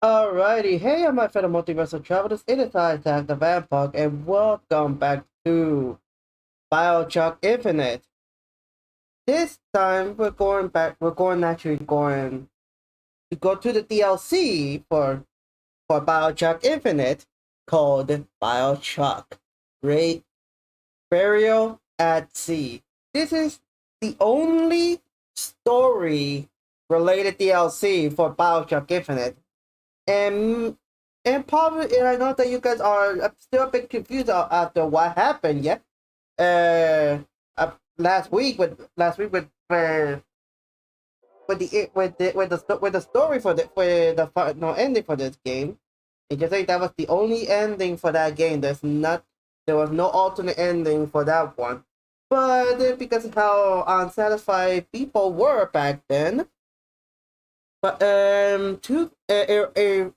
Alrighty, hey, my fellow multiversal travelers, it is I, Attack the Vampire, and welcome back to BioShock Infinite. This time, we're going to go to the DLC for BioShock Infinite, called BioShock Great Burial at Sea. This is the only story-related DLC for BioShock Infinite. And probably, I know that you guys are still a bit confused after what happened. Yeah, last week with the story for the final ending for this game. And just like that was the only ending for that game. There was no alternate ending for that one. But because of how unsatisfied people were back then. But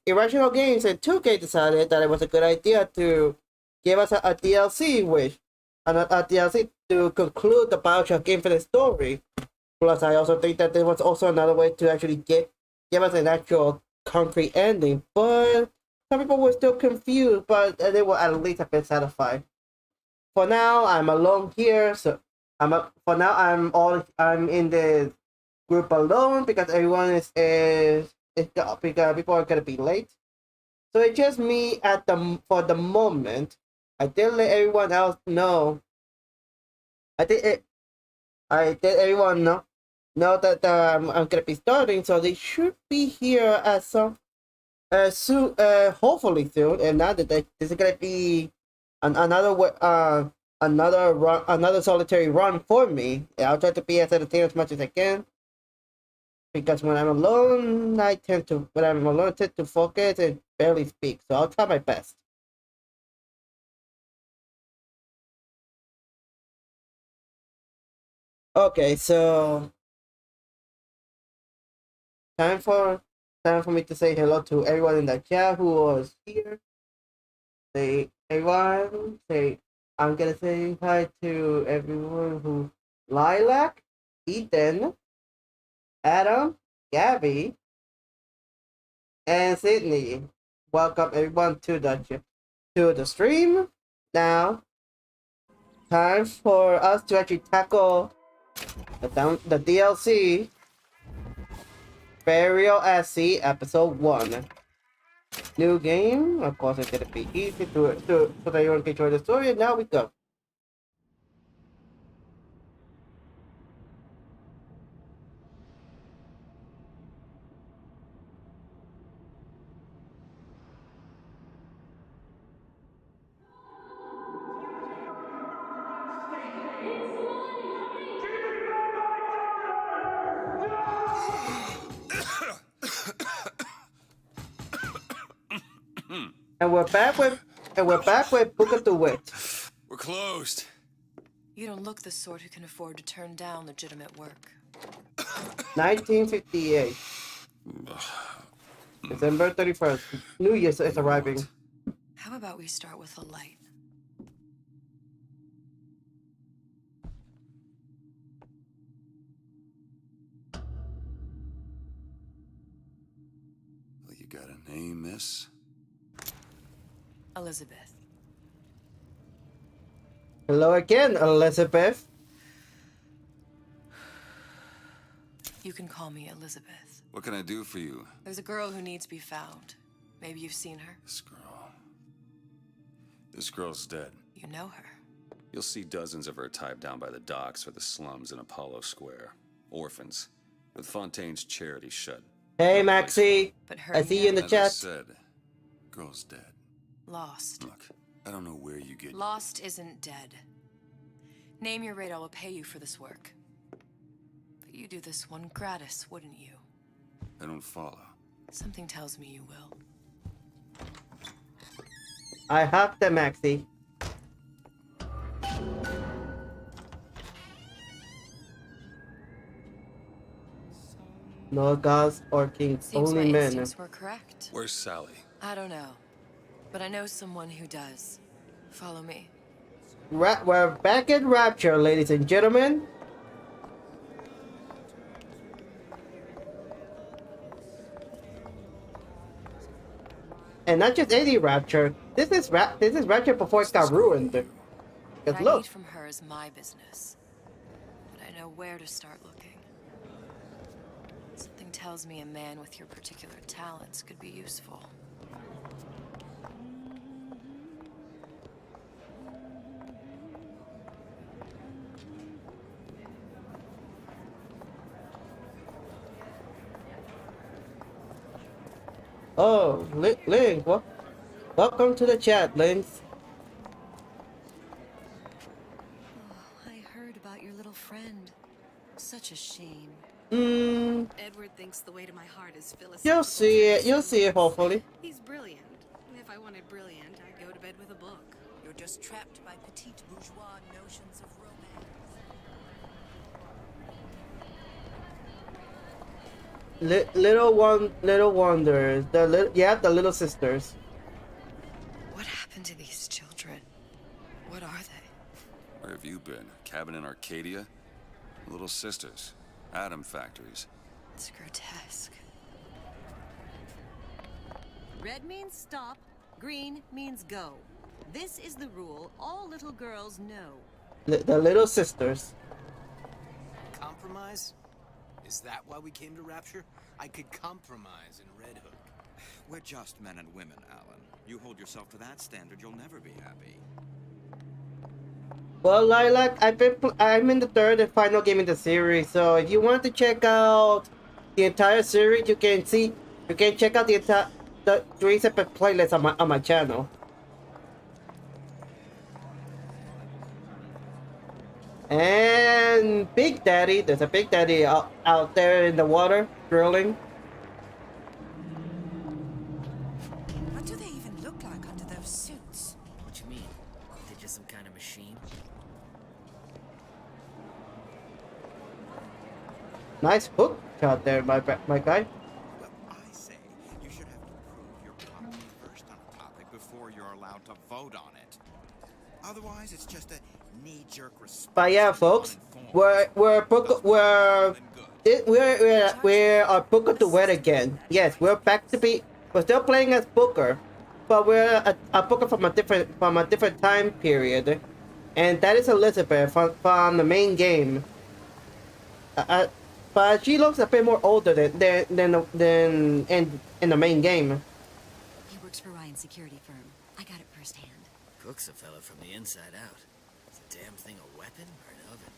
Irrational Games and 2K decided that it was a good idea to give us a DLC a DLC to conclude the BioShock Infinite story. Plus, I also think that there was also another way to actually give us an actual concrete ending. But some people were still confused, but they were at least a bit satisfied. For now, I'm alone here, so I'm in the group alone because everyone is because people are gonna be late. So it's just me for the moment. I did let everyone else know. I did everyone know that I'm gonna be starting, so they should be here as soon, hopefully soon. And now that this is gonna be another solitary run for me. I'll try to be as entertaining as much as I can. Because when I'm alone, I tend to focus and barely speak. So I'll try my best. Okay, so time for me to say hello to everyone in the chat who was here. I'm gonna say hi to everyone who Lilac, Ethan, Adam, Gabby, and Sydney. Welcome everyone to the stream. Now, time for us to actually tackle the DLC Burial at Sea Episode 1. New game, of course, it's gonna be easy so that everyone can enjoy the story. And now we go. And we're back with Book of the Wit. We're closed. You don't look the sort who can afford to turn down legitimate work. 1958. December 31st. New Year's is arriving. How about we start with a light? Well, you got a name, miss? Elizabeth. Hello again, Elizabeth. You can call me Elizabeth. What can I do for you? There's a girl who needs to be found. Maybe you've seen her? This girl's dead. You know her. You'll see dozens of her tied down by the docks or the slums in Apollo Square. Orphans, with Fontaine's charity shut. Hey, Maxie. But her I see you in the chat. As I said, girl's dead. Lost. Look, I don't know where you get... Lost isn't dead. Name your rate, I will pay you for this work. But you do this one gratis, wouldn't you? I don't follow. Something tells me you will. I have the Maxie. No gods or kings, Seems only my men. instincts were correct. Where's Sally? I don't know, but I know someone who does. Follow me. We're back in Rapture, ladies and gentlemen. And not just any Rapture. This is Rapture before it got ruined. What Because I look, need from her is my business. But I know where to start looking. Something tells me a man with your particular talents could be useful. oh, Link, welcome to the chat, Link. Oh, I heard about your little friend. Such a shame. Edward thinks the way to my heart is philosophical. You'll see it, hopefully. He's brilliant. If I wanted brilliant, I'd go to bed with a book. You're just trapped by petite bourgeois notions of romance. Little wonders. The little sisters. What happened to these children? What are they? Where have you been? Cabin in Arcadia? Little sisters. Atom factories. It's grotesque. Red means stop, green means go. This is the rule all little girls know. The little sisters. Compromise? Is that why we came to Rapture? I could compromise in Red Hook. We're just men and women, Alan. You hold yourself to that standard, you'll never be happy. Well, Lilac, I'm in the third and final game in the series, so if you want to check out the entire series, you can check out the 3 separate playlists on my channel. And Big Daddy, there's a Big Daddy out there in the water drilling. What do they even look like under those suits? What you mean? They're just some kind of machine? Nice hook shot there, my guy. Well, I say you should have to prove you're competent first on a topic before you're allowed to vote on it. Otherwise, it's just a knee-jerk response. But yeah, folks, we're Booker to win again. Yes, we're still playing as Booker, but we're a Booker from a different time period, and that is Elizabeth from the main game. But she looks a bit more older than in the main game. He works for Ryan's security firm. I got it firsthand. Cooks a fella from the inside out. Is the damn thing a weapon or an oven?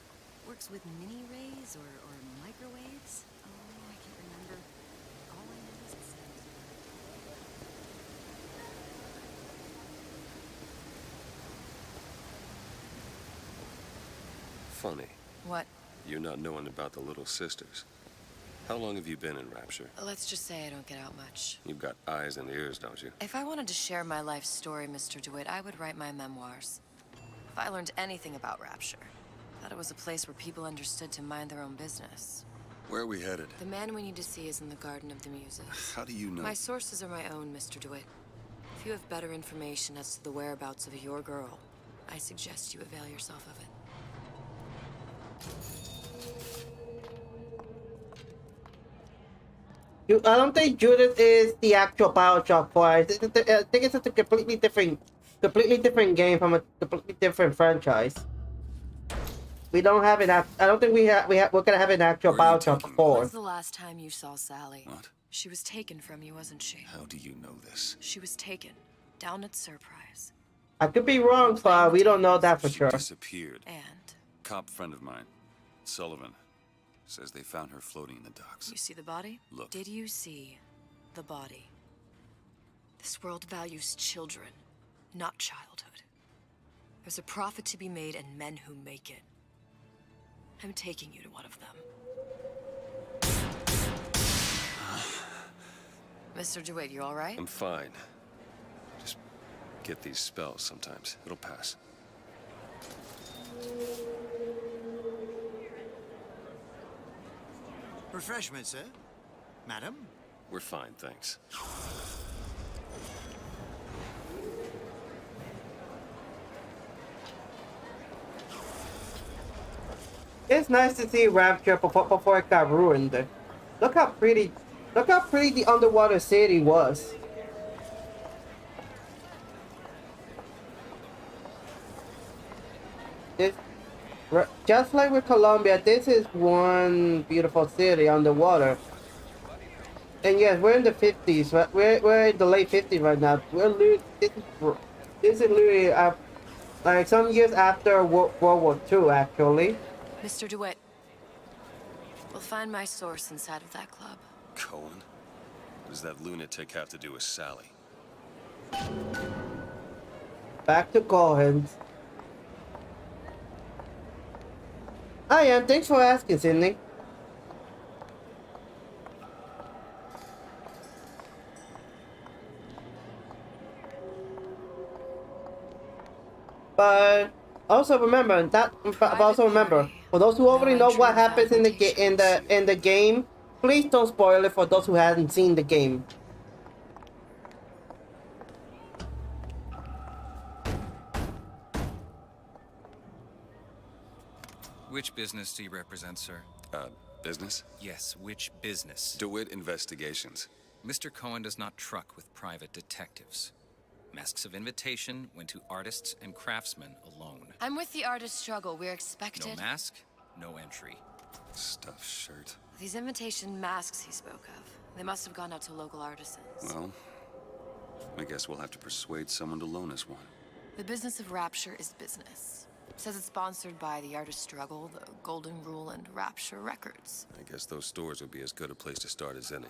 Works with mini rays or microwaves. Oh, I can't remember. All I know is it sounds Funny. What? You not knowing about the little sisters. How long have you been in Rapture? Let's just say I don't get out much. You've got eyes and ears, don't you? If I wanted to share my life story, Mr. DeWitt, I would write my memoirs. If I learned anything about Rapture, I thought it was a place where people understood to mind their own business. Where are we headed? The man we need to see is in the Garden of the Muses. How do you know? My sources are my own, Mr. DeWitt. If you have better information as to the whereabouts of your girl, I suggest you avail yourself of it. I don't think Judith is the actual BioShock 4. I think it's a completely different game from a completely different franchise. We don't have it. I don't think we're gonna have an actual BioShock 4. When's the last time you saw Sally? What? She was taken from you, wasn't she? How do you know this? She was taken down at Surprise. I could be wrong, but we don't know that for She sure. disappeared. And Cop friend of mine, Sullivan, says they found her floating in the docks. you see the body? Look. Did you see the body? This world values children, not childhood. There's a profit to be made and men who make it. I'm taking you to one of them. Mr. DeWitt, you all right? I'm fine. Just get these spells sometimes. It'll pass. Refreshments, sir? Madam? We're fine, thanks. It's nice to see Rapture before it got ruined. Look how pretty the underwater city was. Just like with Colombia, this is one beautiful city on the water. And yes, we're in the 50s, but we're in the late 50s right now. This is literally like some years after World War II, actually. Mr. DeWitt, we'll find my source inside of that club. Cohen? What does that lunatic have to do with Sally? Back to Cohen's. I am. Thanks for asking, Sydney. But also remember that. But also remember, for those who already know what happens in the game, please don't spoil it for those who haven't seen the game. Which business do you represent, sir? Business? Yes, which business? DeWitt Investigations. Mr. Cohen does not truck with private detectives. Masks of invitation went to artists and craftsmen alone. I'm with the artist struggle. We're expected. No mask, no entry. Stuffed shirt. These invitation masks he spoke of, they must have gone out to local artisans. Well, I guess we'll have to persuade someone to loan us one. The business of Rapture is business. Says it's sponsored by the Artist Struggle, the Golden Rule, and Rapture Records. I guess those stores would be as good a place to start as any.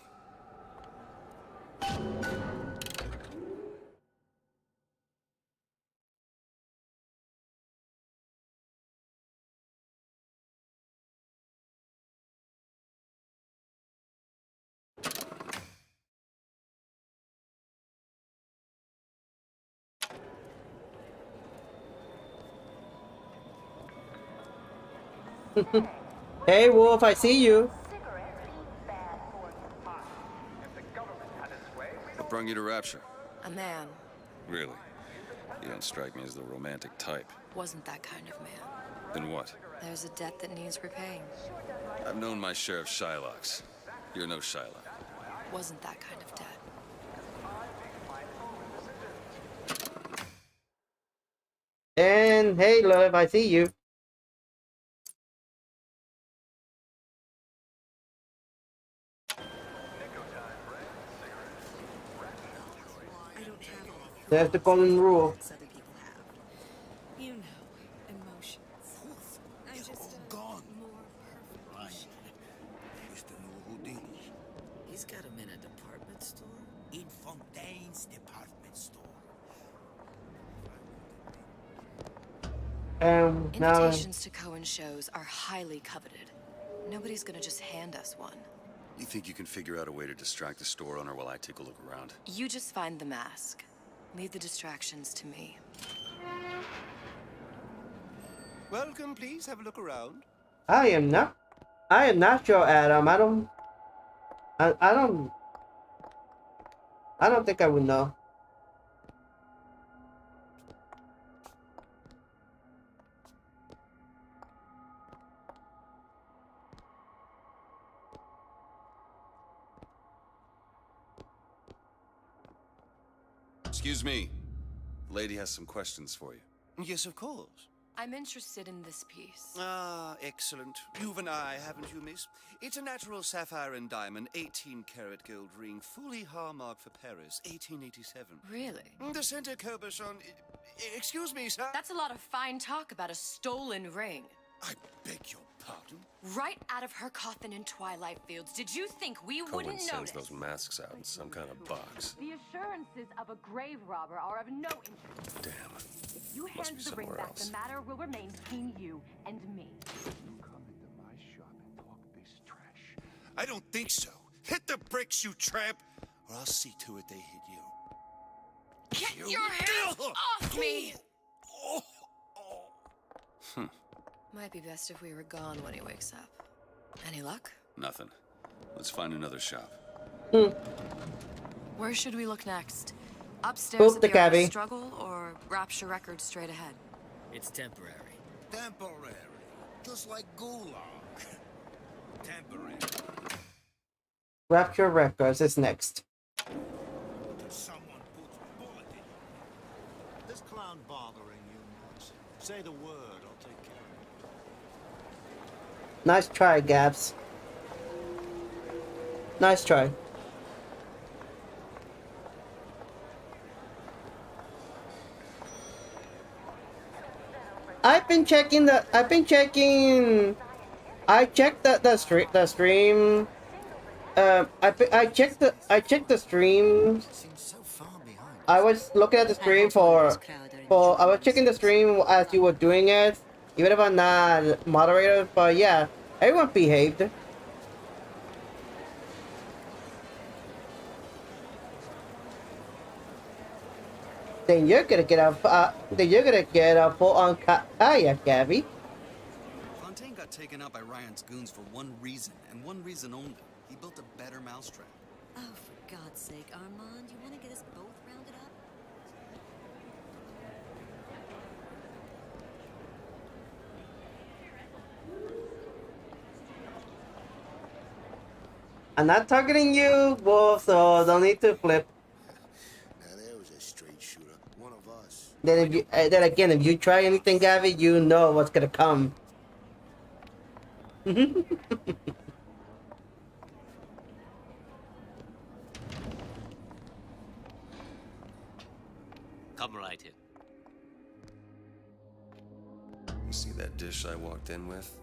Hey Wolf, I see you. What brought you to Rapture? A man. Really? You don't strike me as the romantic type. Wasn't that kind of man. Then what? There's a debt that needs repaying. I've known my share of Shylocks. You're no Shylock. Wasn't that kind of debt. And hey love, I see you. There's the golden rule. You know, emotions. I'm just gone. more perfect. Mr. Houdini. He's got him in a department store? In Fontaine's department store. Now Invitations to Cohen shows are highly coveted. Nobody's gonna just hand us one. You think you can figure out a way to distract the store owner while I take a look around? You just find the mask. Leave the distractions to me. Welcome, please have a look around. I am not sure, Adam. I don't think I would know. Excuse me. Lady has some questions for you. Yes, of course. I'm interested in this piece. Ah, excellent. You've an eye, haven't you, miss? It's a natural sapphire and diamond, 18-karat gold ring, fully hallmarked for Paris, 1887. Really? The center cabochon... Excuse me, sir? That's a lot of fine talk about a stolen ring. I beg your pardon? Right out of her coffin in Twilight Fields. Did you think we Cohen wouldn't sends notice? those masks out in some kind of box. The assurances of a grave robber are of no interest. Damn. If you Must hand be the ring somewhere back, else. the matter will remain between you and me. Come into my shop and talk this trash. I don't think so. Hit the bricks, you tramp, or I'll see to it they hit you. Get your hands off me! Might be best if we were gone when he wakes up. Any luck? Nothing. Let's find another shop. Where should we look next? Upstairs Boop at the the cabbie. Artist Struggle or Rapture Records straight ahead? It's temporary. Temporary. Just like gulag. Temporary. Rapture Records is next. Someone puts a bullet in you. This clown bothering you much? Say the word, I'll take care of it. Nice try, Gabs. Nice try. I checked the stream. I checked the stream. I was looking at the stream I was checking the stream as you were doing it, even if I'm not moderator. But yeah, everyone behaved. Then you're gonna get a full-on kayak, Gabby. Fontaine got taken out by Ryan's goons for one reason, and one reason only. He built a better mousetrap. Oh, for God's sake, Armand, you want to get us both rounded up? I'm not targeting you, Wolf, so don't need to flip. Then again, if you try anything, Gabby, you know what's gonna come. Come right in. You see that dish I walked in with?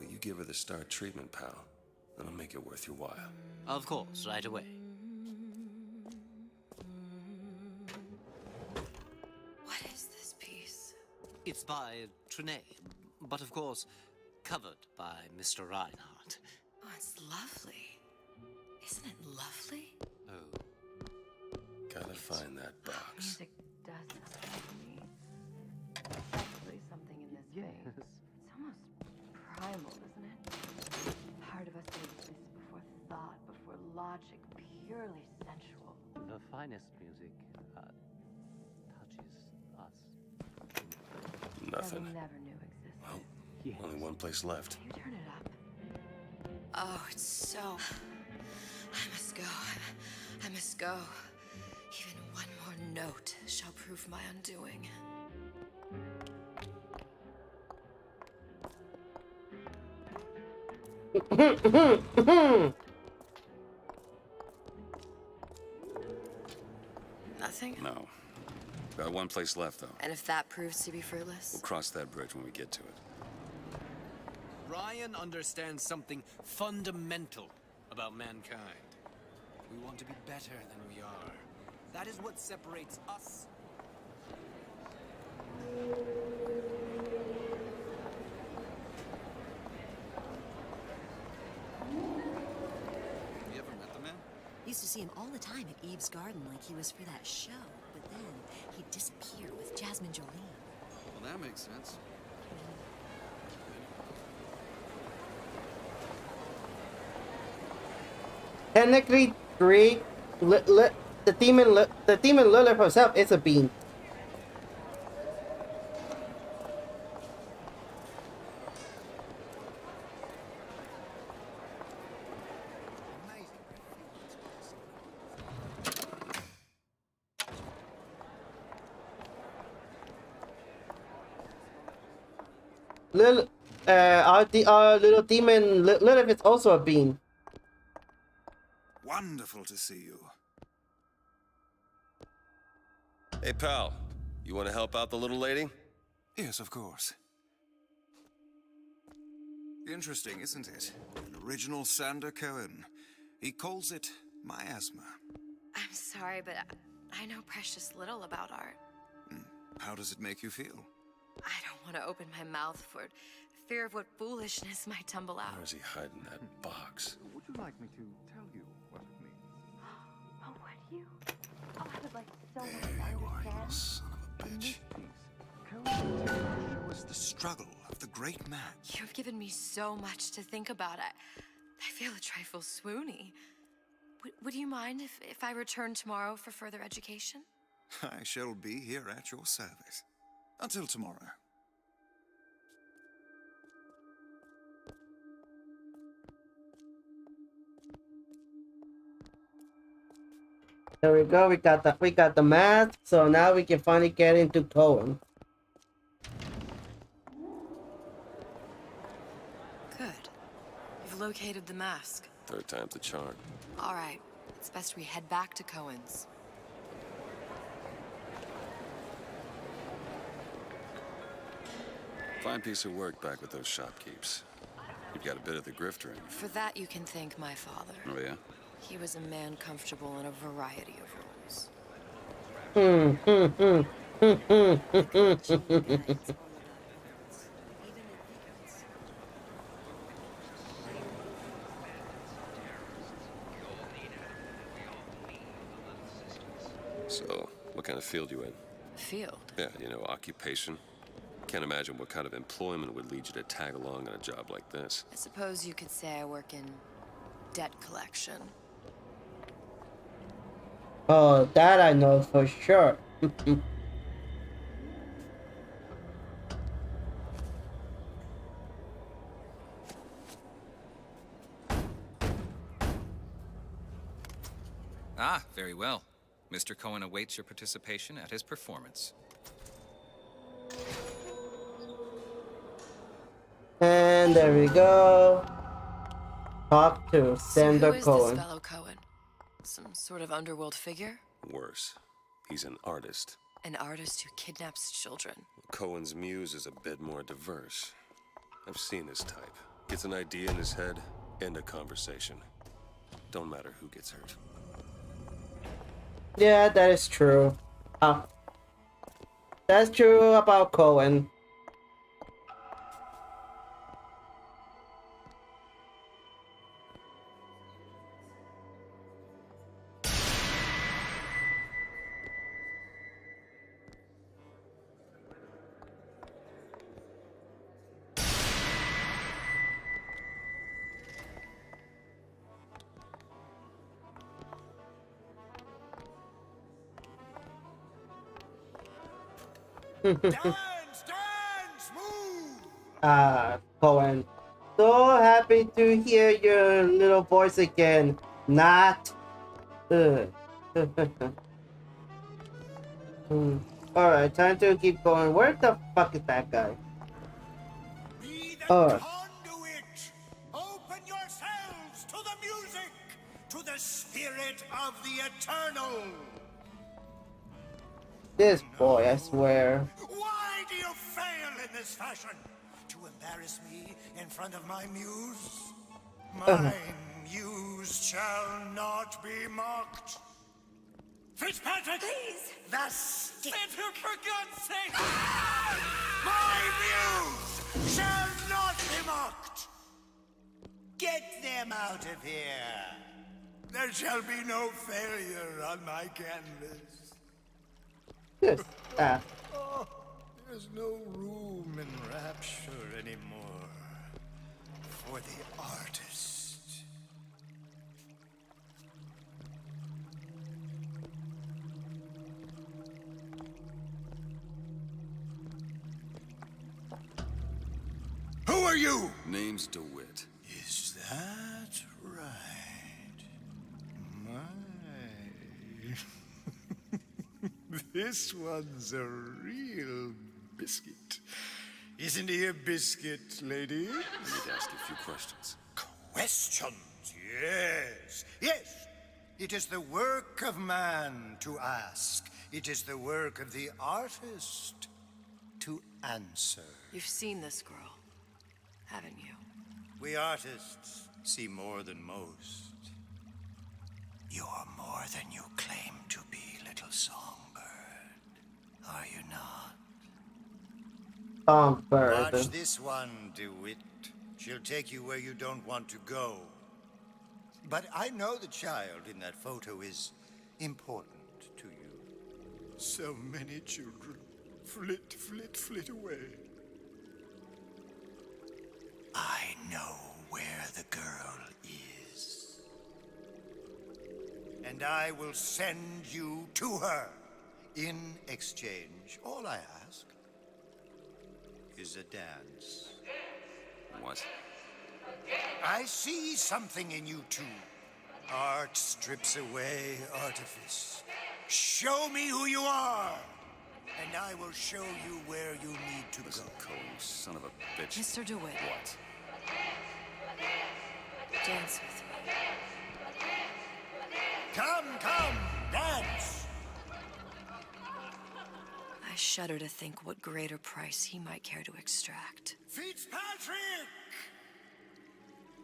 Well, you give her the star treatment, pal. That'll make it worth your while. Of course, right away. What is this piece? It's by Trenet, but of course, covered by Mr. Reinhardt. Oh, it's lovely. Isn't it lovely? Oh. Gotta find that box. Music does something to me. Especially something in this face. It's almost primal, isn't it? Part of us that exists before thought, before logic, purely sensual. The finest music touches us. Nothing. That we never knew existed. Well, only one place left. Can you turn it up? Oh, it's so... I must go. I must go. Even one more note shall prove my undoing. Nothing? No. Got one place left, though. And if that proves to be fruitless? We'll cross that bridge when we get to it. Ryan understands something fundamental about mankind. We want to be better than we are. That is what separates us. You ever met the man? Used to see him all the time at Eve's garden like he was for that show, but then he'd disappear with Jasmine Jolie. Well, that makes sense. Technically, the demon Lilith herself is a bean. Our little demon Lilith is also a bean. Wonderful to see you. Hey, pal. You want to help out the little lady? Yes, of course. Interesting, isn't it? An original Sander Cohen. He calls it miasma. I'm sorry, but I know precious little about art. How does it make you feel? I don't want to open my mouth for fear of what foolishness might tumble out. Where is he hiding that box? Would you like me to tell you what it means? Oh, would you? Oh, I would like so much There to you are, you understand. son of a bitch. Show us The struggle of the great man. You've given me so much to think about. I feel a trifle swoony. Would you mind if I return tomorrow for further education? I shall be here at your service. Until tomorrow. There we go. We got the mask. So now we can finally get into Cohen. Good. located the mask. Third time's the charm. All right, it's best we head back to Cohen's. Fine piece of work back with those shopkeepers. You've got a bit of the grifter in you. For that, you can thank my father. Oh, yeah? He was a man comfortable in a variety of roles. So, what kind of field you in? Field? Yeah, you know, occupation. Can't imagine what kind of employment would lead you to tag along on a job like this. I suppose you could say I work in debt collection. Oh, that I know for sure. Ah, very well. Mr. Cohen awaits your participation at his performance. And there we go. Talk to So Senator who is Cohen. this fellow Cohen? Some sort of underworld figure? Worse. He's an artist. An artist who kidnaps children. Cohen's muse is a bit more diverse. I've seen this type. Gets an idea in his head, end a conversation. Don't matter who gets hurt. Yeah, that is true. That's true about Cohen. Cohen. So happy to hear your little voice again. Not. Alright, time to keep going. Where the fuck is that guy? Conduit! Open yourselves to the music, to the spirit of the eternal! This boy, I swear. Why do you fail in this fashion? To embarrass me in front of my muse? My muse shall not be mocked. Fitzpatrick! Please! The stick! For God's sake! My muse shall not be mocked! Get them out of here! There shall be no failure on my canvas. Yes. Oh, there's no room in rapture anymore for the artist. Who are you? Name's DeWitt. Is that right? My. This one's a real biscuit. Isn't he a biscuit, lady? I need to ask you a few questions. Questions? Yes. Yes. It is the work of man to ask. It is the work of the artist to answer. You've seen this girl, haven't you? We artists see more than most. You're more than you claim to be, little songbird. Are you not? Songbird. Watch this one, DeWitt. She'll take you where you don't want to go. But I know the child in that photo is important to you. So many children flit, flit, flit away. I know where the girl is. And I will send you to her. In exchange, all I ask is a dance. What? I see something in you two. Art strips away artifice. Show me who you are, and I will show you where you need to Listen, go. Cole, son of a bitch. Mr. DeWitt. What? Dance with me. Come, dance! I shudder to think what greater price he might care to extract. Fitzpatrick!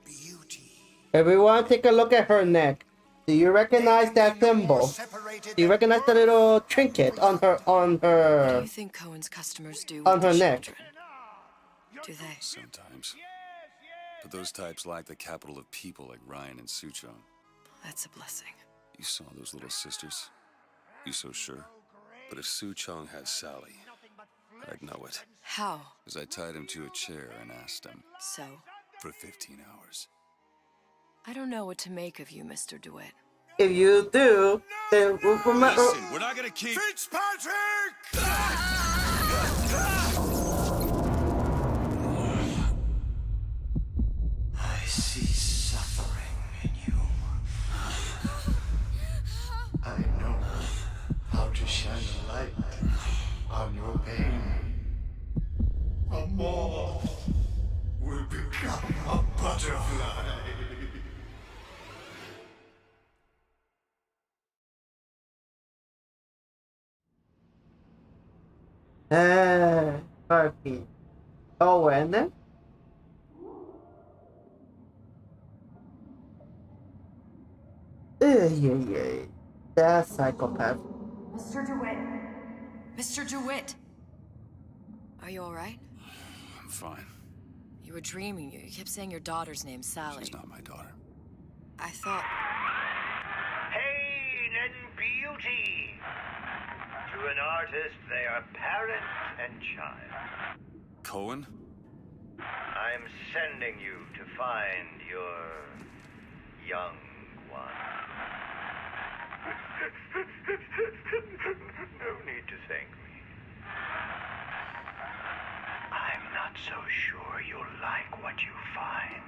Beauty. Everyone, take a look at her neck. Do you recognize that symbol? Do you recognize the little trinket on her Do you think Cohen's customers do on with her the neck? children? Do they? Sometimes. But those types lack the capital of people like Ryan and Suchong. That's a blessing. You saw those little sisters? You so sure? But if Suchong has Sally, I'd know it. How? As I tied him to a chair and asked him. So? For 15 hours. I don't know what to make of you, Mr. DeWitt. If you do, then we'll remember. Listen, we're not gonna keep... Fitzpatrick! I see suffering in you. I know how to shine a light on your pain. A moth will become a butterfly. Parky. Owen. Yeah. That psychopath. Mr. DeWitt. Mr. DeWitt! Are you alright? I'm fine. You were dreaming. You kept saying your daughter's name, Sally. She's not my daughter. I thought... Pain and beauty. To an artist, they are parent and child. Cohen? I'm sending you to find your young one. No need to thank me. I'm not so sure you'll like what you find.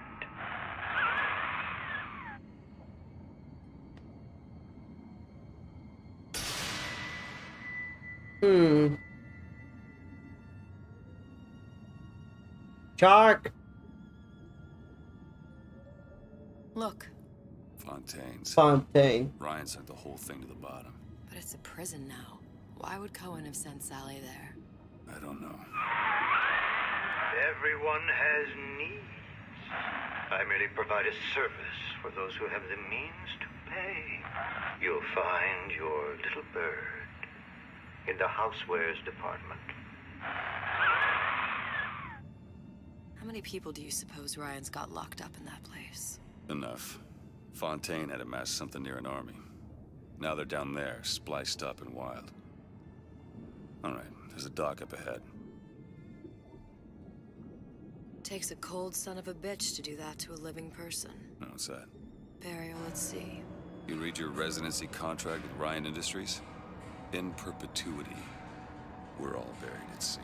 Shark. Look. Fontaine. Ryan sent the whole thing to the bottom. But it's a prison now. Why would Cohen have sent Sally there? I don't know. Everyone has needs. I merely provide a service for those who have the means to pay. You'll find your little bird in the housewares department. How many people do you suppose Ryan's got locked up in that place? Enough. Fontaine had amassed something near an army. Now they're down there, spliced up and wild. Alright, there's a dock up ahead. Takes a cold son of a bitch to do that to a living person. No, what's that? Burial at sea. You read your residency contract with Ryan Industries? In perpetuity, we're all buried at sea.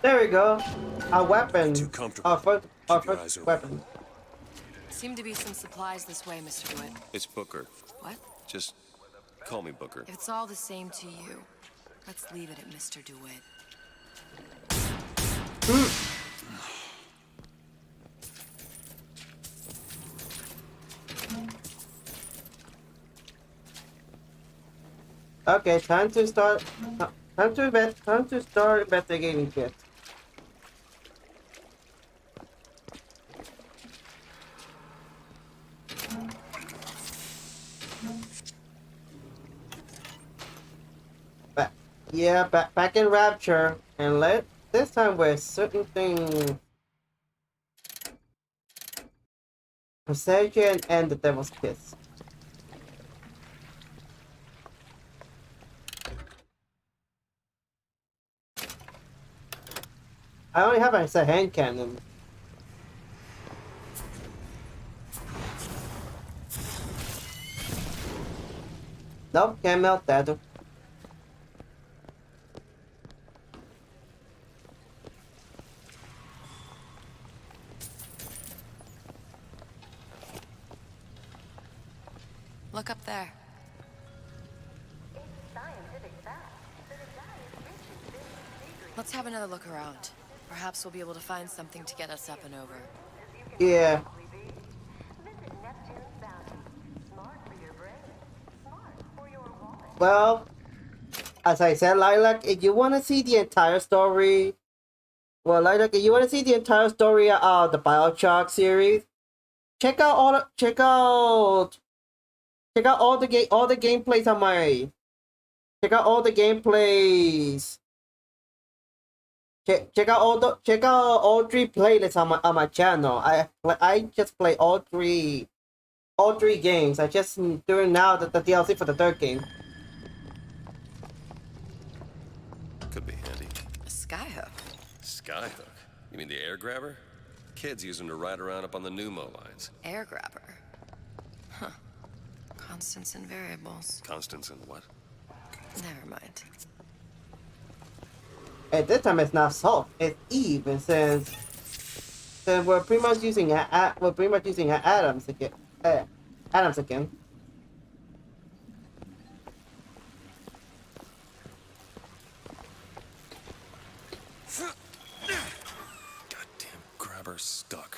There we go. A weapon. Too comfortable. Our first weapon. Seem to be some supplies this way, Mr. DeWitt. It's Booker. What? Just call me Booker. If it's all the same to you, let's leave it at Mr. DeWitt. Okay, time to start investigating shit. Back in Rapture, and this time with certain things. Possession and the Devil's Kiss. I only have a hand cannon. Nope, can't melt that. Look up there. Let's have another look around. Perhaps we'll be able to find something to get us up and over. Yeah. Well, as I said, Lilac, if you want to see the entire story, well, Lilac, if you want to see the entire story of the BioShock series, check out all the gameplays on my. Check out all the gameplays. Check out all three playlists on my channel. I just play all three games. I just doing now the DLC for the third game. Could be handy. A skyhook. Skyhook? You mean the air grabber? Kids use them to ride around up on the pneumo lines. Air grabber. Huh. Constants and variables. Constants and what? Never mind. At this time, it's not salt. It's even since we're pretty much using atoms again. Atoms again. Goddamn grabber stuck.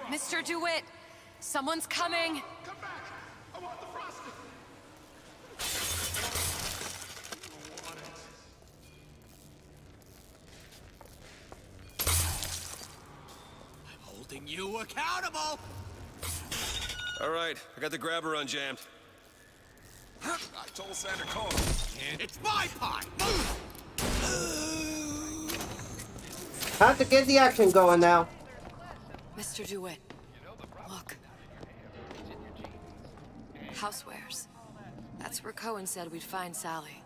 Mr. DeWitt, someone's coming. Come back! I want the frosting! I'm holding you accountable! All right, I got the grabber unjammed. I told Santa Claus. And it's my pie! Time to get the action going now. Mr. DeWitt, look. Housewares. That's where Cohen said we'd find Sally.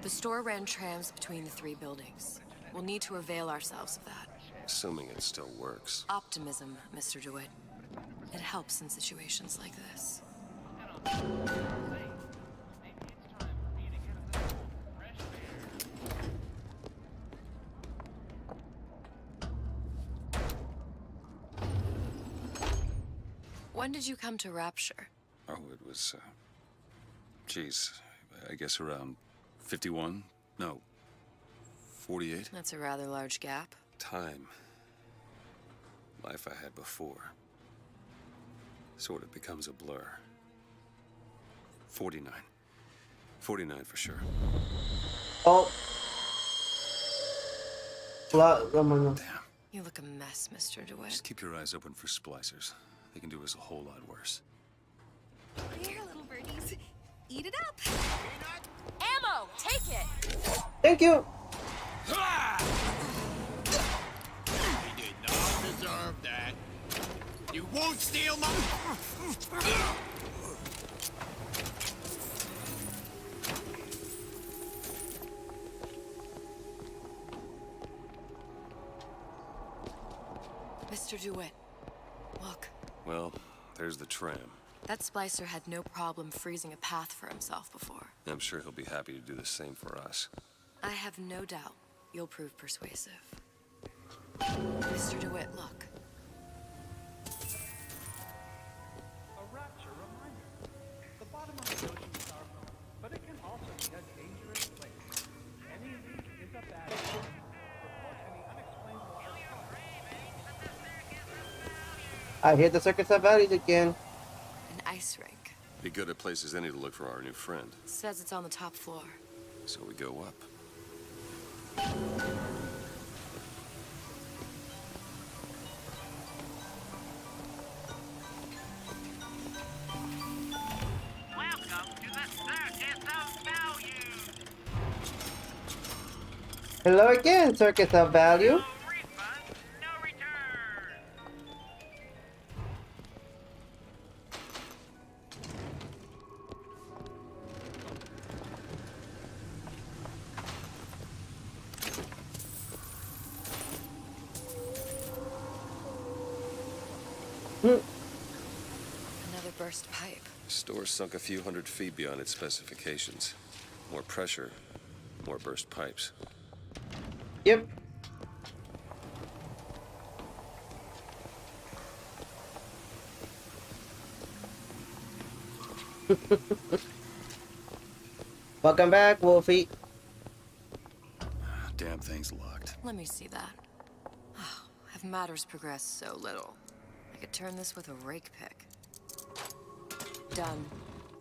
The store ran trams between the three buildings. We'll need to avail ourselves of that. Assuming it still works. Optimism, Mr. DeWitt. It helps in situations like this. When did you come to Rapture? Oh, it was, geez, I guess around 51? No, 48? That's a rather large gap. Time. Life I had before. Sort of becomes a blur. 49. 49 for sure. Oh. Damn. You look a mess, Mr. DeWitt. Just keep your eyes open for splicers. They can do us a whole lot worse. Here, little birdies. Eat it up. Ammo! Take it! Thank you! He did not deserve that. You won't steal my... Mr. DeWitt, look. Well, there's the tram. That splicer had no problem freezing a path for himself before. I'm sure he'll be happy to do the same for us. I have no doubt you'll prove persuasive. Mr. DeWitt, look. A rapture reminder. The bottom of the ocean is our home, but it can also be a dangerous place. Any leak is a bad thing. Report any unexplained water. I hear the circus of values again. An ice rink. Be good at places any to look for our new friend. Says it's on the top floor. So we go up. Welcome to the Circus of Value. Hello again, circus of value. Another burst pipe. Store sunk a few hundred feet beyond its specifications. More pressure, more burst pipes. Yep. Welcome back, Wolfie. Damn thing's locked. Let me see that. Oh, have matters progressed so little? I could turn this with a rake pick. Done.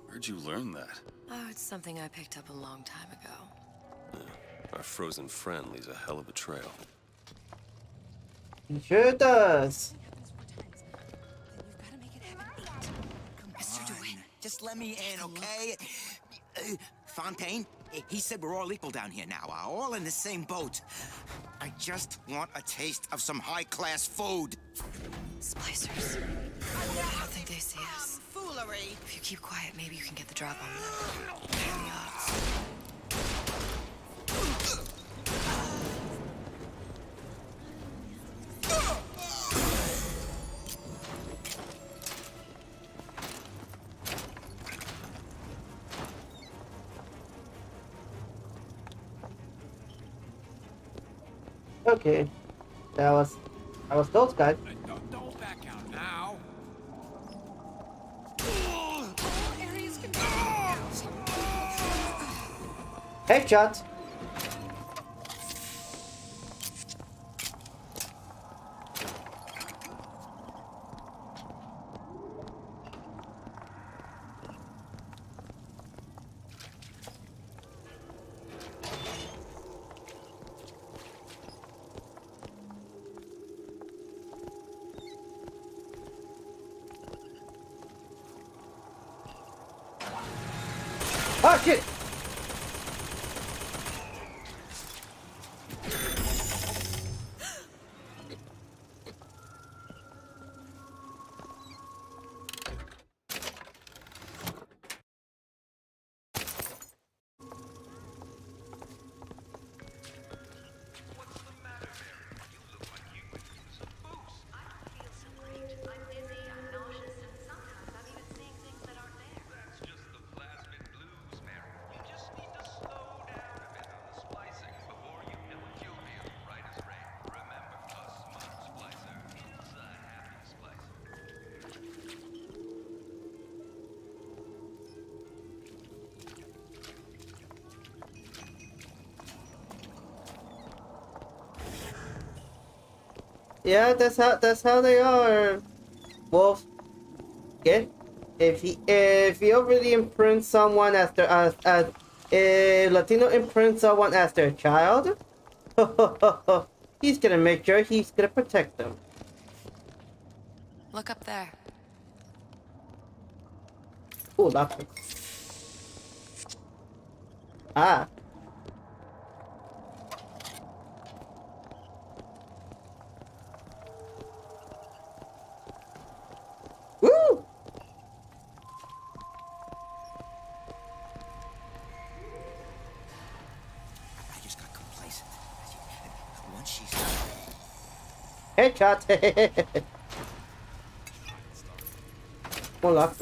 Where'd you learn that? Oh, it's something I picked up a long time ago. Our frozen friend leaves a hell of a trail. He sure does. Mr. DeWitt, just let me in, okay? Fontaine, he said we're all equal down here now, all in the same boat. I just want a taste of some high-class food. Splicers. I don't think they see us. Foolery. If you keep quiet, maybe you can get the drop on them. What are the odds? Okay, that was those guys. Don't back out now. Headshot. Oh shit! Yeah, that's how they are, Wolf. Okay, if he already imprints someone after as a Latino imprints someone as their child, he's gonna make sure he's gonna protect them. Look up there. Oh, lovely. Ah. Woo! I just got complacent. Once she's... Headshot! More luck.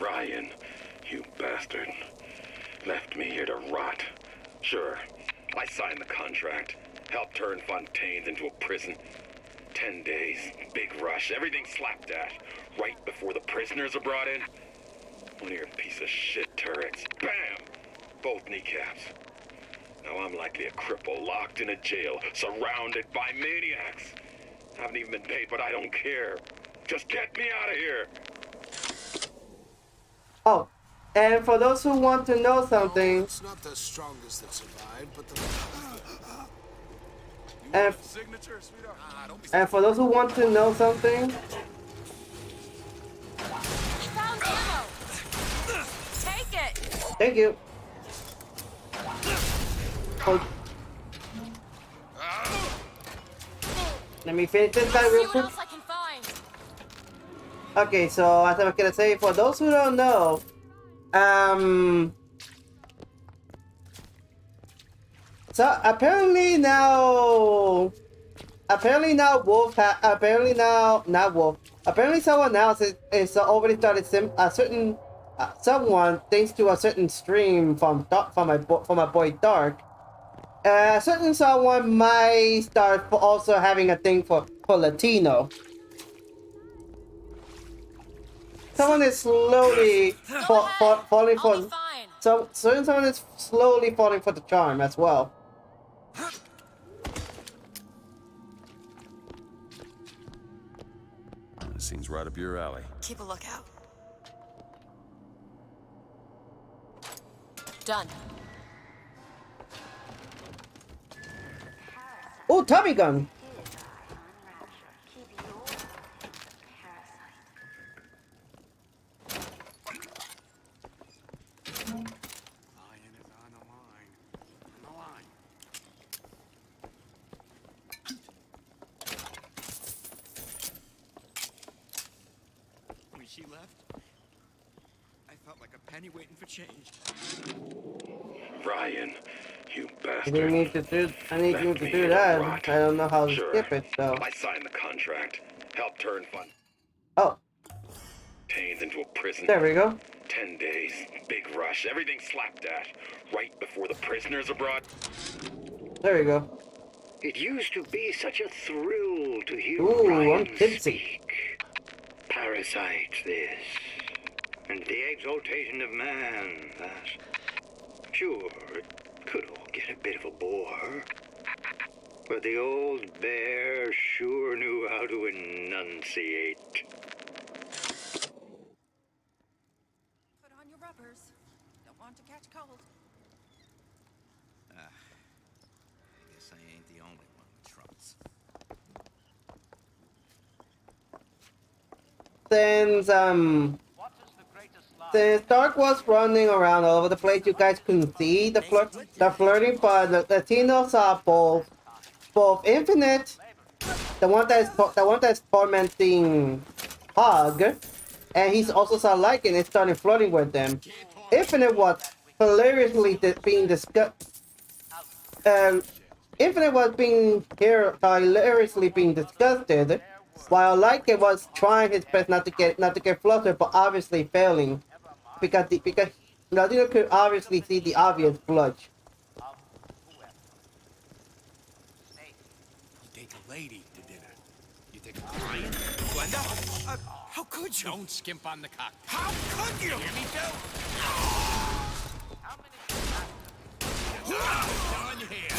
Ryan, you bastard. Left me here to rot. Sure, I signed the contract. Helped turn Fontaine's into a prison. 10 days, big rush, everything slapdash. Right before the prisoners are brought in. One of your piece of shit turrets. Bam! Both kneecaps. Now I'm likely a cripple locked in a jail, surrounded by maniacs. Haven't even been paid, but I don't care. Just get me out of here. Oh, and for those who want to know something, It's not the strongest that survived, but the... and for those who want to know something, Found ammo. Take it. thank you. Oh. Let me finish this guy real quick. I can find. Okay, so as I was gonna say, for those who don't know, so apparently now Wolf apparently now not Wolf. Apparently someone else is already started someone, thanks to a certain stream from my boy Dark. Certain someone might start also having a thing for Latino. someone is slowly falling for. So someone is slowly falling for the charm as well. This seems right up your alley. Keep a lookout. Done. Oh, Tommy gun. When she left, I felt like a penny waiting for change. Ryan, you I bastard. didn't need to do. I need you to do that. I don't know how to skip it though. I signed the contract. Help turn fun. Oh. Tains into a prison. There we go. 10 days. Big rush. Everything slapdash. Right before the prisoners are brought. There we go. It used to be such a thrill to hear Ooh, Ryan I'm tipsy. speak. Parasite this, and the exaltation of man that. Sure, it could all get a bit of a bore, but the old bear sure knew how to enunciate. Put on your rubbers. Don't want to catch cold. I guess I ain't the only one with troubles. Since Dark was running around all over the place, you guys couldn't see the flirting, but the Latinos saw both Infinite, the one that's tormenting Hog, and he's also saw Lycan and started flirting with them. Infinite was hilariously being discussed. Infinite was being hilariously being disgusted, while Lycan was trying his best not to get flustered, but obviously failing, because Latino could obviously see the obvious blush. You take a lady to dinner. You take a client. Glenda? How could you? Don't skimp on the cock. How could you? Hear me, Joe? On your head.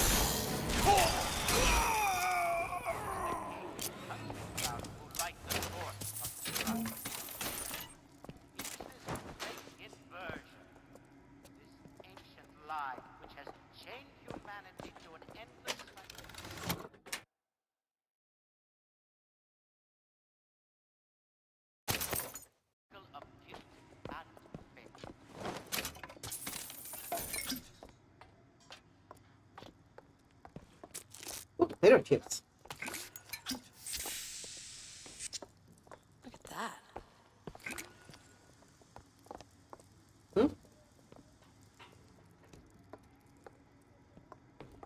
Ooh, potato chips. Look at that.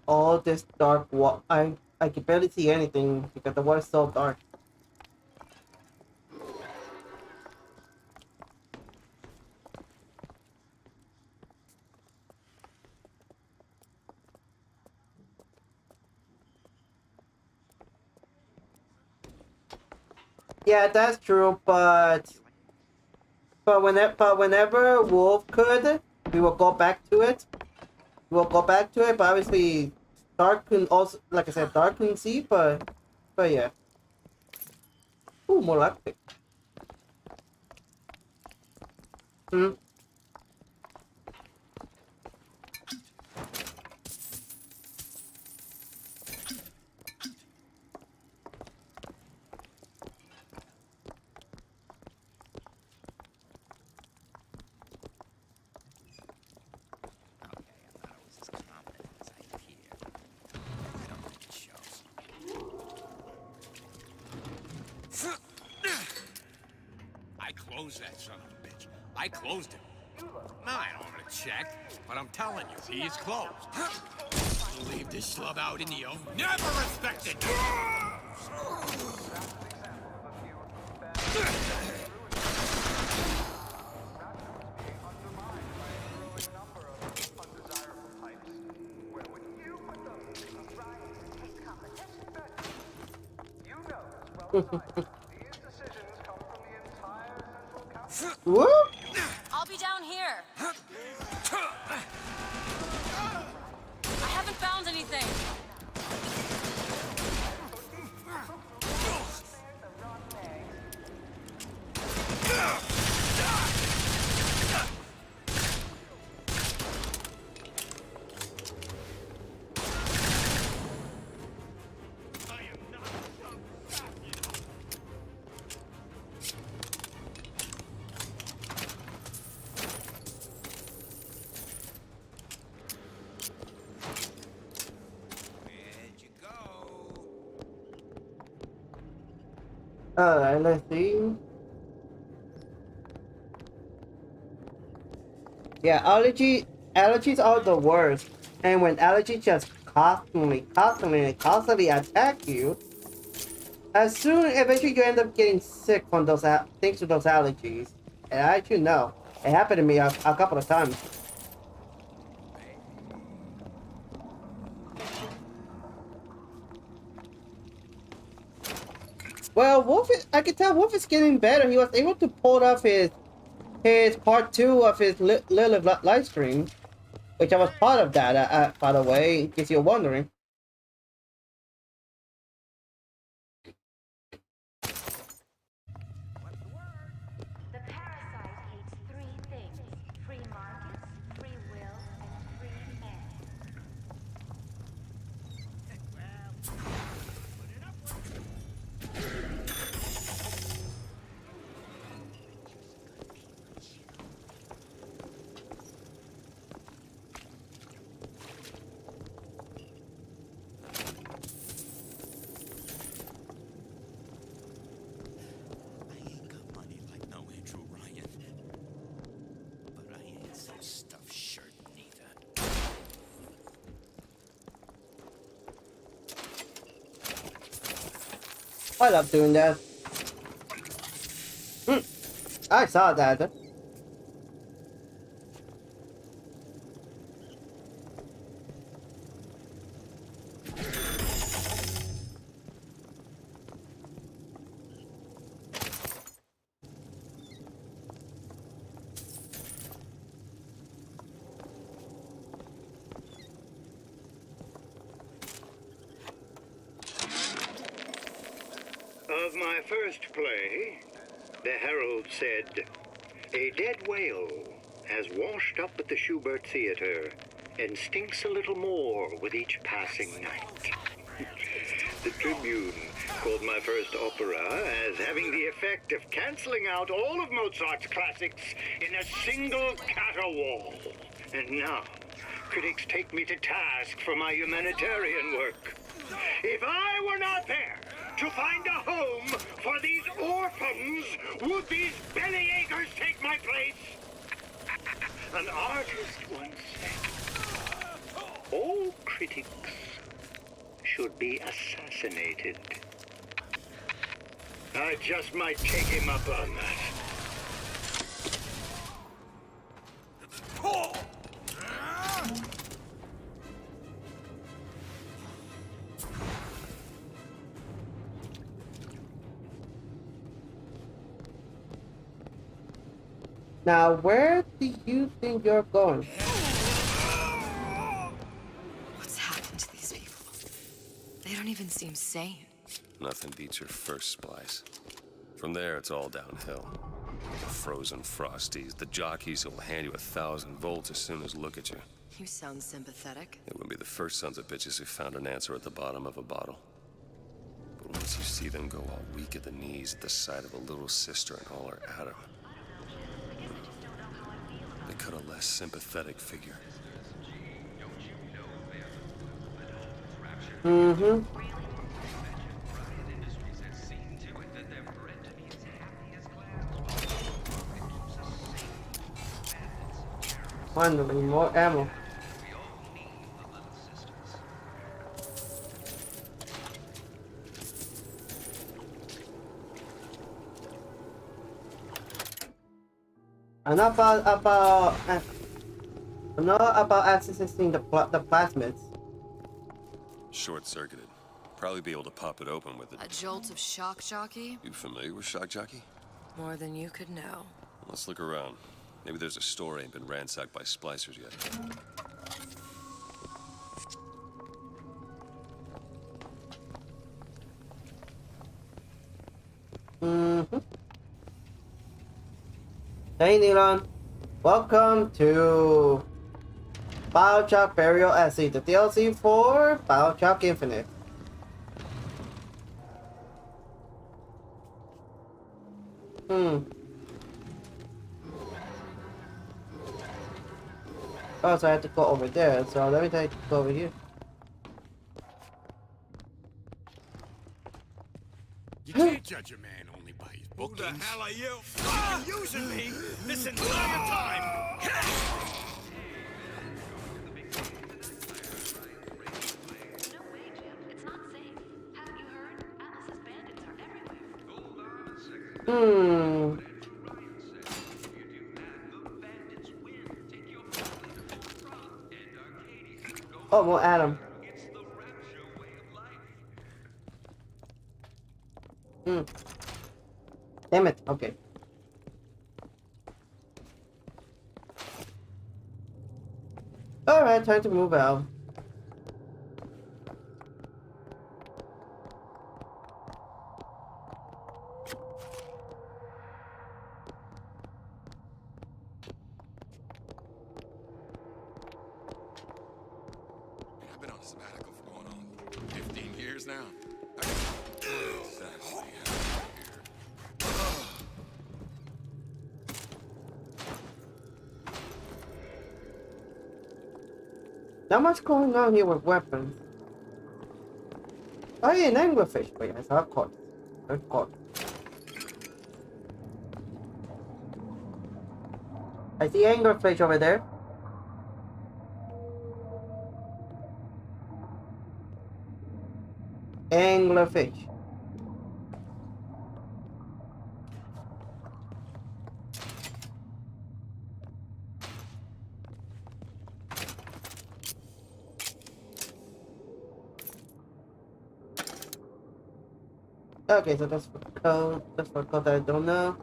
All this dark I can barely see anything because the water's so dark. Yeah, that's true, but whenever Wolf could, we will go back to it. We'll go back to it, but obviously Dark can also, like I said, Dark can see, but yeah. Ooh, more lockpick. I closed that son of a bitch. I closed it. Now I don't want to check, but I'm telling you, he is closed. Leave this schlub out in the open. Never respected. Whoop! I'll be down here. I haven't found anything. Alright, let's see. Yeah, allergies are the worst. And when allergies just constantly attack you, eventually you end up getting sick from those thanks to those allergies. And I actually know. It happened to me a couple of times. Well, I can tell Wolf is getting better. He was able to pull off his part 2 of his Lilith live stream, which I was part of that, by the way, in case you're wondering. The parasite hates 3 things: free markets, free will, and free men. I love doing that. I saw that. Of my first play, the herald said, "A dead whale has washed up at the Schubert Theater and stinks a little more with each passing night." The Tribune called my first opera as having the effect of canceling out all of Mozart's classics in a single caterwaul. And now, critics take me to task for my humanitarian work. If I were not there to find a home for these orphans, would these bellyachers take my place? An artist once said, "All critics should be assassinated." I just might take him up on that. Now, where do you think you're going? What's happened to these people? They don't even seem sane. Nothing beats your first splice. From there, it's all downhill. The frozen frosties, the jockeys who'll hand you 1,000 volts as soon as look at you. You sound sympathetic. It wouldn't be the first sons of bitches who found an answer at the bottom of a bottle. But once you see them go all weak at the knees at the sight of a little sister and all her Adam, they cut a less sympathetic figure. Mm-hmm. Finally, more ammo. I'm not about accessing the plasmids. Short-circuited. Probably be able to pop it open with it. A jolt of shock jockey? You familiar with shock jockey? More than you could know. Let's look around. Maybe there's a store ain't been ransacked by splicers yet. Hey Neilon, welcome to BioShock Burial at Sea, the DLC for BioShock Infinite. Oh, so I have to go over there, so let me try to go over here. You can't judge a man only by his bookings. Who the hell are you? You've been using me this entire time! Oh, more Adam. Damn it. Okay. Alright, time to move out. I've been on a sabbatical for going on 15 years now. Not much going on here with weapons. Oh yeah, an anglerfish. Wait, I saw a caught. I see anglerfish over there. Anglerfish. Okay, so that's for code. That's for code that I don't know.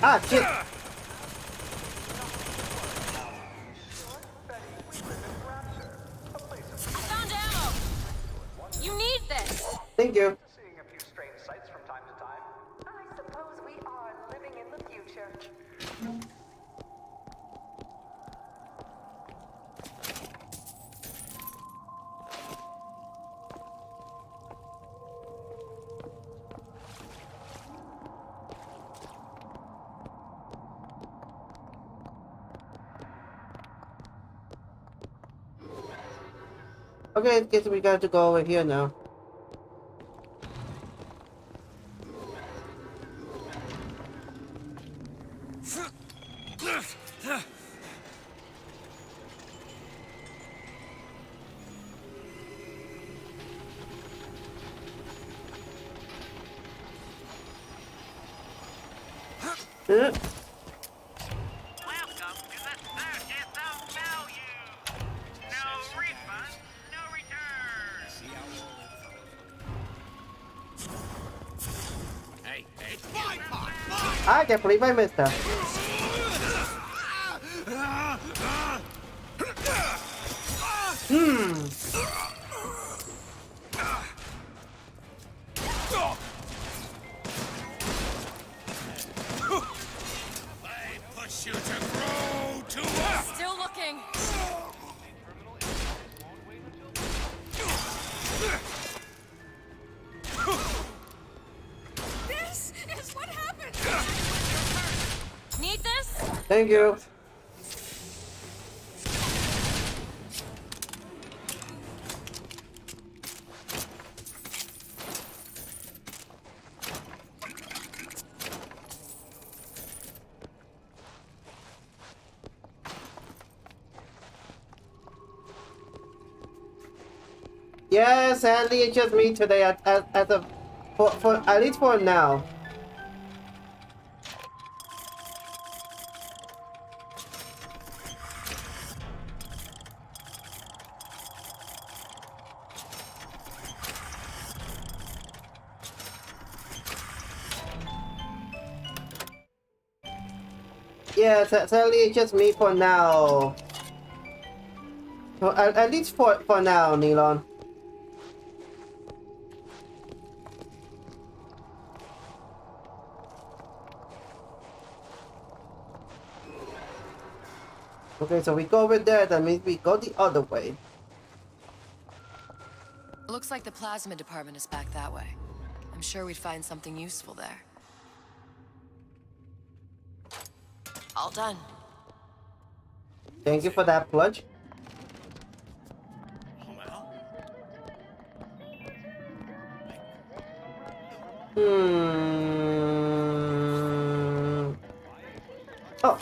Ah, shit! I found ammo! You need this! Thank you. Seeing a few strange sights from time to time. I suppose we are living in the future. Okay, I guess we got to go over here now. I can't believe I missed that. Push you to grow to us! Still looking! This is what happened! Need this? Thank you. Yes, sadly it's just me today for at least for now. Yeah, sadly it's just me for now. Well, at least for now, Nilon. Okay, so we go over there, that means we go the other way. Looks like the plasma department is back that way. I'm sure we'd find something useful there. All done. Thank you for that, Pludge. Oh.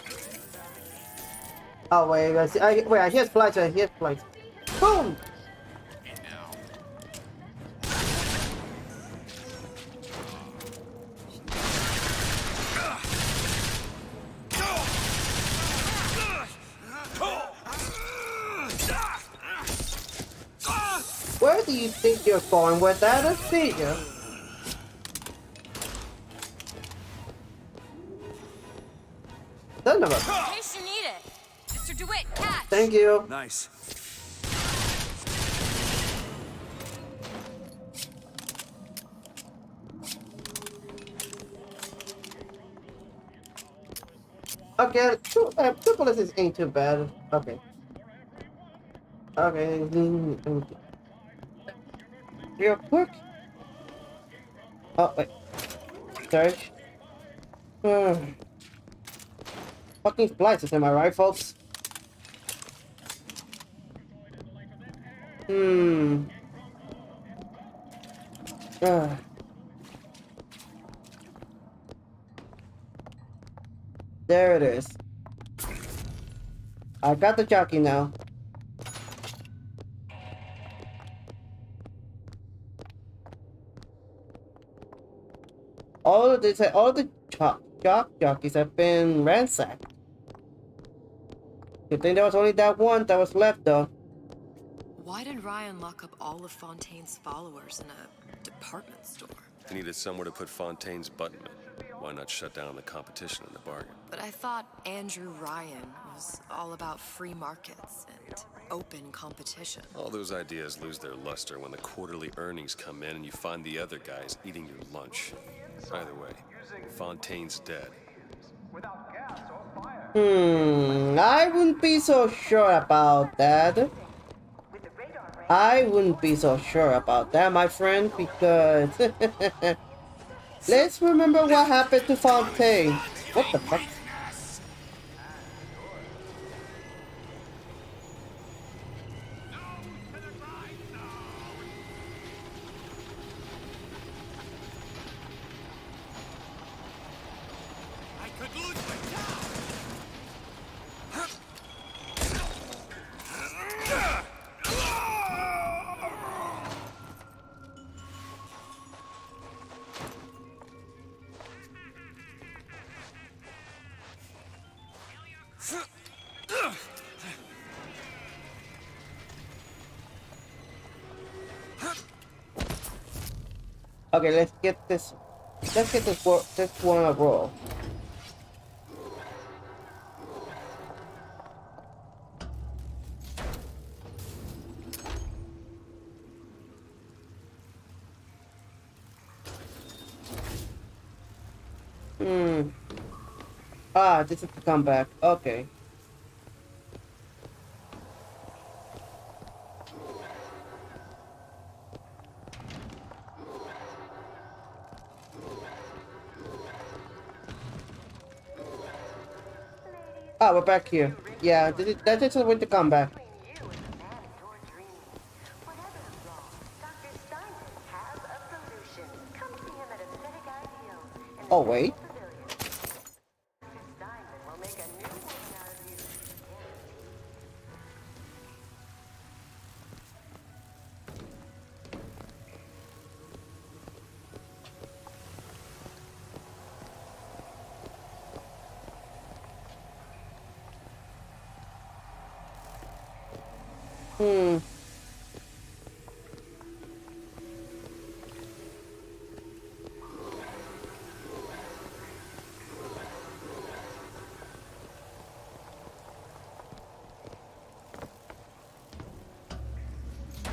Oh wait, I see. Wait, I hear flights. I hear flights. Boom. Where do you think you're going with that? I see you. Son of a. In case you need it. Mr. DeWitt, catch! Thank you. Nice. Okay, two bullets ain't too bad. Okay. Okay. Real quick. Oh, wait. Search. Fucking splices, am I right, folks? There it is. I got the jockey now. All the jockeys have been ransacked. Good thing there was only that one that was left, though. Why did Ryan lock up all of Fontaine's followers in a department store? He needed somewhere to put Fontaine's button in. Why not shut down the competition in the bargain? But I thought Andrew Ryan was all about free markets and open competition. All those ideas lose their luster when the quarterly earnings come in and you find the other guys eating your lunch. Either way, Fontaine's dead. I wouldn't be so sure about that. I wouldn't be so sure about that, my friend, because let's remember what happened to Fontaine. What the fuck? Okay, let's get this one a roll. Ah, this is the comeback. Okay. Ah, we're back here. Yeah, that's just a way to come back. Oh, wait.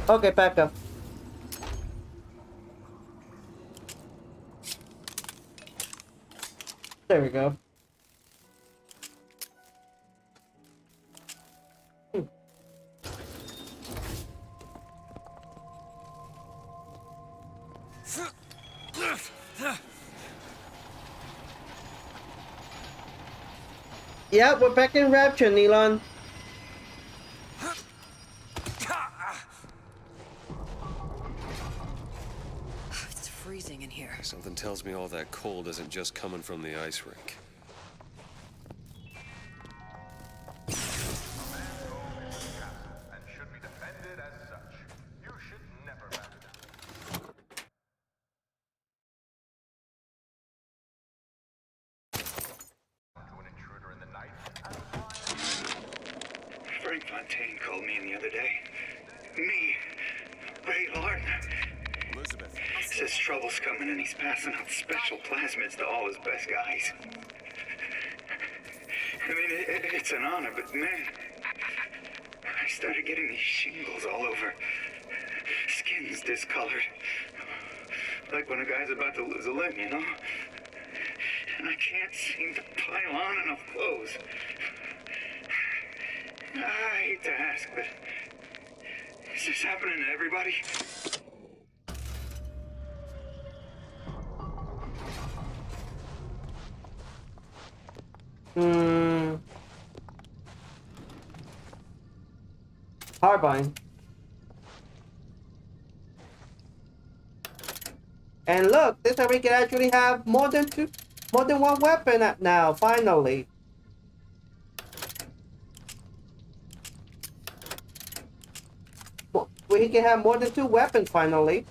Okay, back up. There we go. Yeah, we're back in Rapture, Neelon. It's freezing in here. Something tells me all that cold isn't just coming from the ice rink. Frank Fontaine called me in the other day. Me, Ray Larden. Elizabeth. Says trouble's coming and he's passing out special plasmids to all his best guys. I mean, it's an honor, but man, I started getting these shingles all over. Skin's discolored. Like when a guy's about to lose a limb, you know? And I can't seem to pile on enough clothes. I hate to ask, but is this happening to everybody? Carbine. And look, this time we can actually have more than one weapon now, finally. We can have more than 2 weapons finally.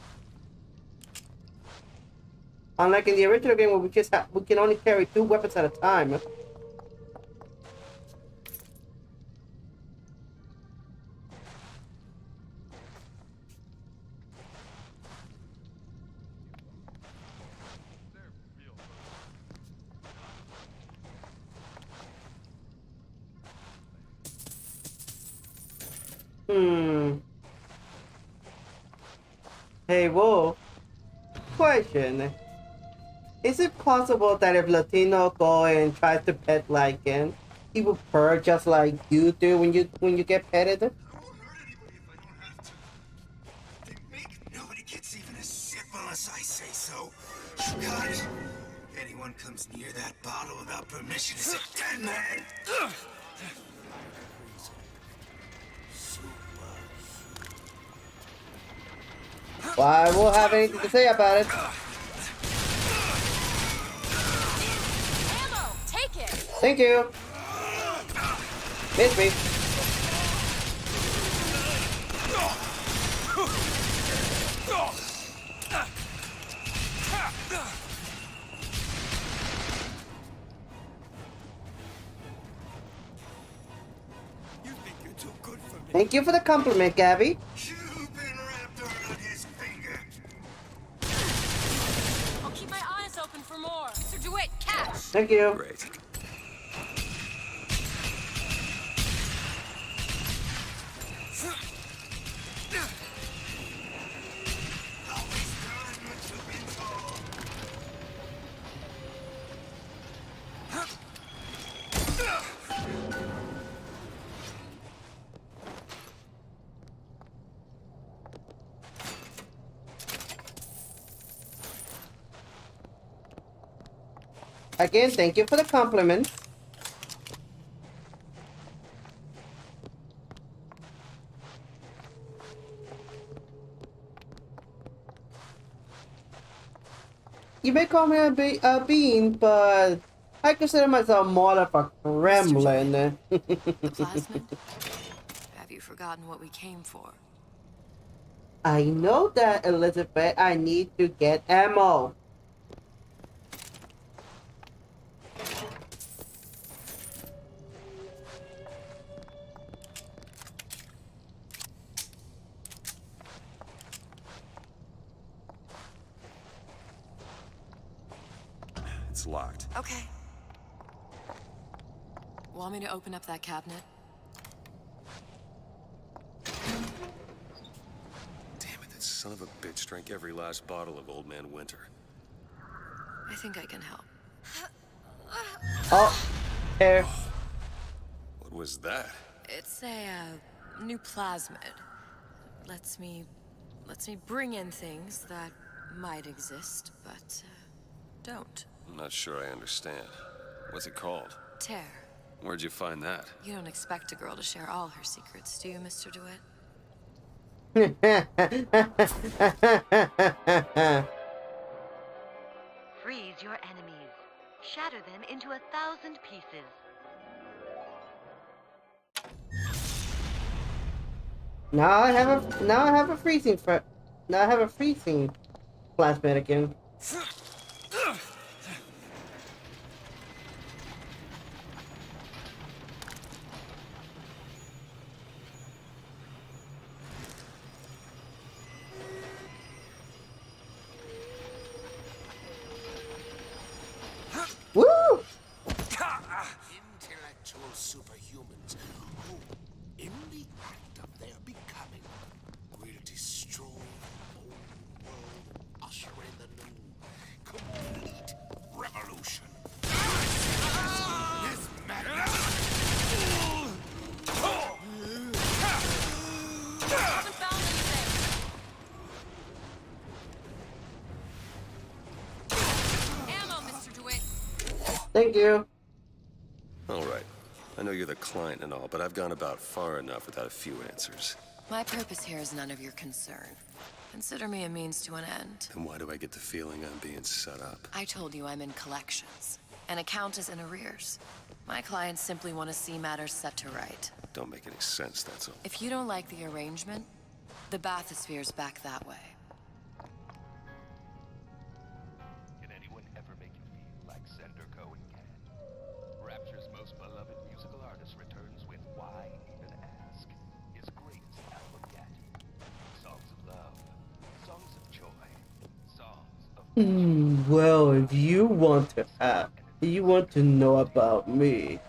Unlike in the original game where we can only carry 2 weapons at a time. Hey, whoa. Question. Is it possible that if Latino go and tries to pet Lycan, he will purr just like you do when you get petted? Nobody gets even a sip unless I say so. God, if anyone comes near that bottle without permission is a dead man. Well, I won't have anything to say about it. Ammo, take it. Thank you. Miss me. Thank you for the compliment, Gabby. I'll keep my eyes open for more. So do it, catch. Thank you. Great. Again, thank you for the compliment. You may call me a bean, but I consider myself more of a gremlin. The plasmid? Have you forgotten what we came for? I know that, Elizabeth. I need to get ammo. It's locked. Okay. Want me to open up that cabinet? son of a bitch drank every last bottle of Old Man Winter. I think I can help. Oh, there. What was that? It's a new plasmid. Lets me bring in things that might exist, but don't. I'm not sure I understand. What's it called? Tear. Where'd you find that? You don't expect a girl to share all her secrets, do you, Mr. DeWitt? Freeze your enemies. Shatter them into 1,000 pieces. Now I have a freezing plasmid again. Woo! Intellectual superhumans who, in the act of their becoming, will destroy the old world, usher in the new, complete revolution. This madness. Haven't found anything. Ammo, Mr. DeWitt. Thank you. All right. I know you're the client and all, but I've gone about far enough without a few answers. My purpose here is none of your concern. Consider me a means to an end. Then why do I get the feeling I'm being set up? I told you I'm in collections. An account is in arrears. My clients simply want to see matters set to right. Don't make any sense, that's all. If you don't like the arrangement, the bathysphere's back that way. Can anyone ever make you feel like Senator Cohen can? Rapture's most beloved musical artist returns with Why Even Ask, his greatest album yet. Songs of love, songs of joy, songs of... Well, if you want to know about me,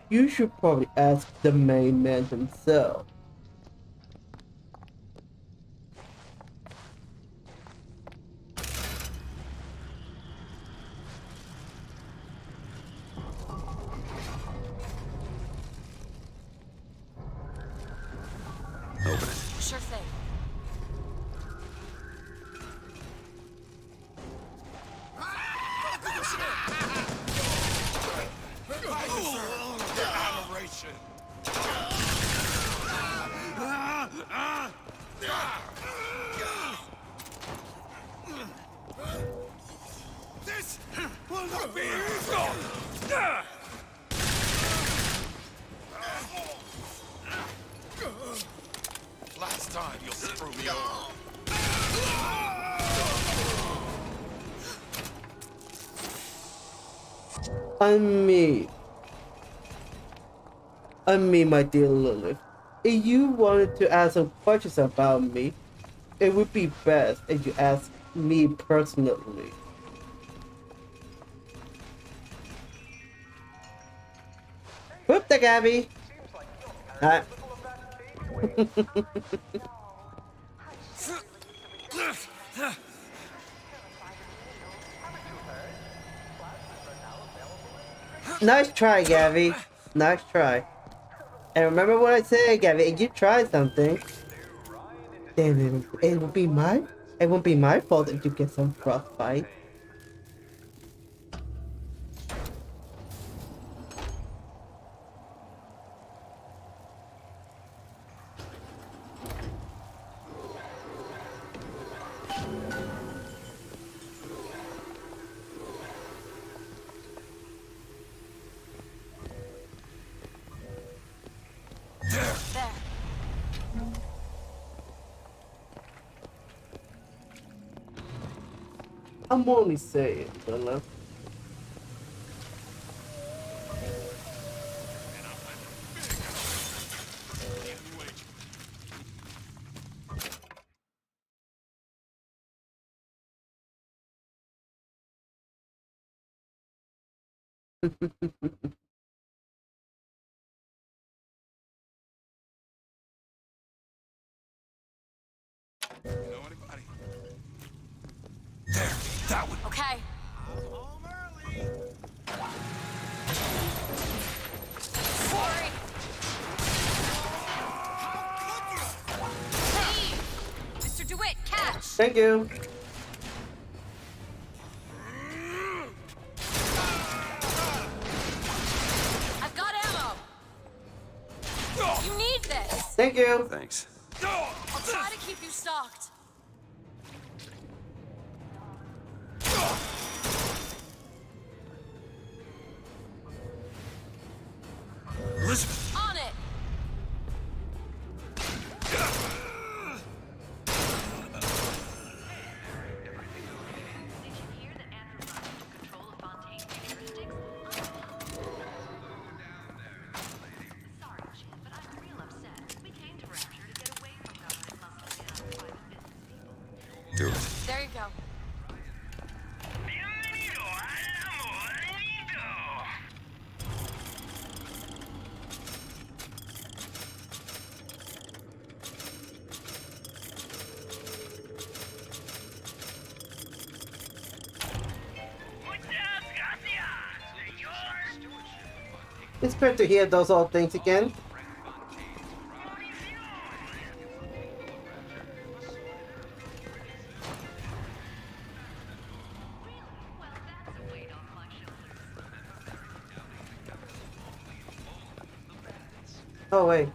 you should probably ask the main man himself. Open it. Sure thing. Adoration. This will not be easy. Last time you'll screw me over. My dear Lilith, if you wanted to ask some questions about me, it would be best if you ask me personally. Whoop the Gabby! Alright. Nice try, Gabby. Nice try. And remember what I said, Gabby. If you try something, then it won't be my fault if you get some frostbite. I'm only saying, Lilith. Know anybody? There, that one. Okay. Sorry. Leave! Mr. DeWitt, catch! Thank you. I've got ammo! You need this! Thank you. Thanks. I'll try to keep you stocked. Elizabeth. On it! Do it. There you go. It's great to hear those old things again. Oh wait.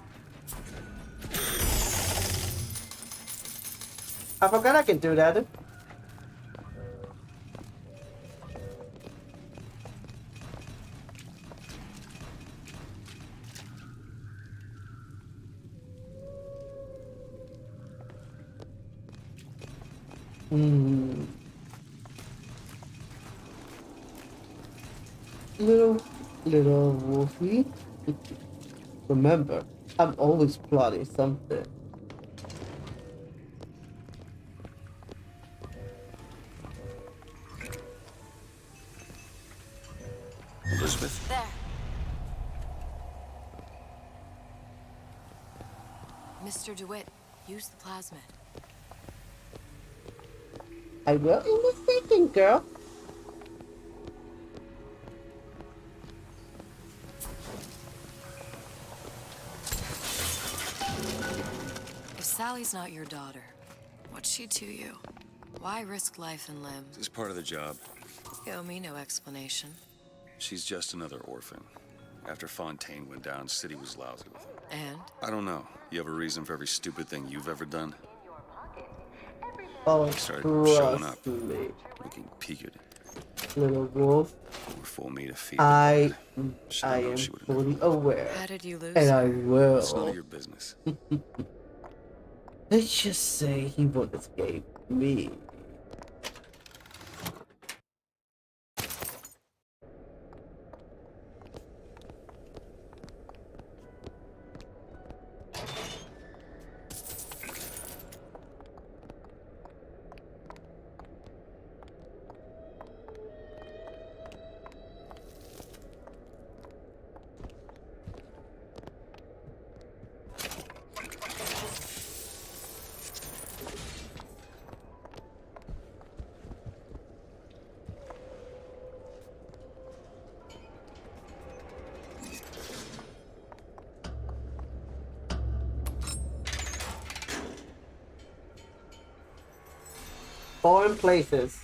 I forgot I can do that. Little Wolfie. Remember, I'm always plotting something. Elizabeth. There. Mr. DeWitt, use the plasmid. I will in a second, girl. If Sally's not your daughter, what's she to you? Why risk life and limb? This is part of the job. You owe me no explanation. She's just another orphan. After Fontaine went down, City was lousy with her. And? I don't know. You have a reason for every stupid thing you've ever done? Oh, They started trust showing up, me. looking peaked. Little wolf. Or fool me to feed I them. am fully aware. How did you lose and her? I will. It's none of your business. Let's just say he won't escape me. Foreign places.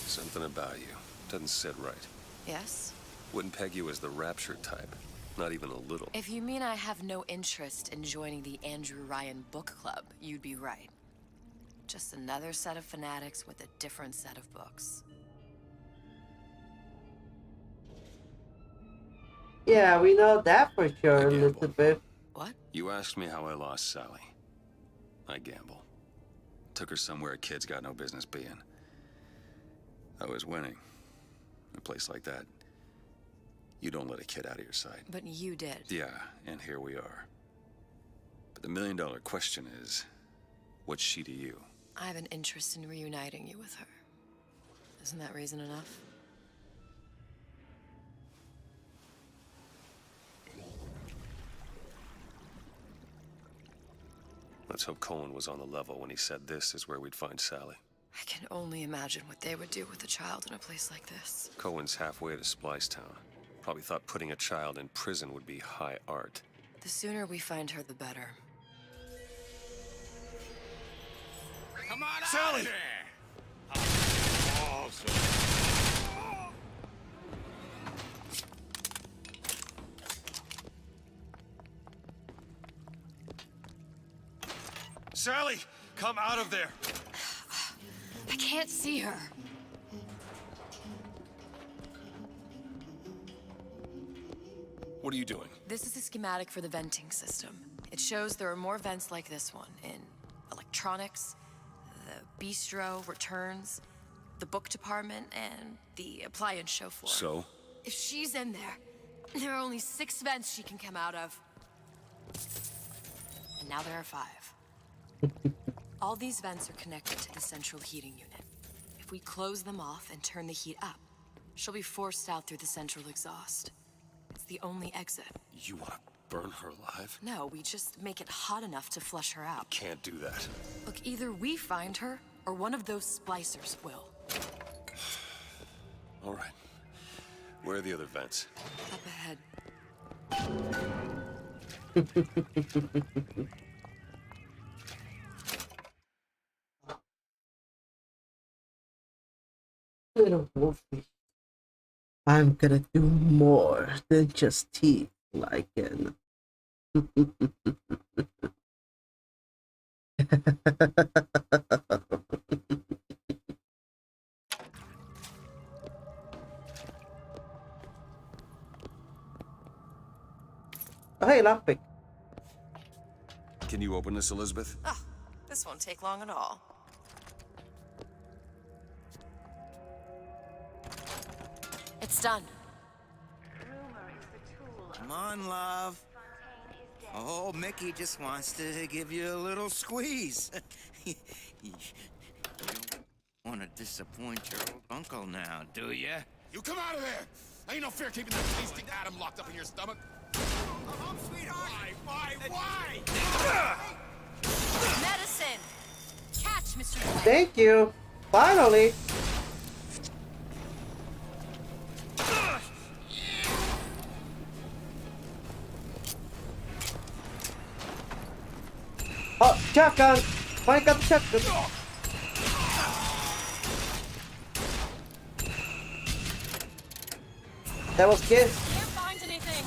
Something about you doesn't sit right. Yes? Wouldn't peg you as the rapture type. Not even a little. If you mean I have no interest in joining the Andrew Ryan book club, you'd be right. Just another set of fanatics with a different set of books. Yeah, we know that for sure, Elizabeth. What? You asked me how I lost Sally. I gamble. Took her somewhere a kid's got no business being. I was winning. In a place like that, you don't let a kid out of your sight. But you did. Yeah, and here we are. But the million-dollar question is, what's she to you? I have an interest in reuniting you with her. Isn't that reason enough? Let's hope Cohen was on the level when he said this is where we'd find Sally. I can only imagine what they would do with a child in a place like this. Cohen's halfway to Splicetown. Probably thought putting a child in prison would be high art. The sooner we find her, the better. Come on Sally! out there! Awesome. Sally, come out of there. I can't see her. What are you doing? This is a schematic for the venting system. It shows there are more vents like this one in electronics, the bistro, returns, the book department, and the appliance show floor. So? If she's in there, there are only 6 vents she can come out of. And now there are 5. All these vents are connected to the central heating unit. If we close them off and turn the heat up, she'll be forced out through the central exhaust. It's the only exit. You want to burn her alive? No, we just make it hot enough to flush her out. Can't do that. Look, either we find her, or one of those splicers will. All right. Where are the other vents? Up ahead. Little Wolfie, I'm gonna do more than just teeth like it. Oh, hey, lockpick. Can you open this, Elizabeth? Ah, this won't take long at all. It's done. Come on, love. Oh, Mickey just wants to give you a little squeeze. You don't want to disappoint your old uncle now, do you? You come out of there! Ain't no fair keeping that tasting atom locked up in your stomach. Oh, sweetheart! Why? Medicine! Catch, Mr. Thank you. Finally. Oh, shotgun! Finally got the shotgun. That was good. Can't find anything.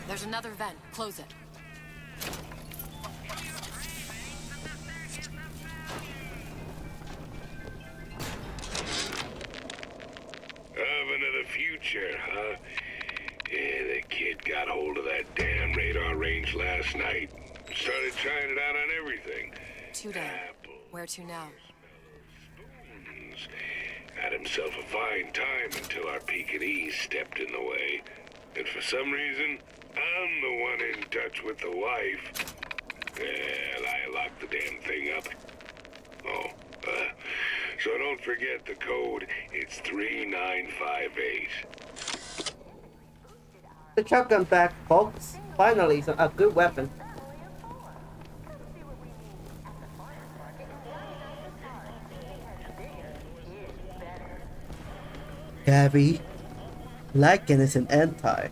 There's another vent. Close it. Oven of the future, huh? Yeah, the kid got hold of that damn radar range last night. Started trying it out on everything. Too down. Where to now? Had himself a fine time until our Pekingese stepped in the way. And for some reason, I'm the one in touch with the wife. Well, I locked the damn thing up. Oh, so don't forget the code. It's 3958. The shotgun back, folks. Finally, a good weapon. Gabby, Lycan is an anti.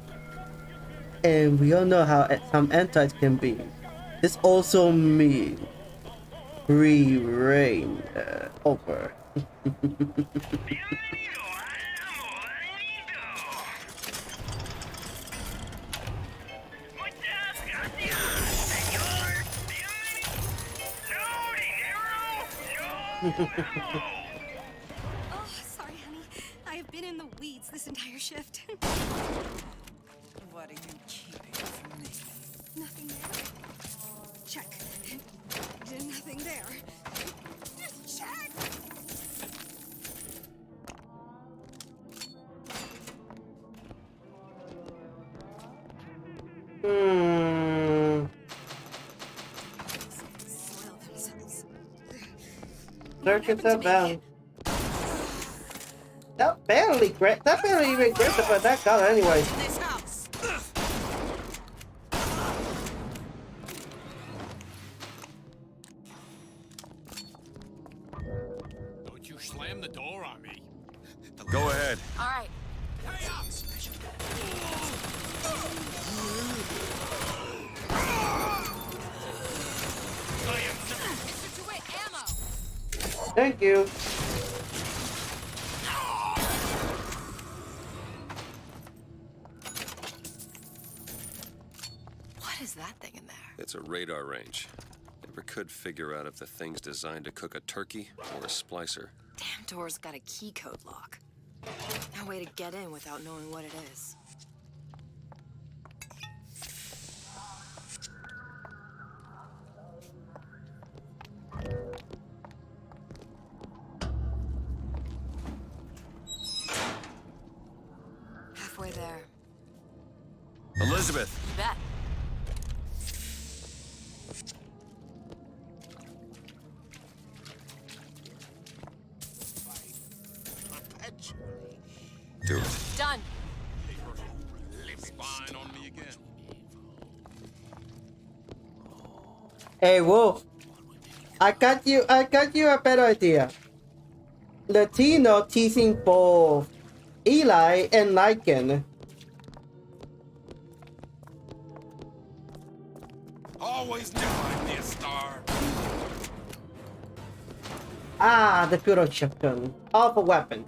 And we all know how some antis can be. This also means free reign over. Oh, sorry, honey. I have been in the weeds this entire shift. What are you keeping from me? Nothing there. Check. Nothing there. Check. Soil themselves. Circuits are bound. That barely even gripped about that color anyway. This house. slam the door on me. Go ahead. All right. Thank you. What is that thing in there? It's a radar range. Never could figure out if the thing's designed to cook a turkey or a splicer. Damn door's got a key code lock. No way to get in without knowing what it is. Halfway there. Elizabeth! You bet. Do it. Done. Spying on me again. Hey, Wolf. I got you a better idea. Latino teasing both Eli and Lycan. Always knew I'd be a star. Ah, the puro shotgun. Powerful weapon.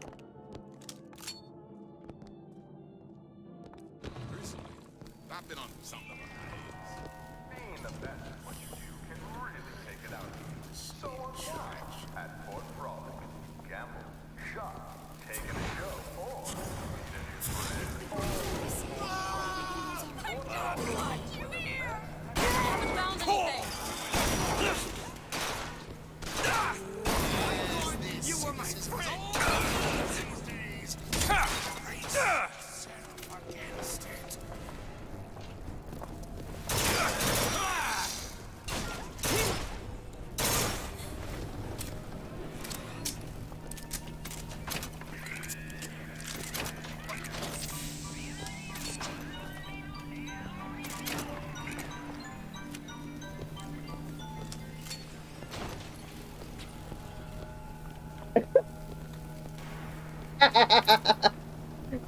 I've been on some of Being the best at what you do can really take it out of you. So unwind at Fort Frolic. Gamble, shop, take it a show, or meet a new friend. Haven't found anything. You were my friend.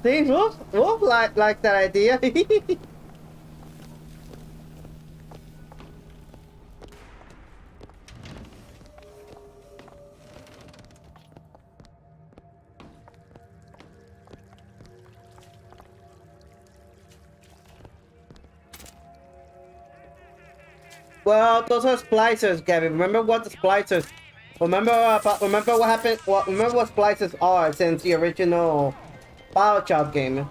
See, Wolf like that idea. Well, those are splicers, Gavin. Remember what the splicers? Remember what happened? Remember what splicers are since the original BioShock game.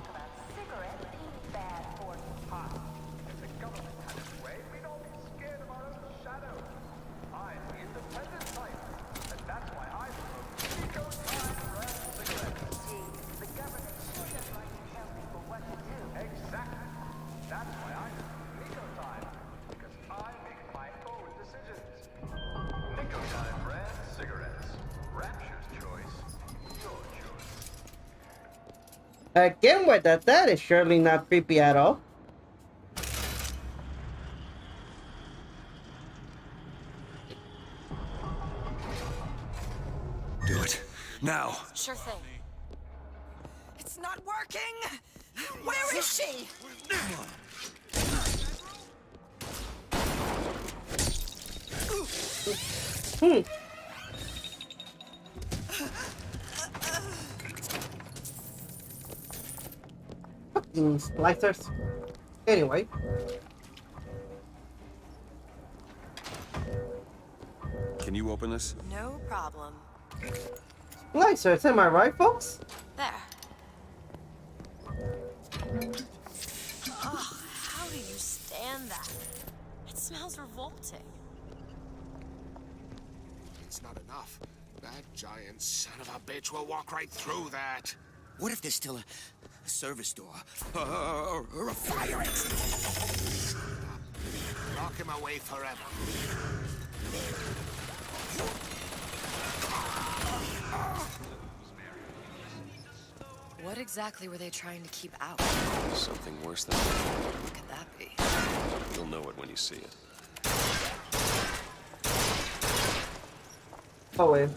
Again with that is surely not creepy at all. Do it. Now. Sure thing. It's not working! Where is she? Fucking splicers. Anyway. Can you open this? No problem. Splicers, am I right, folks? There. Oh, how do you stand that? It smells revolting. It's not enough. That giant son of a bitch will walk right through that. What if there's still a service door? Or a fire exit? Lock him away forever. What exactly were they trying to keep out? Something worse than that. What could that be? You'll know it when you see it. Oh wait.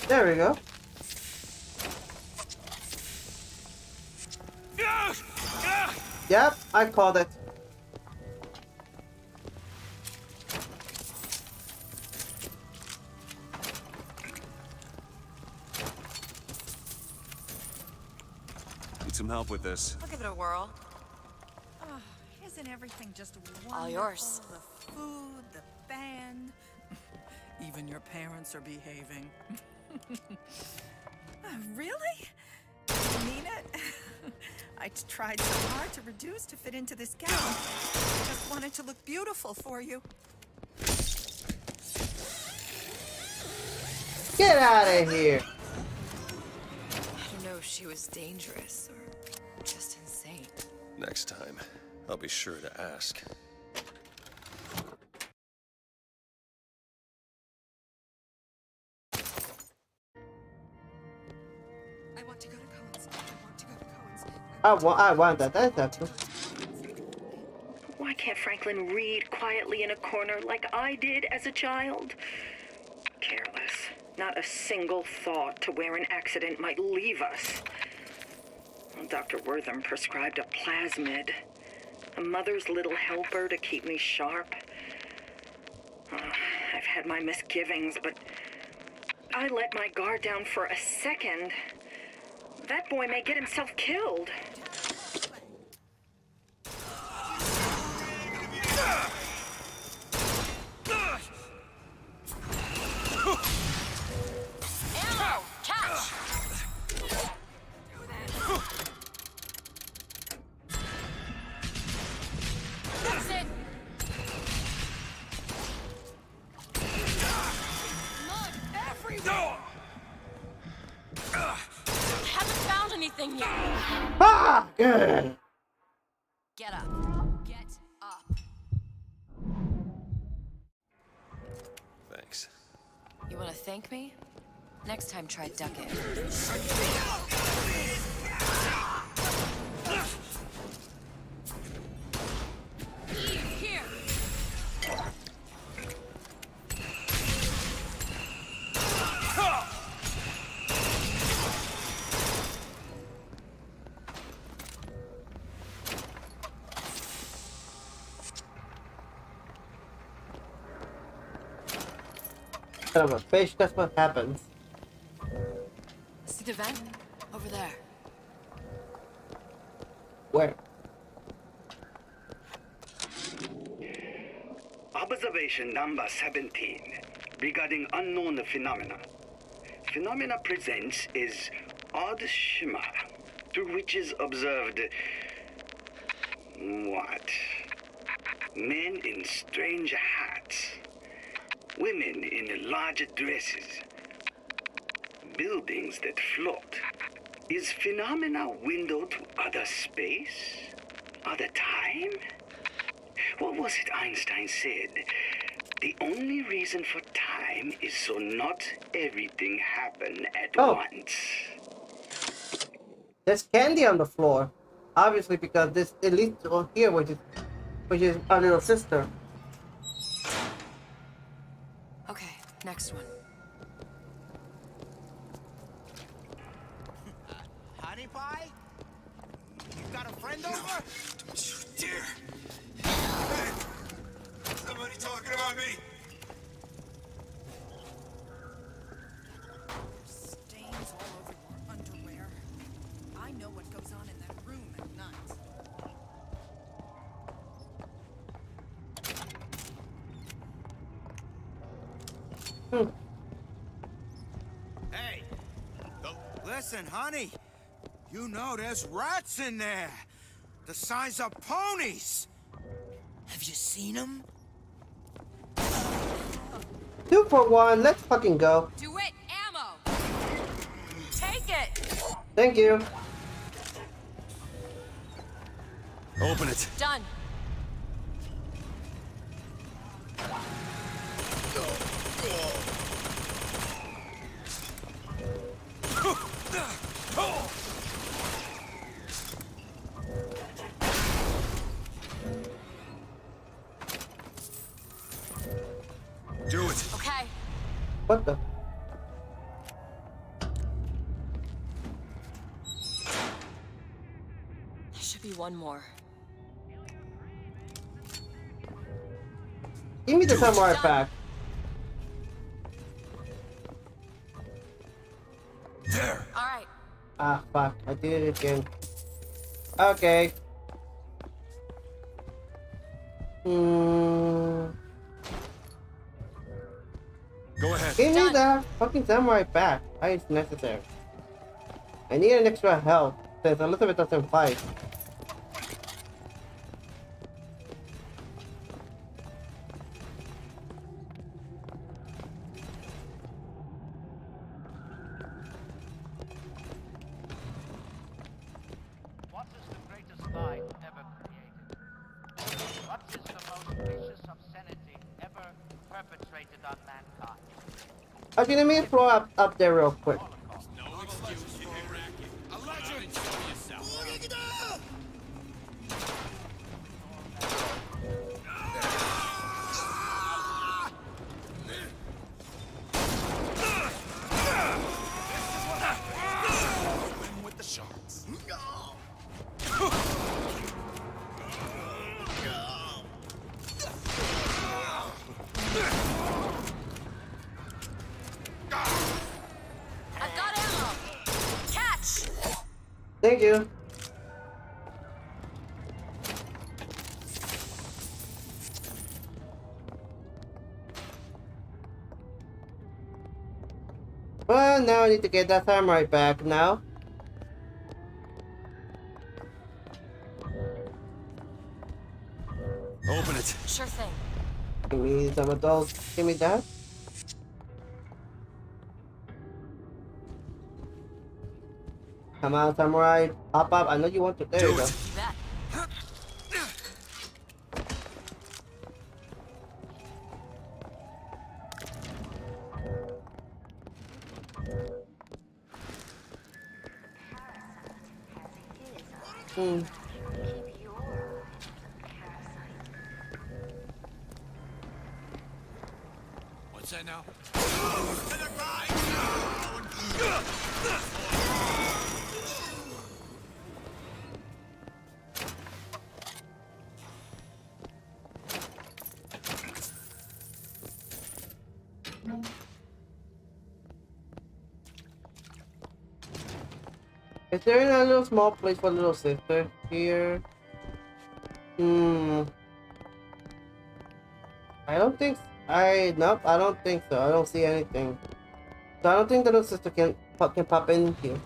There we go. Yep, I called it. Need some help with this. I'll give it a whirl. Oh, isn't everything just wonderful? All yours. The food, the band. Even your parents are behaving. Really? You mean it? I tried so hard to reduce to fit into this gown. I just wanted to look beautiful for you. Get out of here. I don't know if she was dangerous or just insane. Next time, I'll be sure to ask. I want to go to Cohen's. I want to go to Cohen's. I want that. That's happening. Why can't Franklin read quietly in a corner like I did as a child? Careless. Not a single thought to where an accident might leave us. Dr. Wortham prescribed a plasmid. A mother's little helper to keep me sharp. I've had my misgivings, but I let my guard down for a second. That boy may get himself killed. Ammo! Catch! That's it! Mud everywhere! Haven't found anything yet. Ah! Good. Get up. Get up. Thanks. You want to thank me? Next time, try ducking. Here. Kind of a fish, that's what happens. See the vent? Over there. Where? Observation number 17 regarding unknown phenomena. Phenomena presents is odd shimmer through which is observed what? Men in strange hats, women in large dresses, buildings that float. Is phenomena window to other space? Other time? What was it Einstein said? The only reason for time is so not everything happen at once. There's candy on the floor. Obviously because this it leads on here, which is our little sister. Okay, next one. Honey pie? You got a friend over? Don't you dare! Hey! Somebody talking about me? Stains all over your underwear. I know what goes on in that room at night. Hey! Listen, honey. You know there's rats in there. The size of ponies. Have you seen them? 2 for 1, let's fucking go. Do it, ammo! Take it! Thank you. Open it. Done. Do it. Okay. What the? be one more. Give me the samurai pack. There. All right. Ah, fuck. I did it again. Okay. Go ahead. Give me the fucking samurai pack. Why is necessary? I need an extra health since Elizabeth doesn't fight. What is the greatest lie ever created? What is the most vicious obscenity ever perpetrated on mankind? Okay, let me explore up there real quick. No excuse for a racket. Go out and show yourself. Swim with the sharks. I've got ammo. Catch. Thank you. Well, now I need to get that samurai back now. Open it. Sure thing. Give me some of those. Give me that. Come on, samurai. Pop up. I know you want to. There you go. What's that now? Is there a little small place for little sister here? I don't think. Nope. I don't think so. I don't see anything. So I don't think the little sister can pop in here.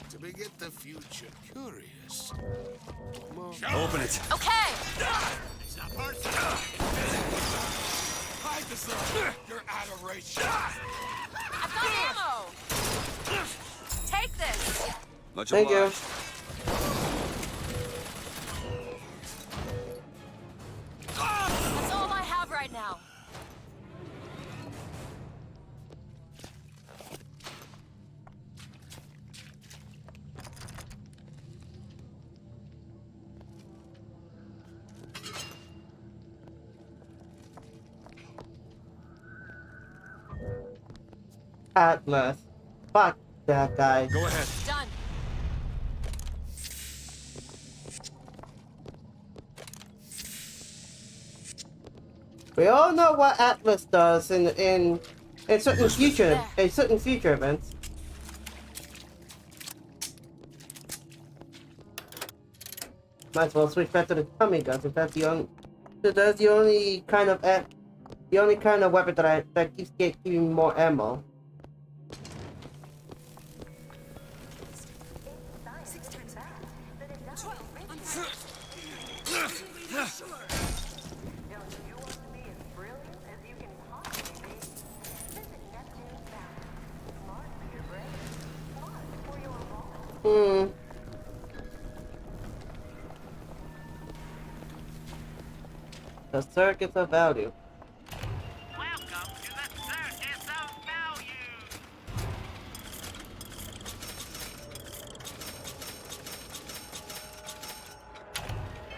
To beget the future curious. Open it. Okay. It's not personal. Hide this little. You're out of reach. I've got ammo. Take this. Much Thank you. obliged. That's all I have right now. Atlas. Fuck that guy. Go ahead. Done. We all know what Atlas does in certain future events. Might as well switch back to the Tommy guns if that's the only kind of weapon that keeps giving more ammo. The circus of value. Welcome to the Circus of Value.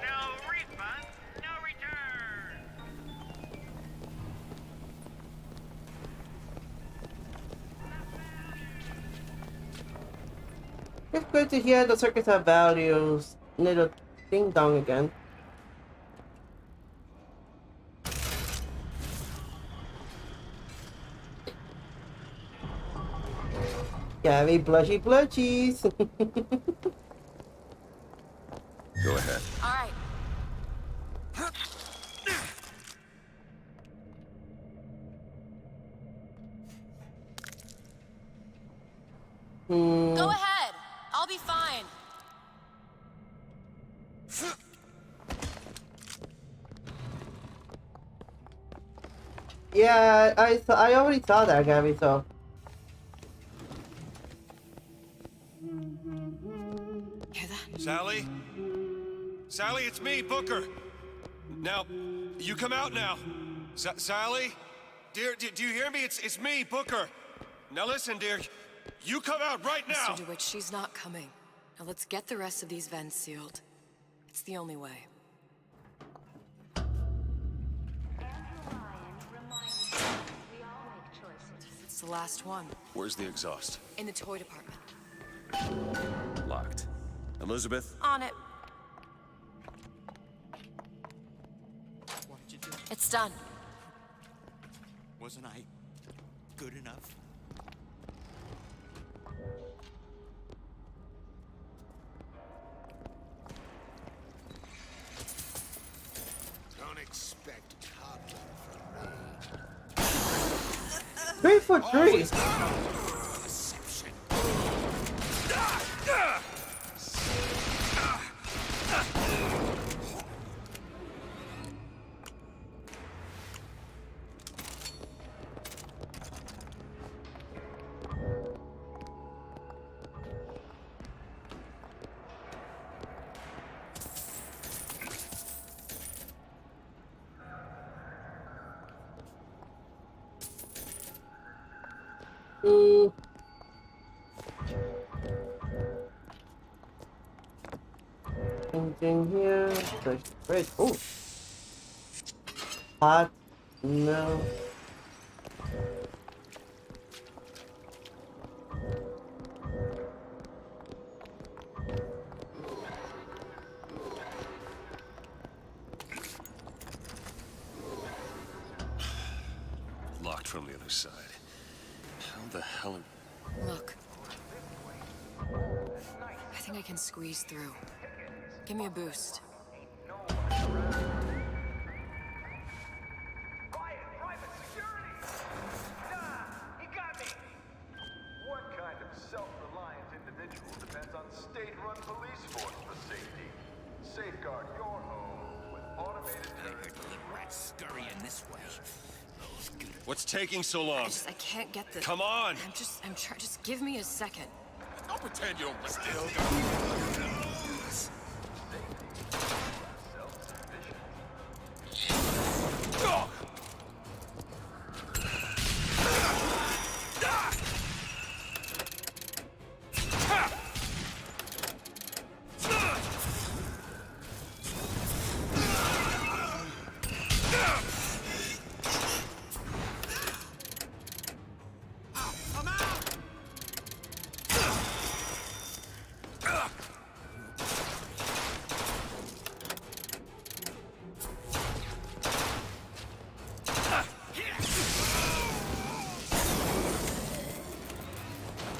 No refund, no return. It's good to hear the circus of values little ding dong again. Gabby blushy blushies. Go ahead. All right. Go ahead. I'll be fine. Yeah, I already saw that, Gabby, so. Sally? Sally, it's me, Booker. Now, you come out now. Sally? Dear, do you hear me? It's me, Booker. Now listen, dear. You come out right now! Mr. DeWitt, she's not coming. Now let's get the rest of these vents sealed. It's the only way. It's the last one. Where's the exhaust? In the toy department. Locked. Elizabeth? On it. What did you do? It's done. Wasn't I good enough? Don't expect toddler from me. 3 for 3. Deception. Anything here? Red. Oh. Hot. No. Locked from the other side. How the hell are... Look. I think I can squeeze through. Give me a boost. What kind of self-reliant individual depends on state-run police force for safety? Safeguard your home with automated... I heard the little rats scurrying this way. What's taking so long? I can't get the... Come on! I'm trying. Just give me a second. Don't pretend you don't still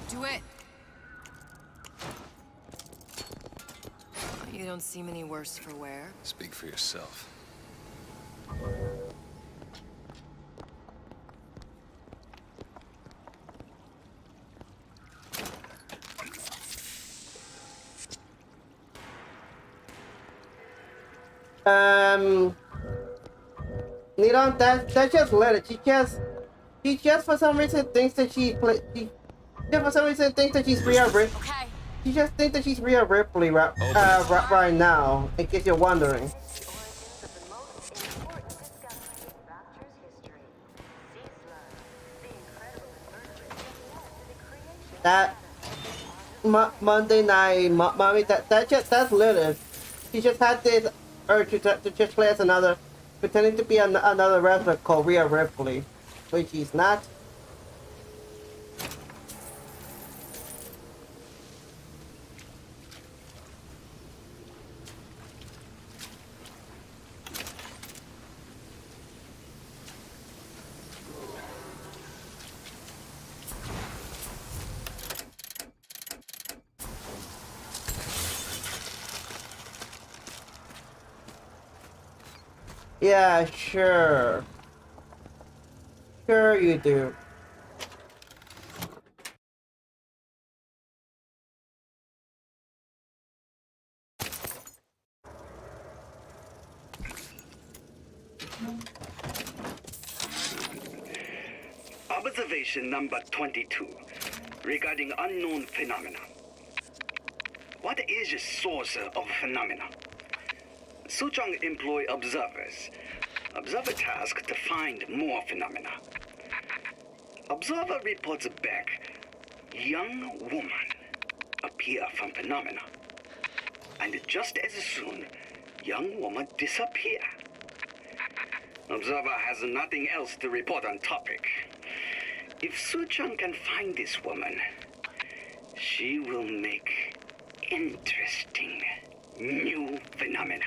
Do it. You don't seem any worse for wear. Speak for yourself. You know, that's just Lily. She just for some reason thinks that she for some reason thinks that she's Rhea Ripley. Okay. She just thinks that she's Rhea Ripley right now, in case you're wondering. that Monday night mommy, that's Lilith. She just had this urge to just play as another, pretending to be another wrestler called Rhea Ripley, which she's not. Yeah, sure. Sure you do. Observation number 22, regarding unknown phenomena. What is the source of phenomena? Suchong employ observers. Observer task to find more phenomena. Observer reports back. Young woman appear from phenomena. And just as soon, young woman disappear. Observer has nothing else to report on topic. If Suchong can find this woman, she will make interesting new phenomena.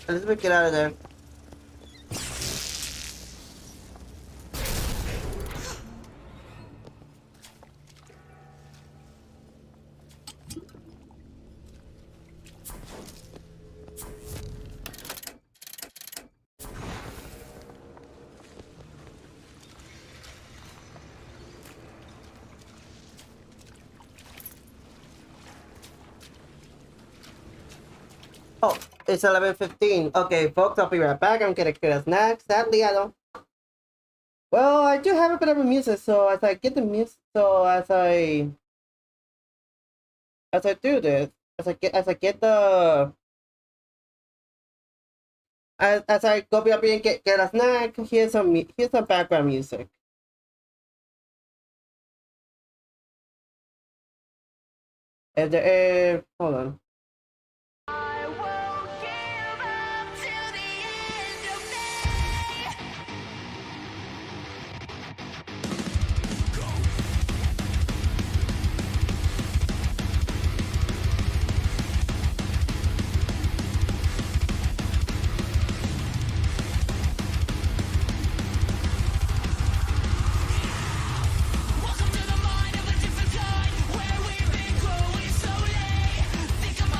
Elizabeth, get out of there. Oh, it's 11:15. Okay, folks, I'll be right back. I'm gonna get a snack. Sadly, I don't. Well, I do have a bit of a music, so as I get the music, so as I do this, as I get the, as I go up here and get a snack, here's some background music. And hold on. Think I'm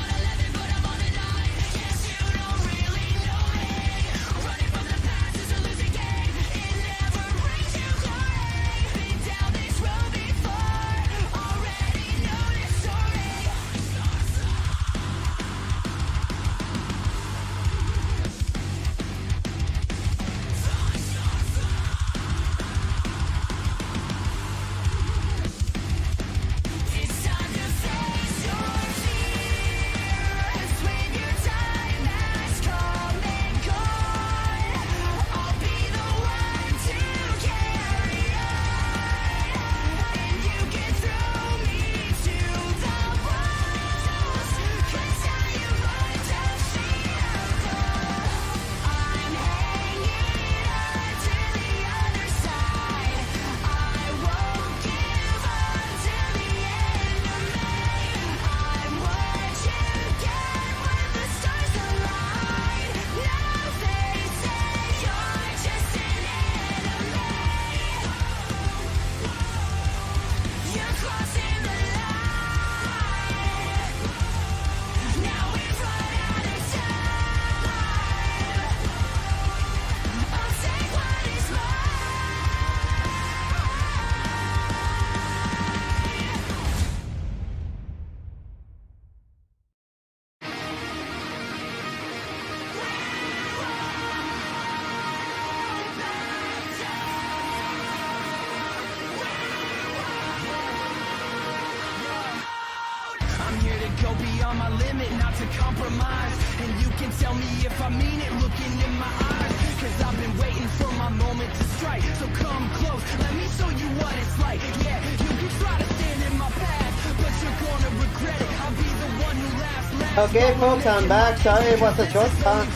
beyond my limit, not to compromise. And you can tell me if I mean it, looking in my eyes. Cause I've been waiting for my moment to strike. So come close, let me show you what it's like. Yeah, you can try to stand in my path, but you're gonna regret it. I'll be the one who laughs. Okay, folks, I'm back. Sorry it was a short time.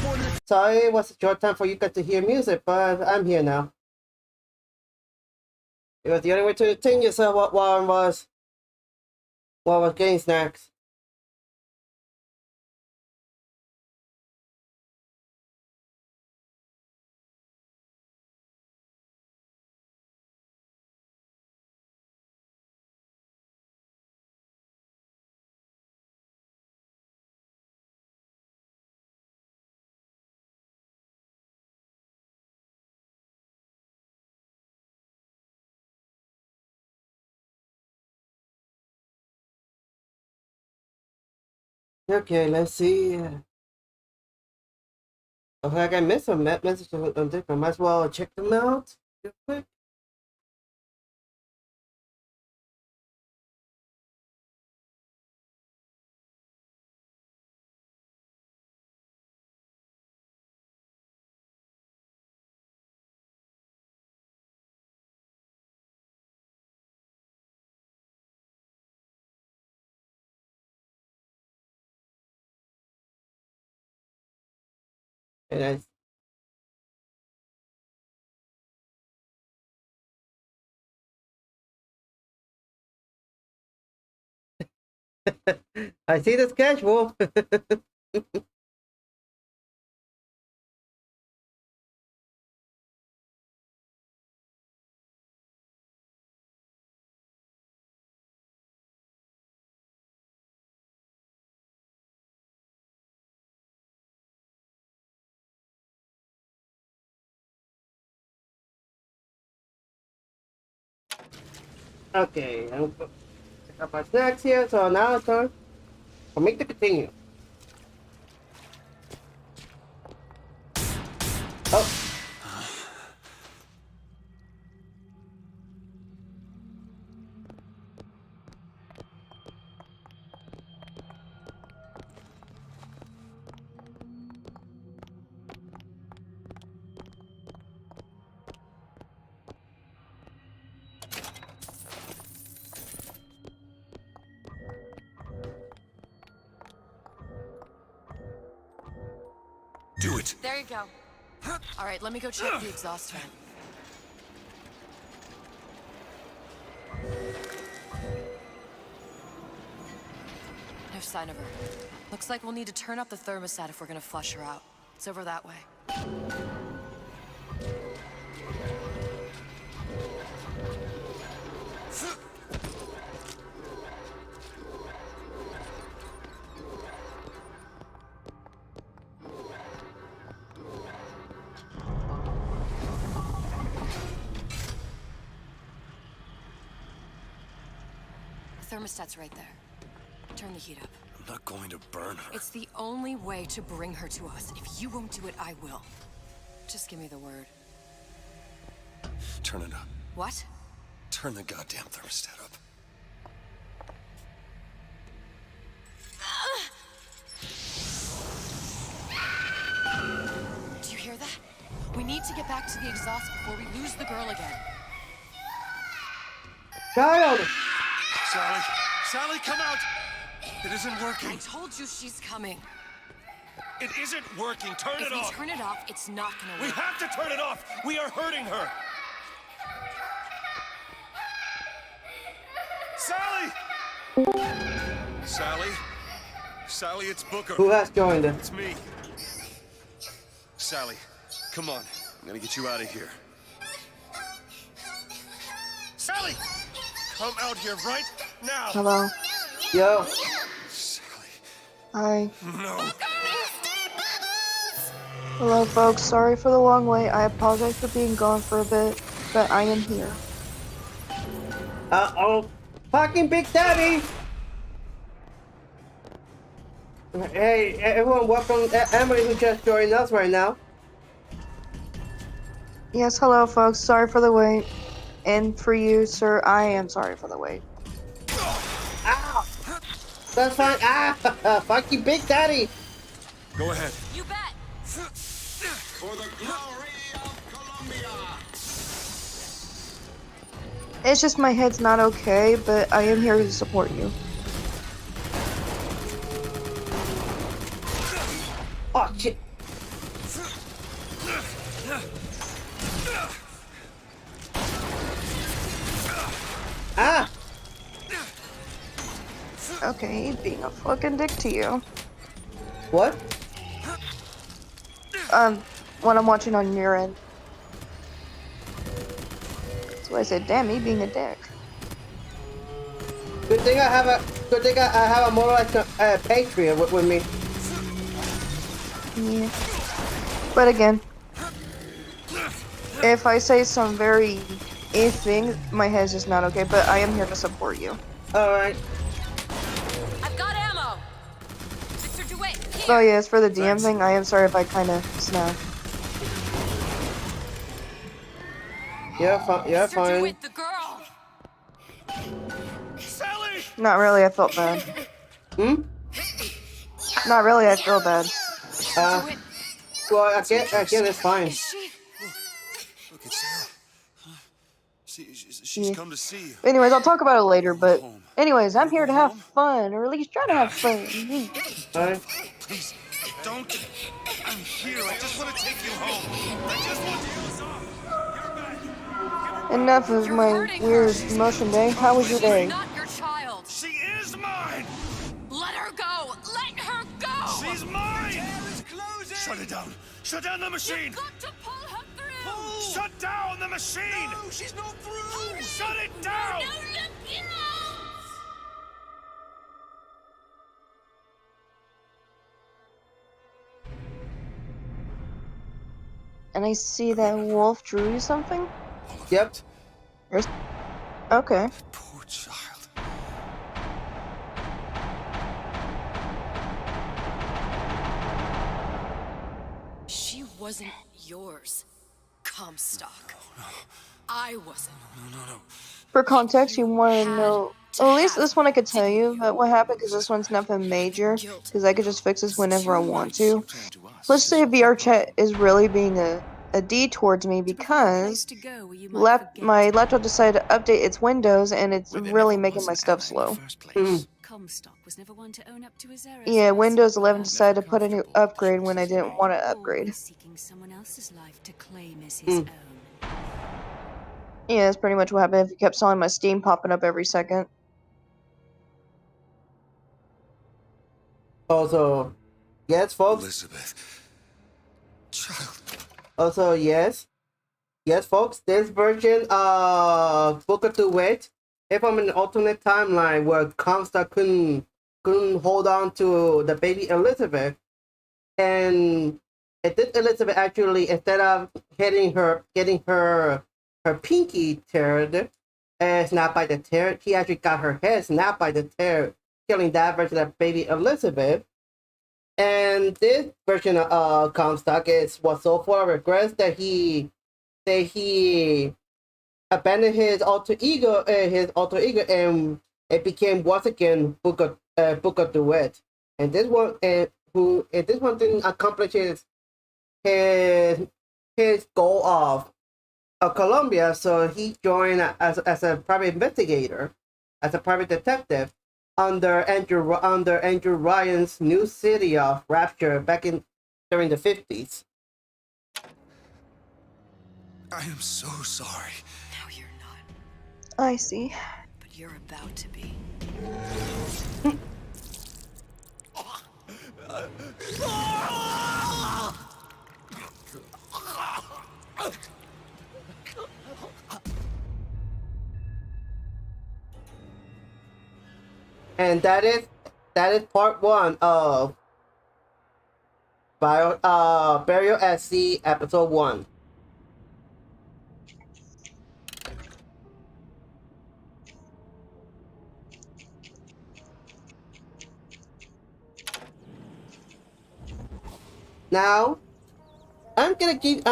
Sorry it was a short time for you guys to hear music, but I'm here now. It was the only way to entertain yourself while I was getting snacks. Okay, let's see. Looks like I missed some messages on this. I might as well check them out real quick. And I see the schedule. Okay, I'm pick up my snacks here, so now it's time for me to continue. Oh. Do it. There you go. All right, let me go check the exhaust fan. No sign of her. Looks like we'll need to turn up the thermostat if we're gonna flush her out. It's over that way. The thermostat's right there. Turn the heat up. I'm not going to burn her. It's the only way to bring her to us. If you won't do it, I will. Just give me the word. Turn it up. What? Turn the goddamn thermostat up. Do you hear that? We need to get back to the exhaust before we lose the girl again. Child! Sally! Sally, come out! It isn't working. I told you she's coming. It isn't working. Turn it off. If we turn it off, it's not gonna work. We have to turn it off. We are hurting her. Sally! Sally? Sally, it's Booker. Who has joined us? It's me. Sally, come on. I'm gonna get you out of here. Sally! Come out here right now! Hello. Yo. Sally. Hi. No. Hello, folks. Sorry for the long wait. I apologize for being gone for a bit, but I am here. Uh-oh. Fucking Big Daddy! Hey, everyone, welcome Emily who just joined us right now. Yes, hello, folks. Sorry for the wait. And for you, sir, I am sorry for the wait. Ow! That's fine. Ah, fuck you, Big Daddy. Go ahead. You bet. For the glory of Colombia. It's just my head's not okay, but I am here to support you. Oh shit. Ah. Okay, being a fucking dick to you. What? When I'm watching on your end. That's why I said, damn, me being a dick. Good thing I have a more like a Patreon with me. Yeah. But again, if I say some very iff things, my head's just not okay, but I am here to support you. Alright. I've got ammo. Mr. DeWitt, here. Oh yeah, as for the DM thing, I am sorry if I kinda snapped. Yeah, Mr. fine. DeWitt, the girl. Sally! Not really, I felt bad. Hmm? Not really, I feel bad. Well, again, it's fine. Look at Sarah. She's come to see you. Anyways, I'll talk about it later, but anyways, I'm here to have fun, or at least try to have fun. Alright. Please, don't. I'm here. I just want to take you home. I just want to use off. Enough of my weird emotion day. How was your day? Not your child. She is mine. Let her go. Let her go. She's mine. Shut it down. Shut down the machine. You've got to pull her through. Shut down the machine. No, she's not through. Shut it down. No, look, And I see that wolf drew you something? Yep. Okay. Poor child. She wasn't yours, Comstock. No. I wasn't. No. For context, you want to know. At least this one I could tell you about what happened, because this one's nothing major. Because I could just fix this whenever I want to. Let's say VR chat is really being a D towards me because my laptop decided to update its Windows and it's really making my stuff slow. Comstock was never one to own up to his errors. Yeah, Windows 11 decided to put a new upgrade when I didn't want to upgrade. Seeking someone else's life to claim as his own. Yeah, that's pretty much what happened if you kept selling my Steam popping up every second. Also, yes, folks. Elizabeth. Child. Also, yes, folks. This version of Book of the Witch, if I'm in an alternate timeline where Comstock couldn't hold on to the baby Elizabeth, and if this Elizabeth actually, instead of getting her pinky teared, snapped by the tear, he actually got her head snapped by the tear, killing that version of baby Elizabeth. And this version of Comstock was so full of regrets that he abandoned his alter ego, and it became once again Book of DeWitt. And this one, didn't accomplish his goal of Colombia, so he joined as a private investigator, as a private detective, under Andrew Ryan's new city of Rapture during the 50s. I am so sorry. No, you're not. I see. But you're about to be. And that is part one of Burial at Sea episode 1. Now, I'm gonna give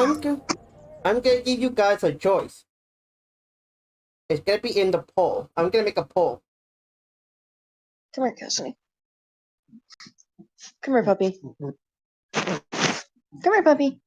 you guys a choice. It's gonna be in the poll. I'm gonna make a poll. Come here, Cassidy. Come here, puppy. Come here, puppy.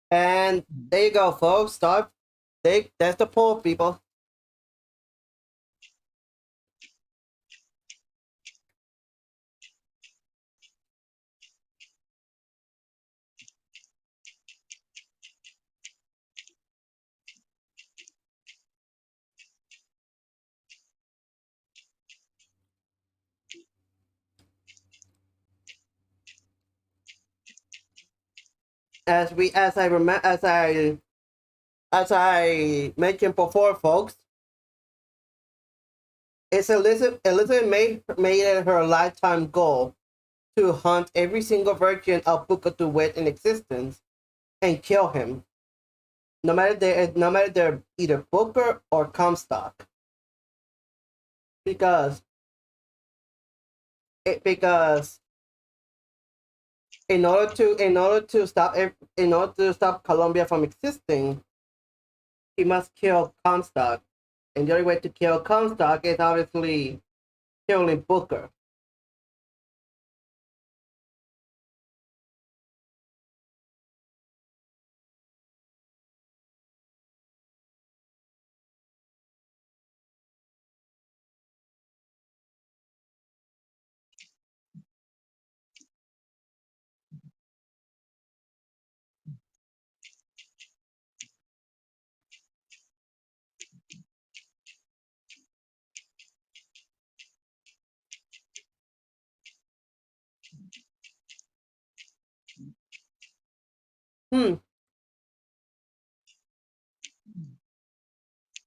And there you go, folks. That's the poll, people. As I mentioned before, folks, it's Elizabeth made it her lifetime goal to hunt every single version of Booker DeWitt in existence and kill him, no matter they're either Booker or Comstock, because in order to stop Columbia from existing, he must kill Comstock, and the only way to kill Comstock is obviously killing Booker.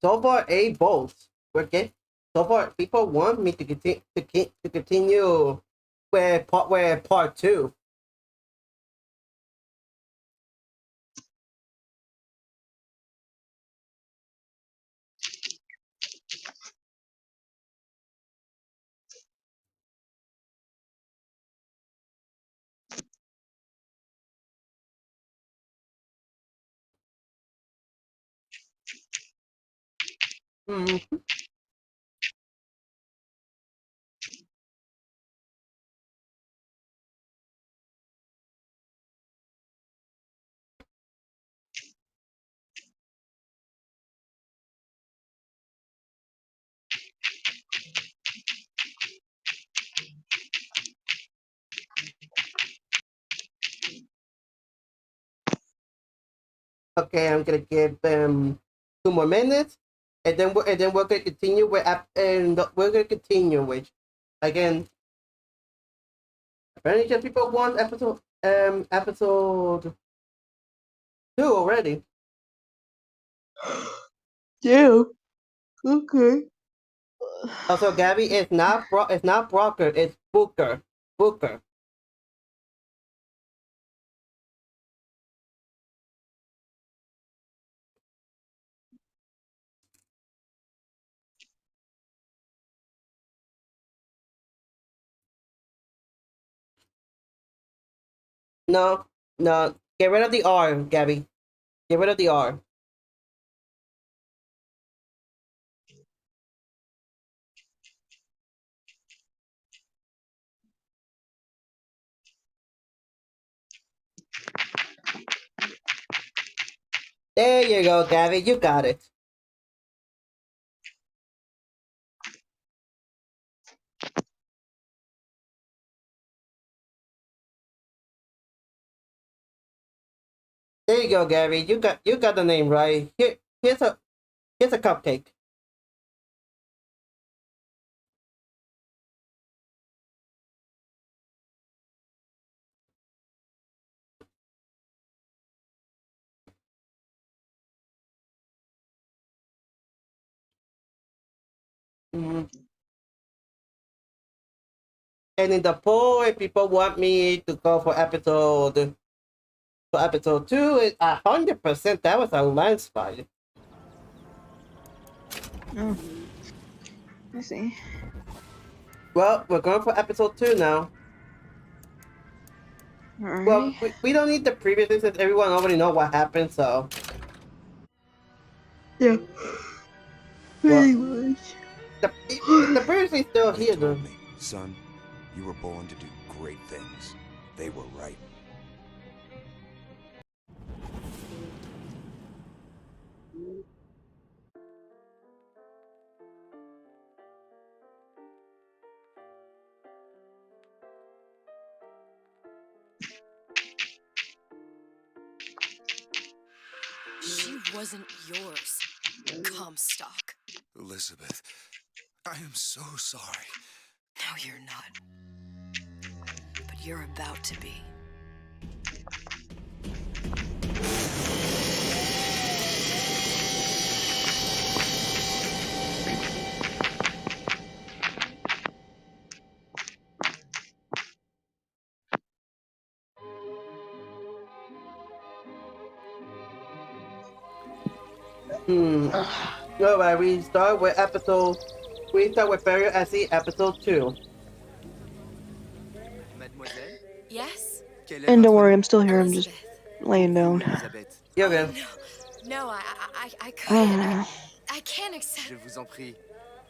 So far, 8 votes. Okay. So far, people want me to continue with part 2. Okay, I'm gonna give them 2 more minutes, and then we're gonna continue which again apparently just people want episode 2 already. Yeah. Okay. Also, Gabby, it's not Broker, it's Booker. Booker. No, no. Get rid of the R, Gabby. Get rid of the R. There you go, Gabby. You got it. There you go, Gabby. You got the name right. Here's a cupcake. And in the poll, if people want me to go for episode 2, it's 100%. That was a landslide. Oh. I see. Well, we're going for episode 2 now. Alright. Well, we don't need the previous since everyone already know what happened, so. Yeah. Well, Pretty much. the previous is still here, though. Son, you were born to do great things. They were right. She wasn't yours, Comstock. Elizabeth, I am so sorry. No, you're not. But you're about to be. Alright, we start with BIoshock episode 2. Mademoiselle? Yes? And don't worry, I'm still here. I'm just laying down. You're good. No, I couldn't. I can't accept. Je vous en prie.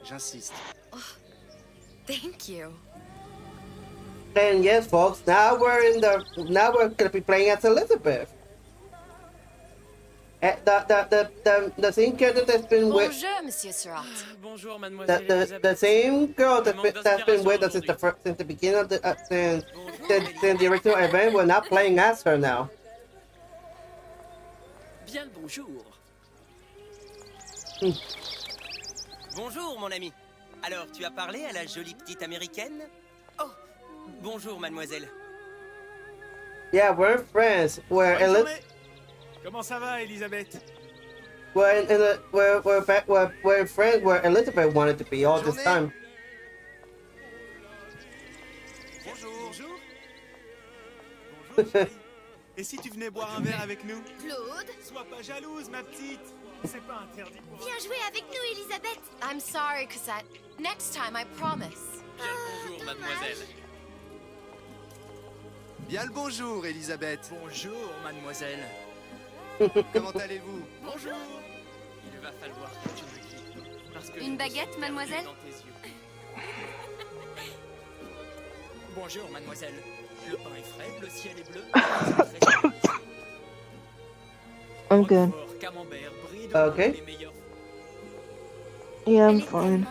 J'insiste. Oh, thank you. And yes, folks, now we're gonna be playing as Elizabeth. The same character that's been with Bonjour, Monsieur Surratt. Bonjour, Mademoiselle the same girl that's been with us since the beginning of the since the original event. We're not playing as her now. Bien le bonjour. Bonjour, mon ami. Alors, tu as parlé à la jolie petite américaine? Oh, bonjour, mademoiselle. Yeah, we're friends. Comment ça va, Elisabeth? We're friends where Elizabeth wanted to be all this time. Bonjour. Bonjour. Et si tu venais boire un verre avec nous? Claude? Sois pas jalouse, ma petite. C'est pas interdit pour... Viens jouer avec nous, Elisabeth. I'm sorry, Cassette. Next time, I promise. Bonjour, mademoiselle. Bien le bonjour, Elisabeth. Bonjour, mademoiselle. Comment allez-vous? Bonjour. Il va falloir que tu me quittes. Parce que Une baguette, mademoiselle? dans tes yeux. Bonjour, mademoiselle. Le pain est frais, le ciel est bleu. I'm good. Camembert, brie, Okay. les meilleurs. Yeah, I'm fine.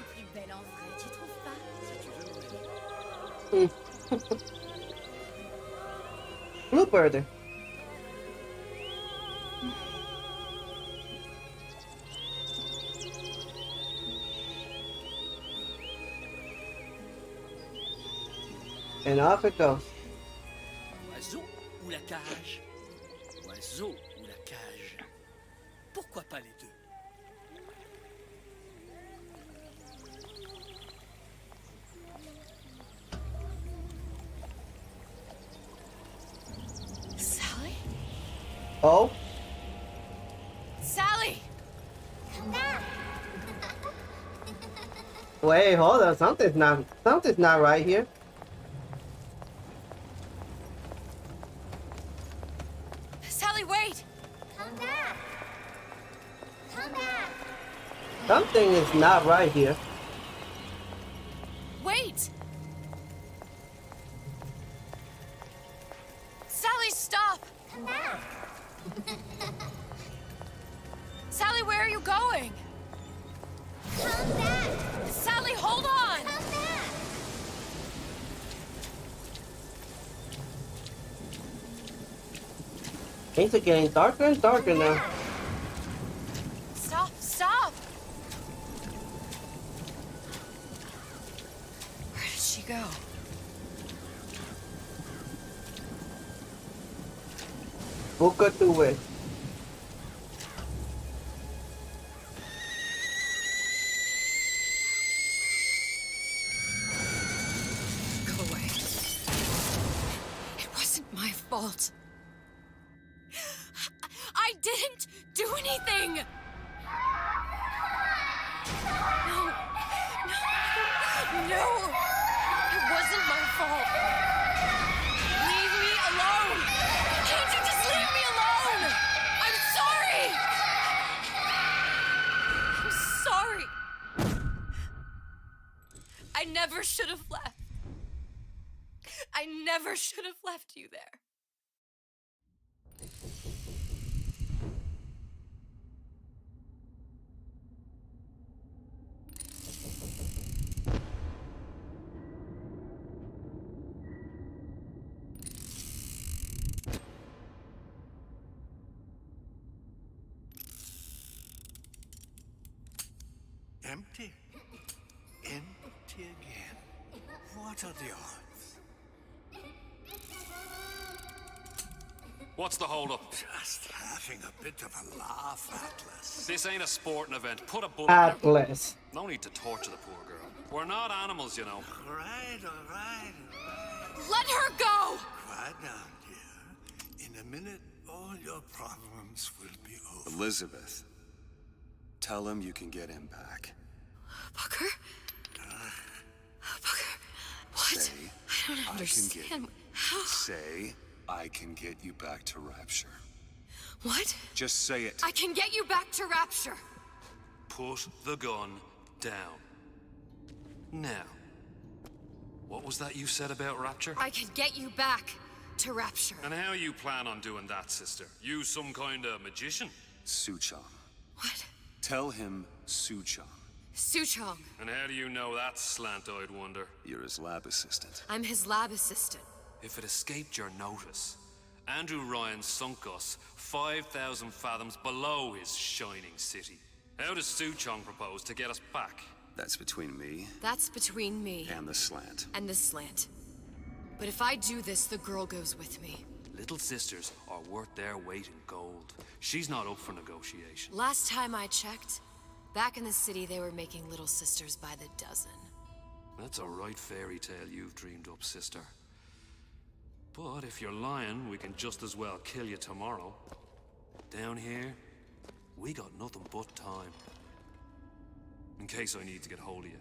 Bluebird. And off it goes. Oiseau ou la cage? Oiseau ou la cage? Pourquoi pas les deux? Sally? Oh? Sally! Wait, hold on. Something's not right here. Sally, wait! Come back. Come back. Something is not right here. Wait! Sally, stop! Come back. Sally, where are you going? Come back. Sally, hold on! Come back. Things are getting darker and darker now. Stop! Stop! Where did she go? Ukko to it. Go away. fault. I didn't do anything! No! It wasn't my fault! Leave me alone! Can't you just leave me alone? I'm sorry! I'm sorry! I never should have left. I never should have left you there. Empty? Empty again. What are the odds? What's the holdup? Just having a bit of a laugh, Atlas. This ain't a sporting event. Put a bullet Atlas. No need to torture the poor girl. We're not animals, you know. All right. Let her go! Quiet down, dear. In a minute, all your problems will be over. Elizabeth, tell him you can get him back. Booker? Booker, what? Say, I don't understand. How? Say, I can get you back to Rapture. What? Just say it. I can get you back to Rapture. Put the gun down. Now, what was that you said about Rapture? I can get you back to Rapture. And how you plan on doing that, sister? You some kind of magician? Suchong. What? Tell him Suchong. Suchong. And how do you know that, slant-eyed wonder? You're his lab assistant. I'm his lab assistant. If it escaped your notice, Andrew Ryan sunk us 5,000 fathoms below his shining city. How does Suchong propose to get us back? That's between me. That's between me. And the slant. And the slant. But if I do this, the girl goes with me. Little sisters are worth their weight in gold. She's not up for negotiation. Last time I checked, back in the city they were making little sisters by the dozen. That's a right fairy tale you've dreamed up, sister. But if you're lying, we can just as well kill you tomorrow. Down here, we got nothing but time. In case I need to get hold of you.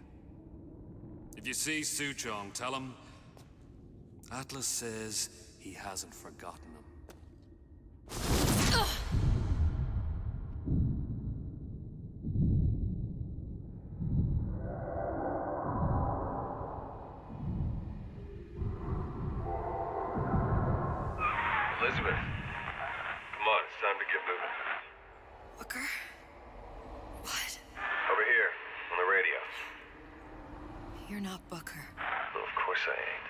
If you see Suchong, tell him Atlas says he hasn't forgotten him. Elizabeth, come on, it's time to get moving. Booker? What? Over here, on the radio. You're not Booker. Well, of course I ain't.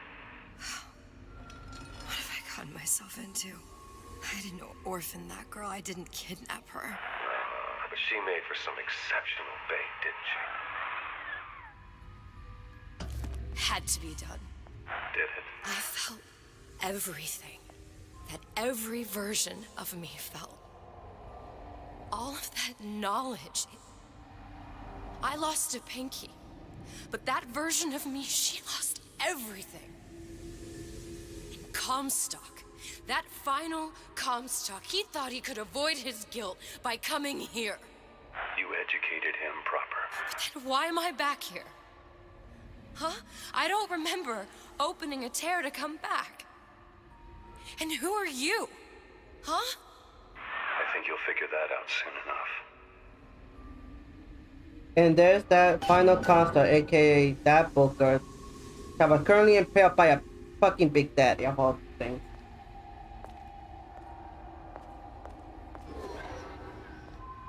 What have I gotten myself into? I didn't orphan that girl. I didn't kidnap her. But she made for some exceptional bait, didn't she? Had to be done. Did it? I felt everything that every version of me felt. All of that knowledge. I lost a pinky. But that version of me, she lost everything. And Comstock, that final Comstock, he thought he could avoid his guilt by coming here. You educated him proper. But then why am I back here? Huh? I don't remember opening a tear to come back. And who are you? Huh? I think you'll figure that out soon enough. And there's that final Costa, aka that Booker, that was currently impaled by a fucking Big Daddy of all things.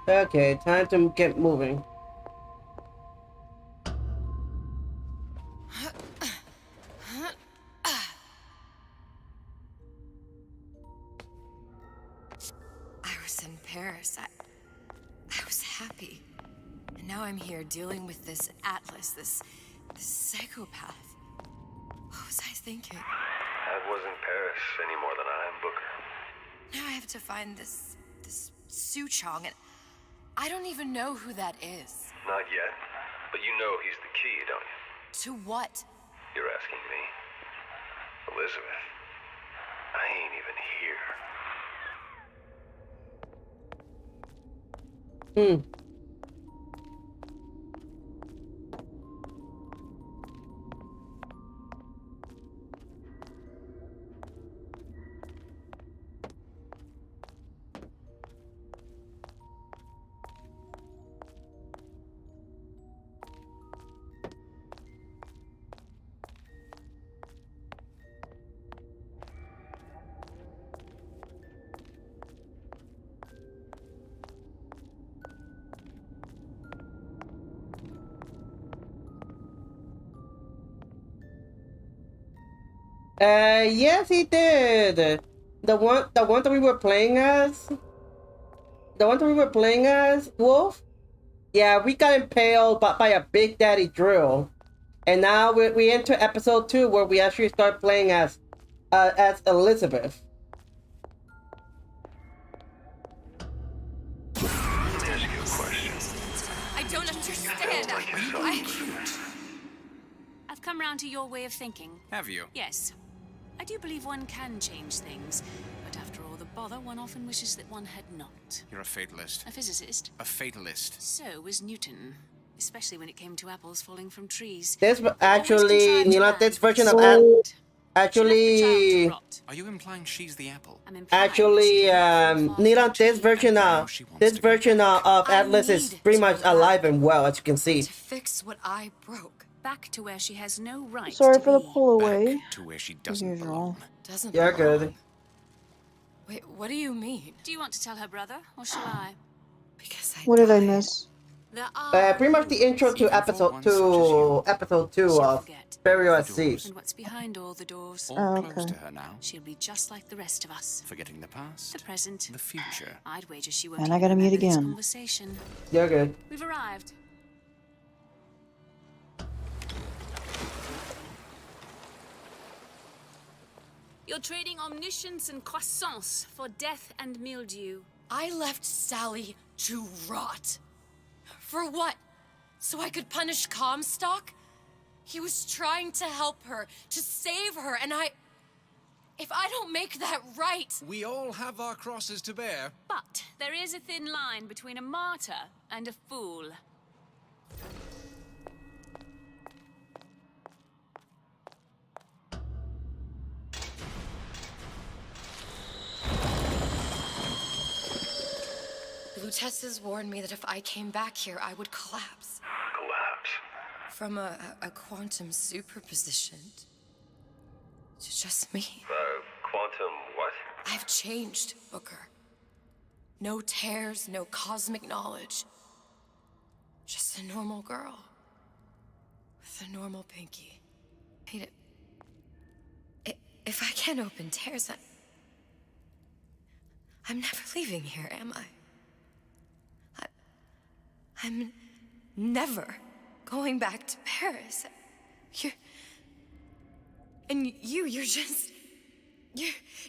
Okay, time to get moving. I was in Paris. I was happy. And now I'm here dealing with this Atlas, this psychopath. What was I thinking? I wasn't Paris any more than I am Booker. Now I have to find this Suchong, and I don't even know who that is. Not yet, but you know he's the key, don't you? To what? You're asking me. Elizabeth, I ain't even here. Hmm. Yes, he did. The one that we were playing as. The one that we were playing as, Wolf. Yeah, we got impaled by a Big Daddy drill, and now we enter episode 2 where we actually start playing as Elizabeth. Let me ask you a question. I don't understand. I've come round to your way of thinking. Have you? Yes. I do believe one can change things, but after all the bother, one often wishes that one had not. You're a fatalist. A physicist? A fatalist. So was Newton, especially when it came to apples falling from trees. This actually, this version of actually. Are you implying she's the apple? Actually, Nila, this version of Atlas is pretty much alive and well, as you can see. To fix what I broke. Back to where she has no right Sorry to for the be. pull away. To where she doesn't belong. Doesn't You're belong. good. Wait, what do you mean? Do you want to tell her brother, or shall I? Because What did I miss? Pretty much the intro to episode 2 of Burial at Sea. And what's behind all the doors? Oh, Close okay. to her now. She'll be just like the rest of us. Forgetting the past. The present. The future. I'd wager she won't And I even gotta mute remember this again. conversation. You're good. We've arrived. You're trading omniscience and croissance for death and mildew. I left Sally to rot. For what? So I could punish Comstock? He was trying to help her, to save her, and if I don't make that right... We all have our crosses to bear. But there is a thin line between a martyr and a fool. Blue warned me that if I came back here, I would collapse. Collapse. From a quantum superposition to just me. Quantum what? I've changed, Booker. No tears, no cosmic knowledge. Just a normal girl. With a normal pinky. If I can't open tears, I'm never leaving here, am I? I'm never going back to Paris. You're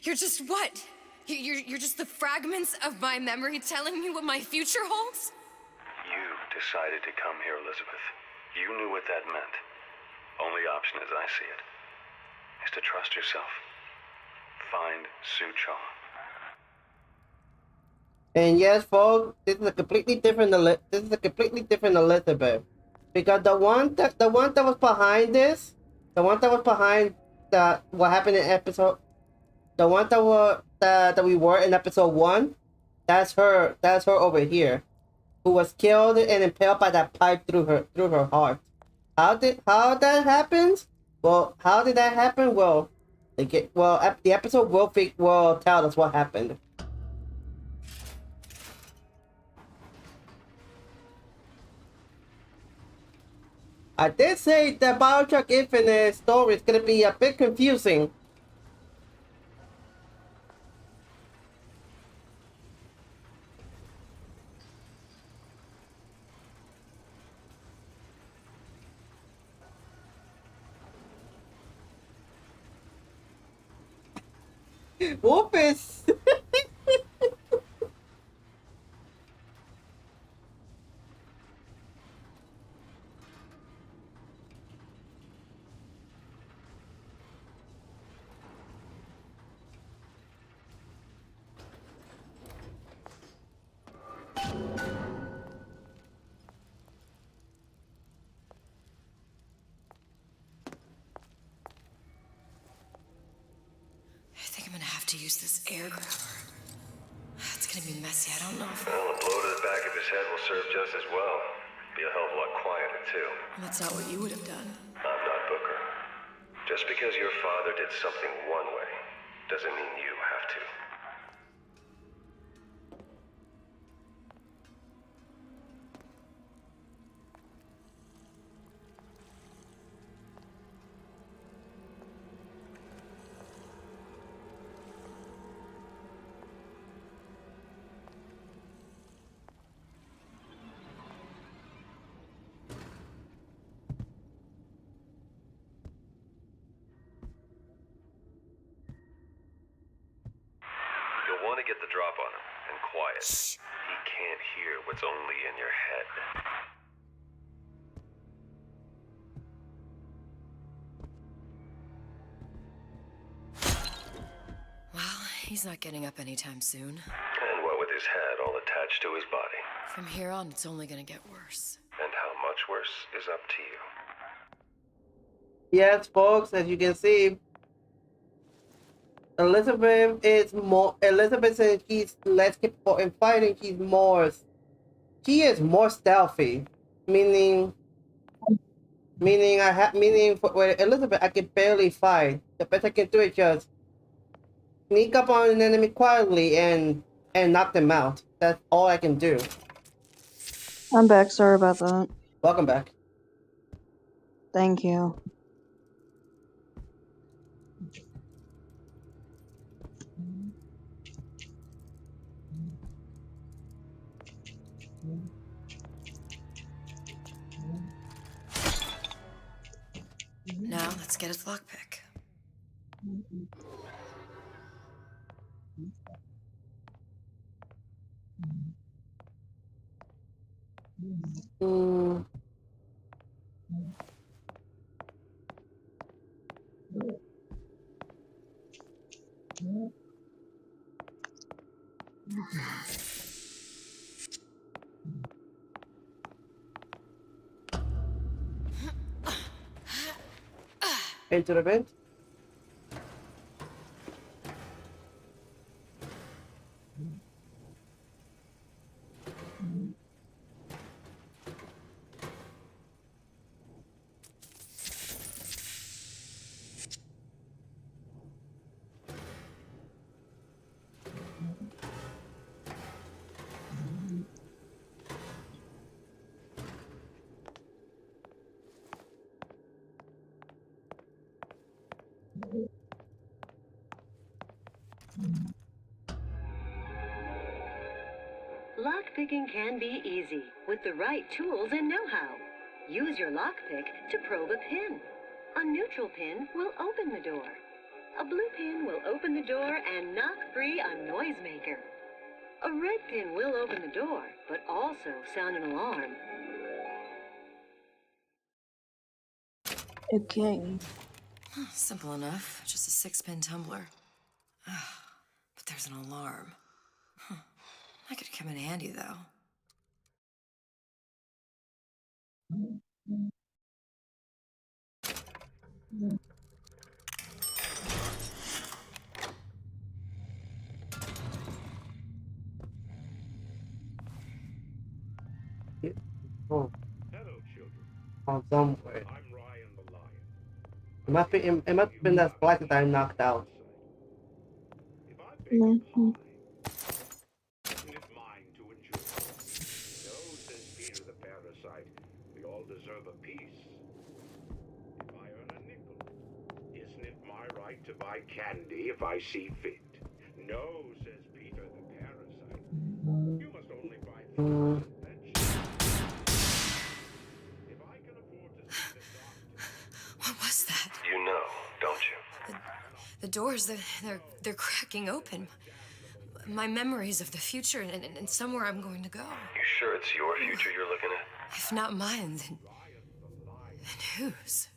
just what? You're just the fragments of my memory telling me what my future holds? You decided to come here, Elizabeth. You knew what that meant. Only option, as I see it, is to trust yourself. Find Suchong. And yes, folks, this is a completely different Elizabeth, because the one that was behind this, the one that was behind what happened in episode, the one that we were in episode 1, that's her over here, who was killed and impaled by that pipe through her heart. How that happens? Well, how did that happen? Well, the episode will tell us what happened. I did say the BioShock Infinite story is gonna be a bit confusing. Whoopus! to use this air grabber. It's gonna be messy. I don't know if... Well, a blow to the back of his head will serve just as well. Be a hell of a lot quieter, too. That's not what you would have done. I'm not Booker. Just because your father did something one way, doesn't mean you have to. You'll want to get the drop on him, and quiet. Shh. He can't hear what's only in your head. Well, he's not getting up anytime soon. And what with his head all attached to his body. From here on, it's only gonna get worse. And how much worse is up to you. Yes, folks, as you can see, Elizabeth is more. Elizabeth says she's less capable in fighting. She is more stealthy, meaning with Elizabeth I can barely fight. The best I can do is just sneak up on an enemy quietly and knock them out. That's all I can do. I'm back. Sorry about that. Welcome back. Thank you. Now, let's get his lockpick. Into the vent. Lockpicking can be easy with the right tools and know-how. Use your lockpick to probe a pin. A neutral pin will open the door. A blue pin will open the door and knock free a noisemaker. A red pin will open the door, but also sound an alarm. Okay. Simple enough. Just a 6-pin tumbler. But there's an alarm. That could come in handy, though. Oh. Hello, children. On somewhere. I'm Ryan the Lion. It must have been that splice that I knocked out. If I bake a pie, isn't it mine to enjoy? No, says Peter the parasite. We all deserve a piece. If I earn a nickel, isn't it my right to buy candy if I see fit? No, says Peter the parasite. You must only buy fruits and vegetables. If I can afford to see the doctor... What was that? You know, don't you? The doors, they're cracking open. My memories of the future and somewhere I'm going to go. You sure it's your future you're looking at? If not mine, then whose?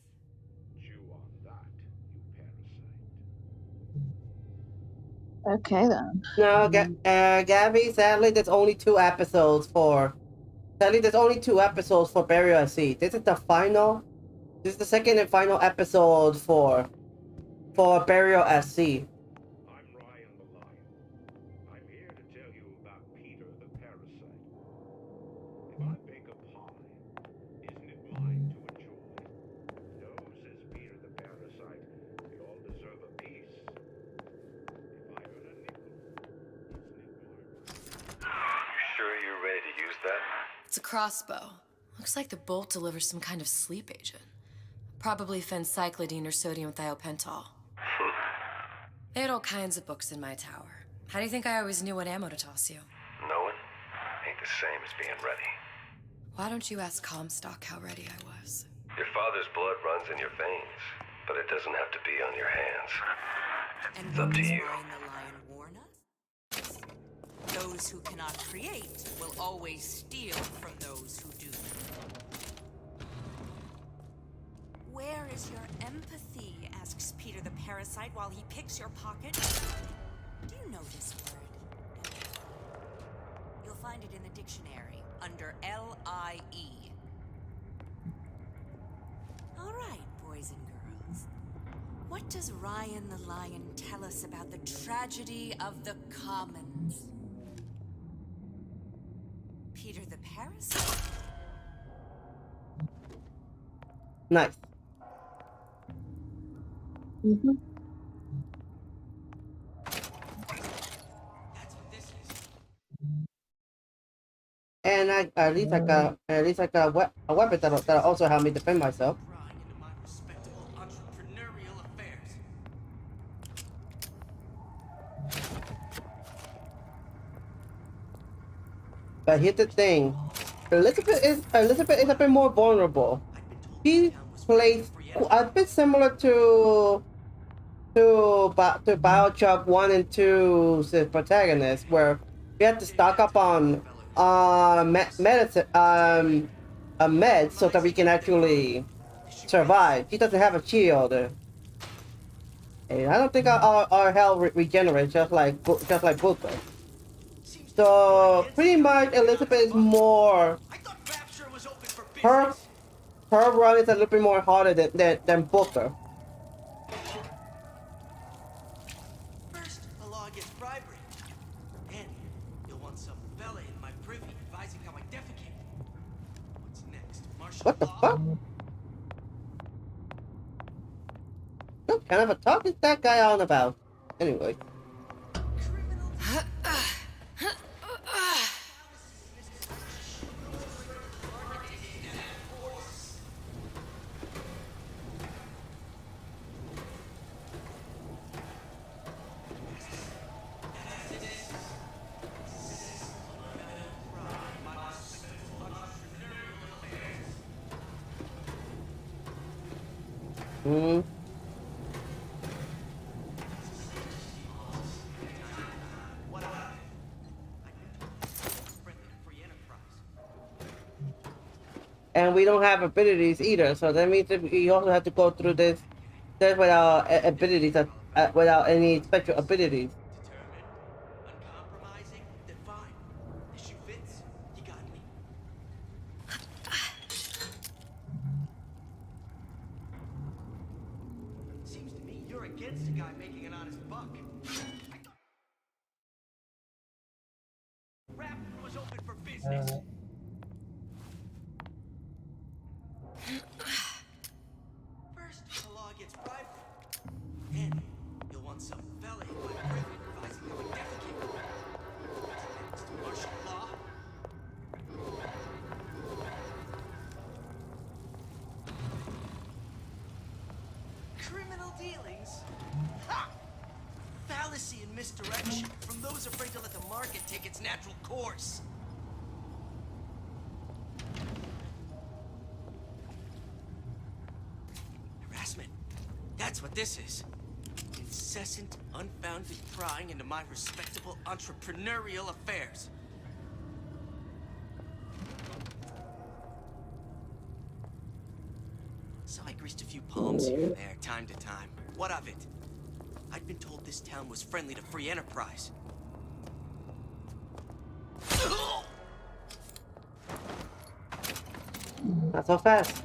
Okay then. No, Gabby, sadly there's only 2 episodes for... Sadly there's only 2 episodes for BIoshock. This is the final... This is the second and final episode for BIoshock. It's a crossbow. Looks like the bolt delivers some kind of sleep agent. Probably phencyclidine or sodium thiopental. They had all kinds of books in my tower. How do you think I always knew what ammo to toss you? Knowing ain't the same as being ready. Why don't you ask Comstock how ready I was? Your father's blood runs in your veins, but it doesn't have to be on your hands. It's up to you. The lion warn us? Those who cannot create will always steal from those who do. Where is your empathy? Asks Peter the parasite while he picks your pocket. Do you know this word? You'll find it in the dictionary under L-I-E. All right, boys and girls. What does Ryan the Lion tell us about the tragedy of the commons? Peter the parasite? Nice. And at least I got a weapon that'll also help me defend myself. But here's the thing, Elizabeth is a bit more vulnerable. She plays a bit similar to BioShock 1 and 2's protagonist, where we have to stock up on medicine, meds, so that we can actually survive. She doesn't have a shield. And I don't think our health regenerates just like Booker. So pretty much Elizabeth is more. Her run is a little bit more harder than Booker. First, a law against bribery. Then, you'll want some fella in my privy advising how I defecate. What's next? Martial What the fuck? What kind of a talk is that guy on about? Anyway. And we don't have abilities either, so that means that we also have to go through this without abilities, without any special abilities. Uncompromising? Then fine. If she fits, you got me. Seems to me you're against a guy making an honest buck. Rap was open for business. First, the law against bribery. Then, you'll want some fella in my privy advising how I defecate. What's next? Martial law? Criminal dealings? Ha! Fallacy and misdirection from those afraid to let the market take its natural course. Harassment. That's what this is. Incessant, unfounded prying into my respectable entrepreneurial affairs. So I greased a few palms here and there, time to time. What of it? I'd been told this town was friendly to free enterprise. Not so fast.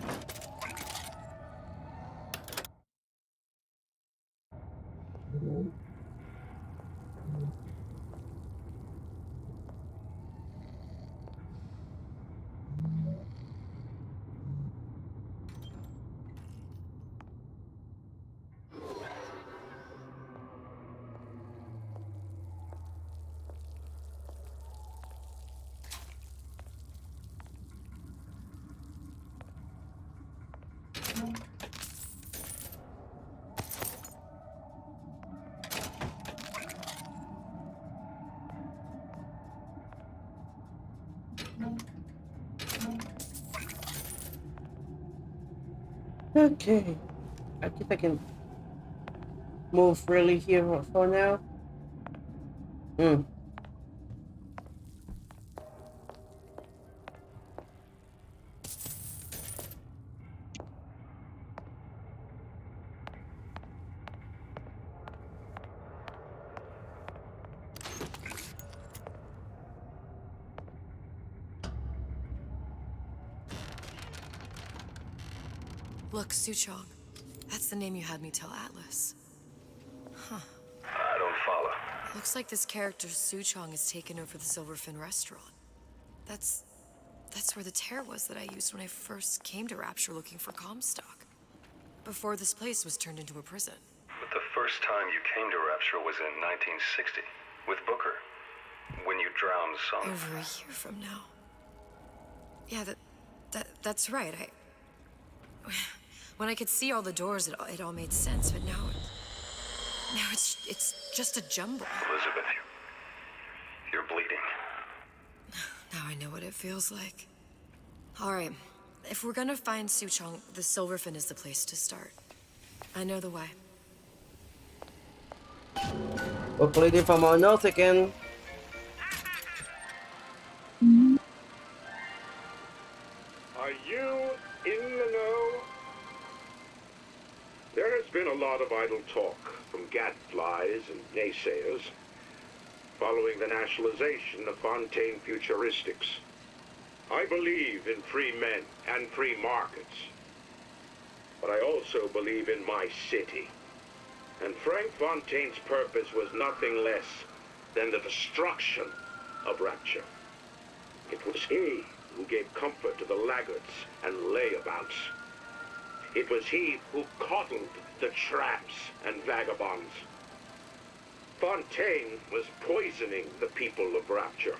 Okay. I guess I can move freely here for now. Look, Suchong. That's the name you had me tell Atlas. Huh. I don't follow. Looks like this character Suchong has taken over the Silverfin restaurant. That's where the tear was that I used when I first came to Rapture looking for Comstock. Before this place was turned into a prison. But the first time you came to Rapture was in 1960, with Booker. When you drowned some... Over a year from now. Yeah, that's right. When I could see all the doors, it all made sense, but now it's just a jumble. Elizabeth, you're bleeding. Now I know what it feels like. All right, if we're gonna find Suchong, the Silverfin is the place to start. I know the way. We're bleeding from our nose again. Are you in the know? There has been a lot of idle talk from gadflies and naysayers following the nationalization of Fontaine Futuristics. I believe in free men and free markets, but I also believe in my city. And Frank Fontaine's purpose was nothing less than the destruction of Rapture. It was he who gave comfort to the laggards and layabouts. It was he who coddled the tramps and vagabonds. Fontaine was poisoning the people of Rapture.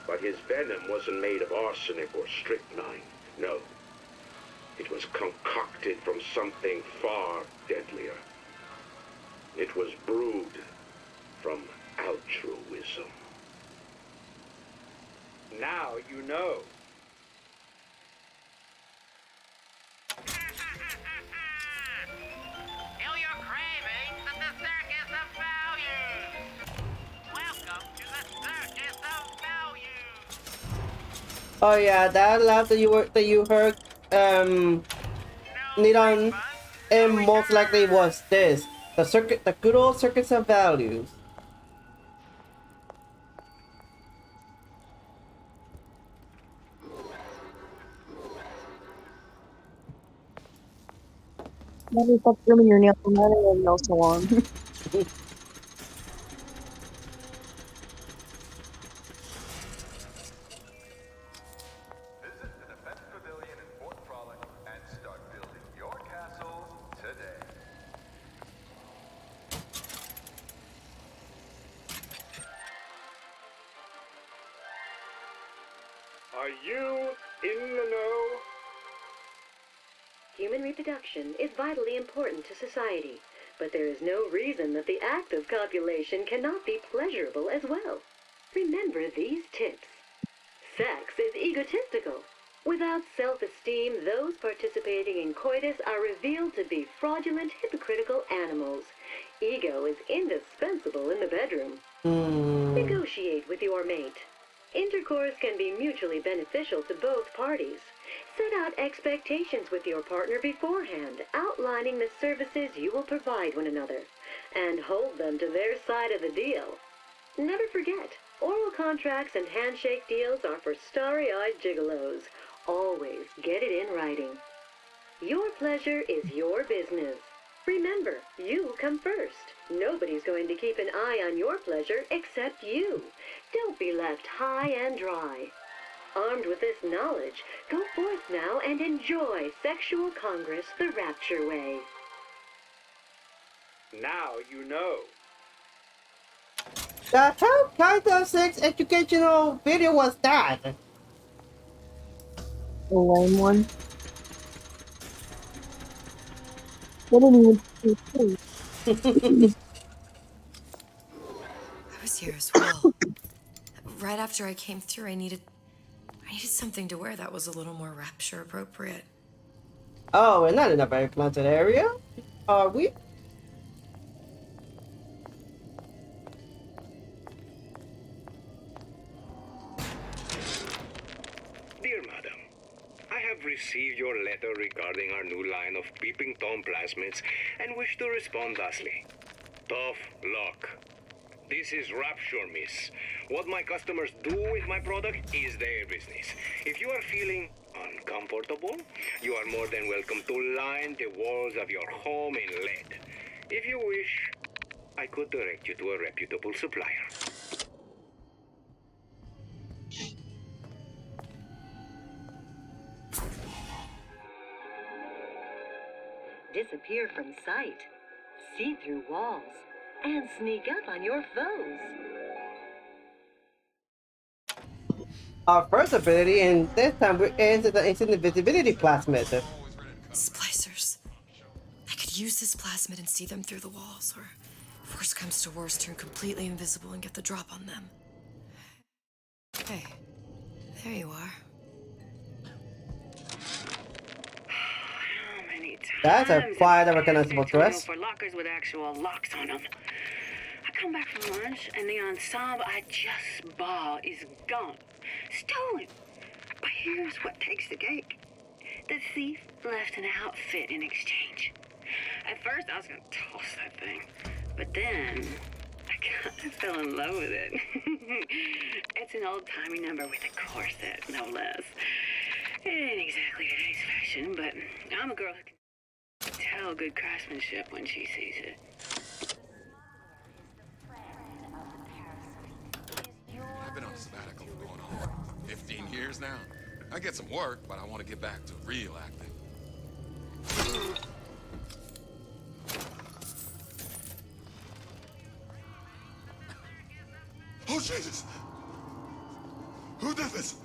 But his venom wasn't made of arsenic or strychnine. No. It was concocted from something far deadlier. It was brewed from altruism. Now you know. Feel your cravings at the Circus of Values. Welcome to the Circus of Values. Oh yeah, that laugh that you heard, Nidon, and most likely was this. The good old Circus of Values. Maybe stop grooming your nails. I'm not in a nail salon. Are you in the know? Human reproduction is vitally important to society, but there is no reason that the act of copulation cannot be pleasurable as well. Remember these tips. Sex is egotistical. Without self-esteem, those participating in coitus are revealed to be fraudulent, hypocritical animals. Ego is indispensable in the bedroom. Negotiate with your mate. Intercourse can be mutually beneficial to both parties. Set out expectations with your partner beforehand, outlining the services you will provide one another, and hold them to their side of the deal. Never forget, oral contracts and handshake deals are for starry-eyed gigolos. Always get it in writing. Your pleasure is your business. Remember, you come first. Nobody's going to keep an eye on your pleasure except you. Don't be left high and dry. Armed with this knowledge, go forth now and enjoy Sexual Congress the Rapture way. Now you know. The hell kind of sex educational video was that? The lame one. They didn't even see it. I was here as well. Right after I came through, I needed something to wear that was a little more Rapture appropriate. Oh, we're not in a very planted area, are we? Dear Madam, I have received your letter regarding our new line of peeping Tom plasmids and wish to respond thusly. Tough luck. This is Rapture, miss. What my customers do with my product is their business. If you are feeling uncomfortable, you are more than welcome to line the walls of your home in lead. If you wish, I could direct you to a reputable supplier. Disappear from sight, see through walls, and sneak up on your foes. Our first ability, and this time is the instant invisibility plasmid. Splicers. I could use this plasmid and see them through the walls, or if worst comes to worst, turn completely invisible and get the drop on them. Hey, there you are. That's a quite a recognizable dress. For lockers with actual locks on them. I come back from lunch and the ensemble I just bought is gone. Stolen. But here's what takes the cake. The thief left an outfit in exchange. At first I was gonna toss that thing. But then I kind of fell in love with it. It's an old-timey number with a corset, no less. It ain't exactly today's fashion, but I'm a girl who can tell good craftsmanship when she sees it. I've been on a sabbatical for going on 15 years now. I get some work, but I want to get back to real acting. Oh, Jesus! Who did this?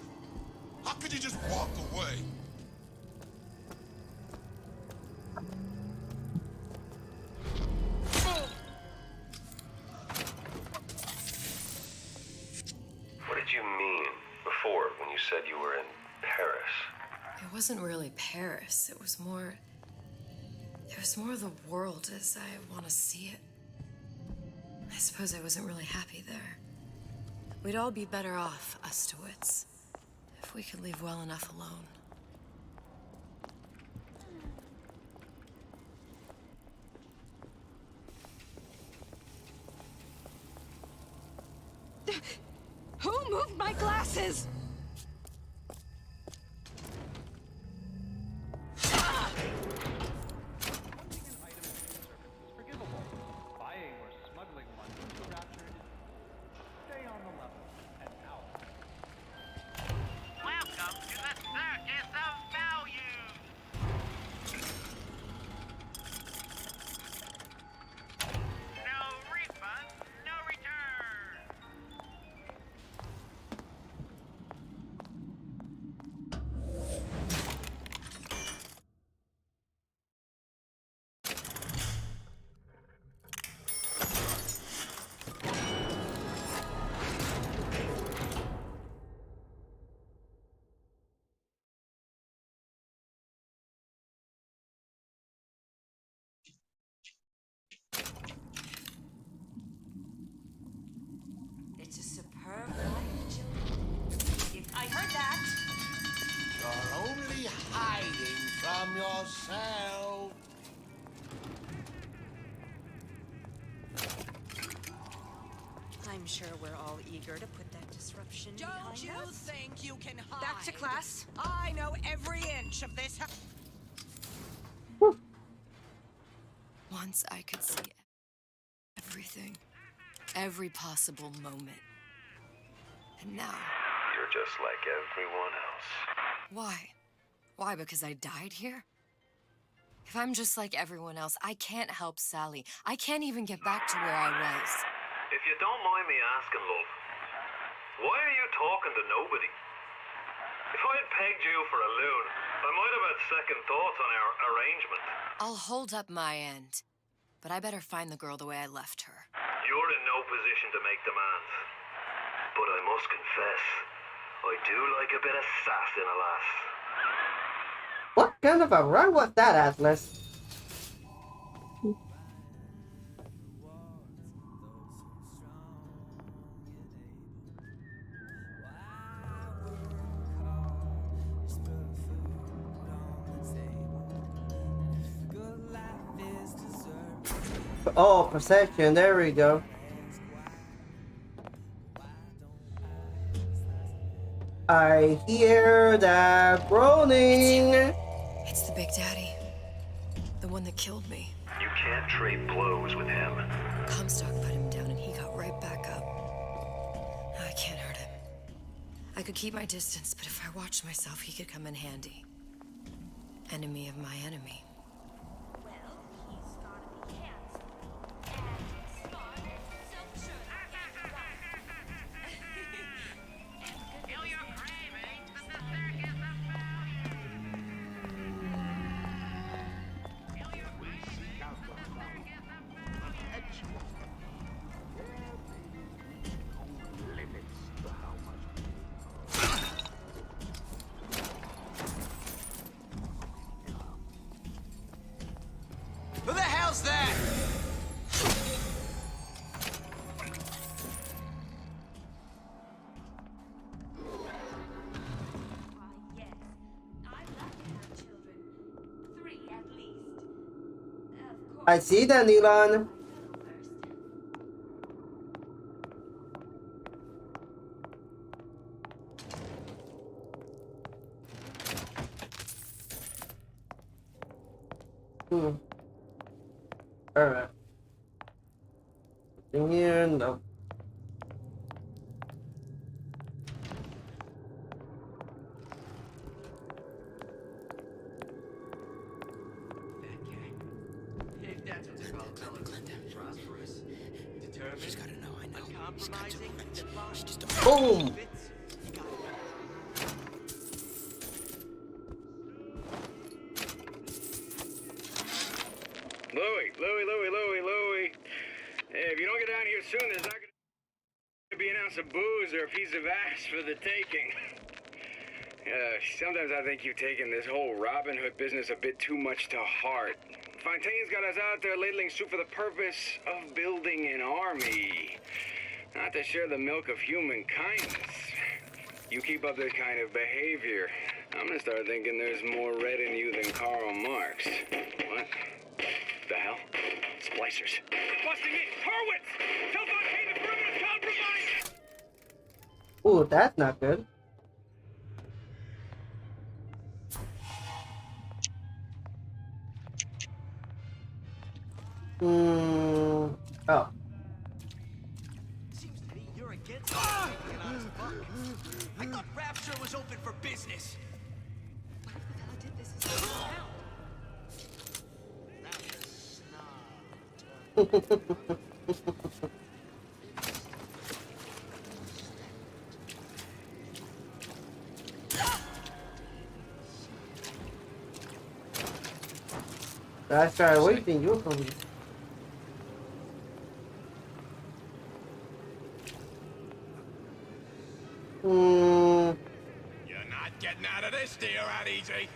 How could you just walk away? What did you mean before when you said you were in Paris? It wasn't really Paris. It was more of the world as I want to see it. I suppose I wasn't really happy there. We'd all be better off, us to wits, if we could leave well enough alone. Who moved my glasses? It's a superb life, children. I heard that. You're only hiding from yourself. I'm sure we're all eager to put that disruption Don't behind you us. think you can hide? Back to class. I know every inch of this house. Once I could see everything, every possible moment. And now... You're just like everyone else. Why? Why, because I died here? If I'm just like everyone else, I can't help Sally. I can't even get back to where I was. If you don't mind me asking, love, why are you talking to nobody? If I had pegged you for a loon, I might have had second thoughts on our arrangement. I'll hold up my end, but I better find the girl the way I left her. You're in no position to make demands. But I must confess, I do like a bit of sass in a lass. What kind of a run was that, Atlas? Oh, perception, there we go. I hear that groaning. It's the Big Daddy. The one that killed me. You can't trade blows with him. Comstock put him down and he got right back up. I can't hurt him. I could keep my distance, but if I watched myself, he could come in handy. Enemy of my enemy. Who the hell's that? I see that, Elon. Alright. In here, no. If that's what they call prosperous, determined, she's gotta know, I know. Uncompromising, defiant. Boom! Louie. Hey, if you don't get down here soon, there's not gonna be an ounce of booze or a piece of ass for the taking. Sometimes I think you've taken this whole Robin Hood business a bit too much to heart. Fontaine's got us out there ladling soup for the purpose of building an army, not to share the milk of human kindness. You keep up this kind of behavior, I'm gonna start thinking there's more red in you than Karl Marx. What? The hell? Splicers. Busting in! Hurwitz! Tell Fontaine the perimeter's compromised! Ooh, that's not good. Oh. Seems to me you're against being honest fuck. I thought Rapture was open for business. What if the fella did this as I started waiting you from me. You're not getting out of this deal that easy.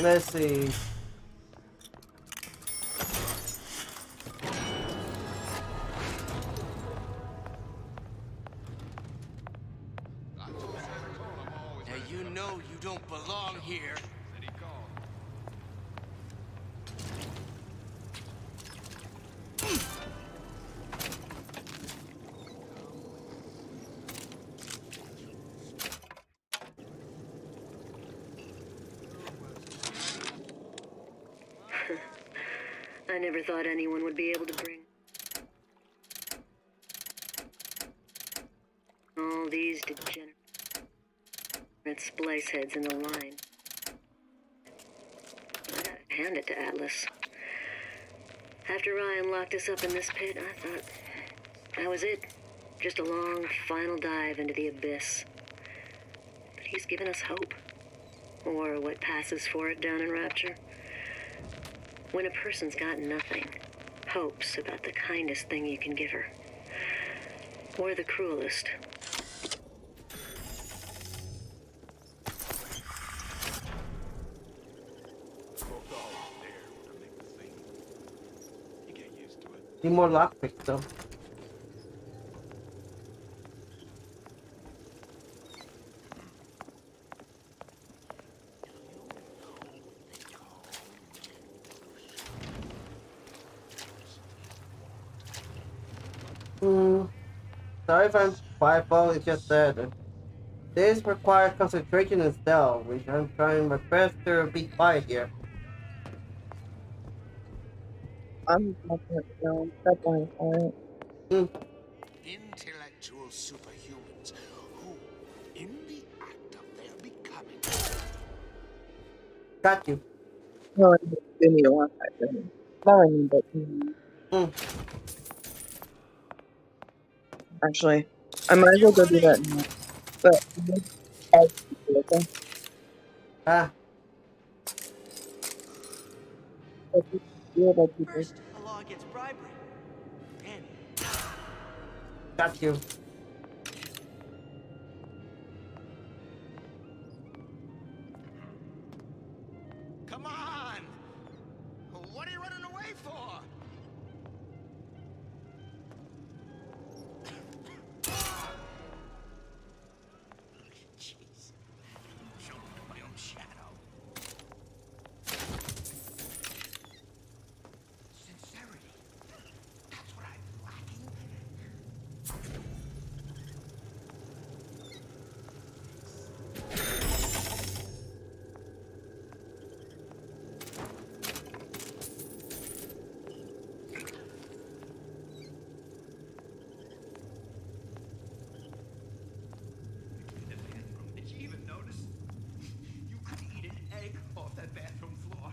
Let's see. Now you know you don't belong here. I never thought anyone would be able to bring all these degenerate splice heads in the line. I gotta hand it to Atlas. After Ryan locked us up in this pit, I thought that was it. Just a long, final dive into the abyss. But he's given us hope. Or what passes for it down in Rapture. When a person's got nothing, hope's about the kindest thing you can give her. Or the cruelest. Need more lockpicks though. Sorry if I'm fireball, it's just that this requires concentration and stealth, which I'm trying my best to be quiet here. I'm definitely quiet. Intellectual superhumans who, in the act of their becoming, Got you. No, give me a one second. Sorry, but actually, I might as well go do that now. But okay. Ah. First, a law gets bribery. Then Got you. Come on! What are you running away for? Jeez. Show me my own shadow. Sincerity. That's what I'm lacking. Did you even notice? You could eat an egg off that bathroom floor.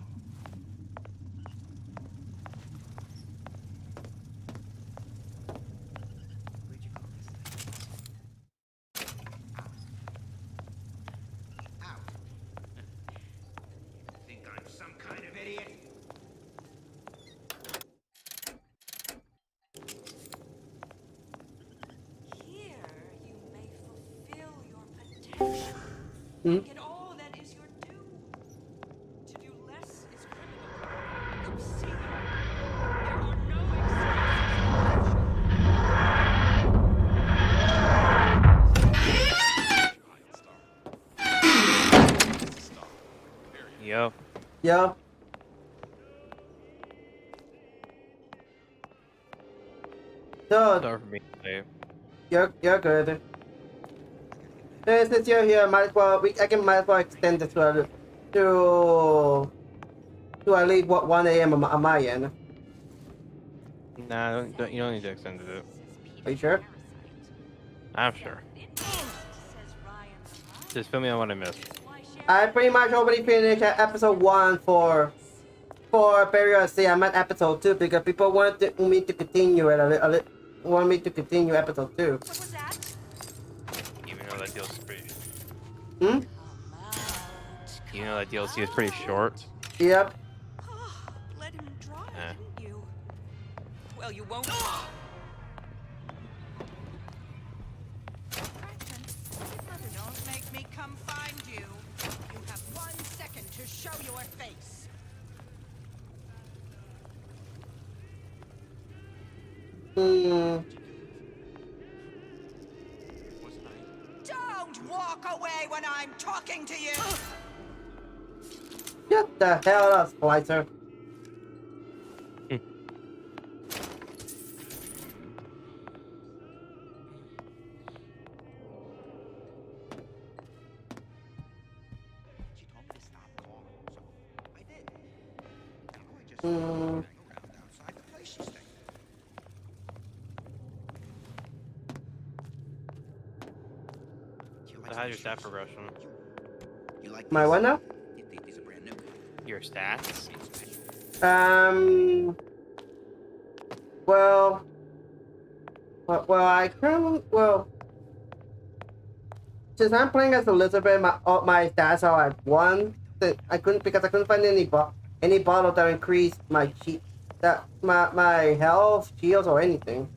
Where'd you go this Out. You think I'm some kind of idiot? Here you may fulfill your potential. Get all that is your due. To do less is criminal. You see, there are no Yo. Yo. So, Sorry for being late. you're good. Since you're here, might as well might as well extend this to at least 1 a.m. on my end. Nah, you don't need to extend it. Are you sure? I'm sure. Just fill me on what I missed. I pretty much already finished episode 1 for BIoshock. I'm at episode 2 because people wanted me to continue it want me to continue episode 2. Even though that DLC is pretty. Hmm? Even though that DLC is pretty short. Yep. Let him try, Eh. didn't you? Well, you won't. Don't make me come find you. You have 1 second to show your face. Don't walk away when I'm talking to you. Get the hell out, Splicer. So how's your stat progression? My what now? Your stats? Well, I can, since I'm playing as Elizabeth, my stats are at 1. I couldn't find any bottle that increased my my health, shields, or anything.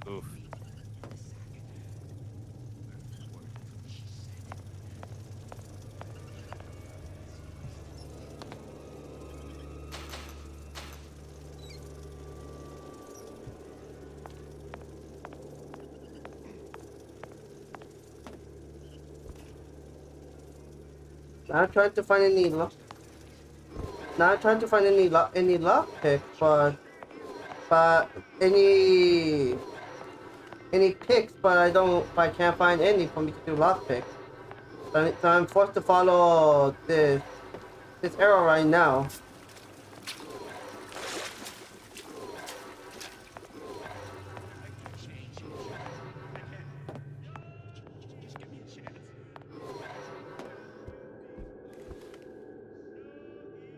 Oof. Not trying to find any luck. Not trying to find any luck pick, but any picks, but I can't find any for me to do lock pick. So I'm forced to follow this arrow right now.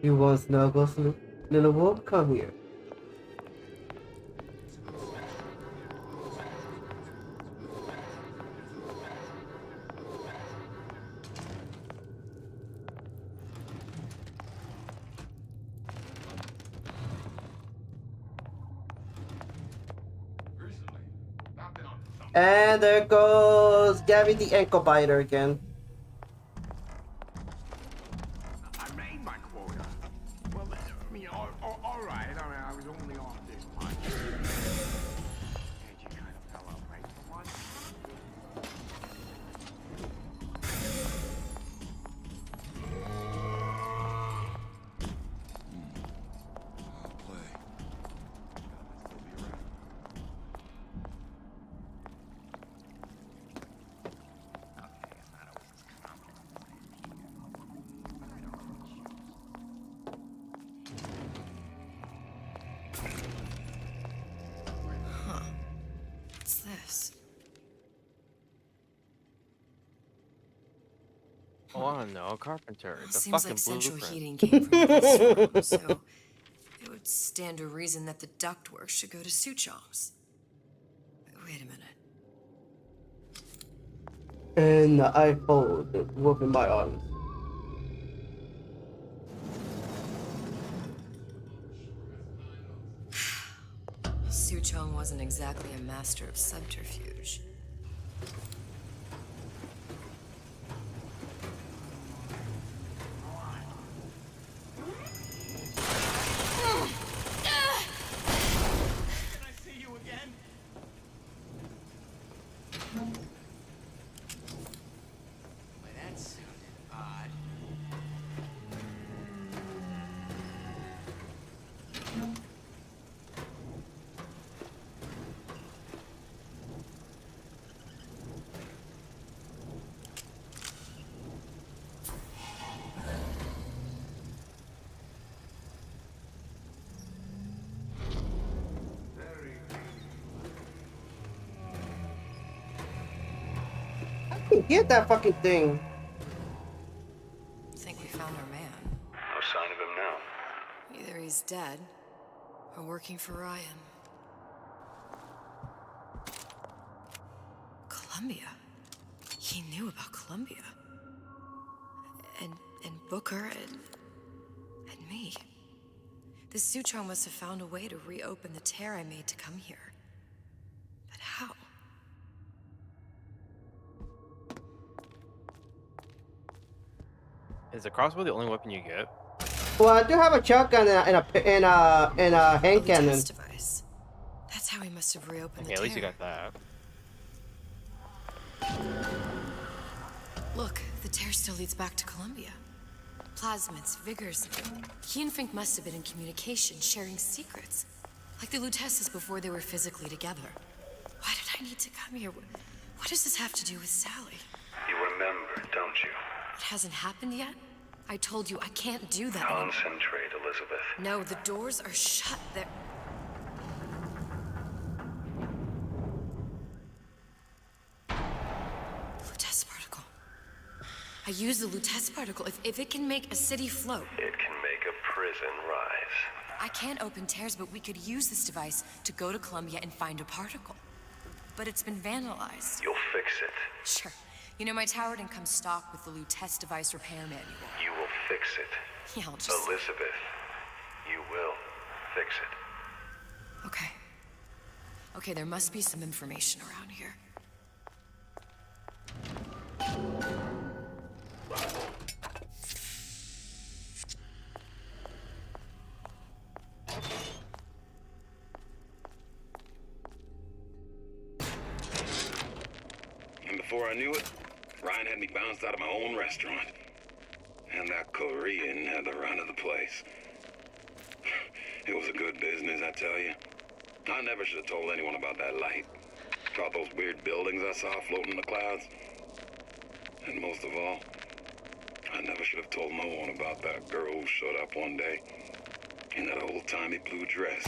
You want snuggles, little wolf? Come here. And there goes Gabby the ankle biter again. I made my quota. Well, I mean, all right. I was only off this much. And you kind of fell out right for once. I'll play. What's this? Oh, I don't know, carpenter. Well, The seems fucking like central blueprint. heating came from this room, so it would stand to reason that the ductwork should go to Suchong's. Wait a minute. And I hold the wolf in my arms. Suchong wasn't exactly a master of subterfuge. Can I see you again? Well, that sounded odd. Get that fucking thing. Think we found our man. No sign of him now. Either he's dead, or working for Ryan. Columbia. He knew about Columbia. And Booker and me. The Suchong must have found a way to reopen the tear I made to come here. But how? Is the crossbow the only weapon you get? Well, I do have a shotgun and a hand cannon. Test device. That's how he must have reopened Okay, the at least you tear. got that. Look, the tear still leads back to Columbia. Plasmids, vigors. He and Fink must have been in communication, sharing secrets. Like the Lutesses before they were physically together. Why did I need to come here? What does this have to do with Sally? You remember, don't you? It hasn't happened yet? I told you I can't do that anymore. Concentrate, Elizabeth. No, the doors are shut. They're... Lutece particle. I use the Lutece particle. If it can make a city float. It can make a prison rise. I can't open tears, but we could use this device to go to Columbia and find a particle. But it's been vandalized. You'll fix it. Sure. You know, my tower didn't come stocked with the Lutece device repair manual. You will fix it. Yeah, I'll just... Elizabeth, you will fix it. Okay. Okay, there must be some information around here. And before I knew it, Ryan had me bounced out of my own restaurant. And that Korean had the run of the place. It was a good business, I tell you. I never should have told anyone about that light. About those weird buildings I saw floating in the clouds. And most of all, I never should have told no one about that girl who showed up one day in that old-timey blue dress.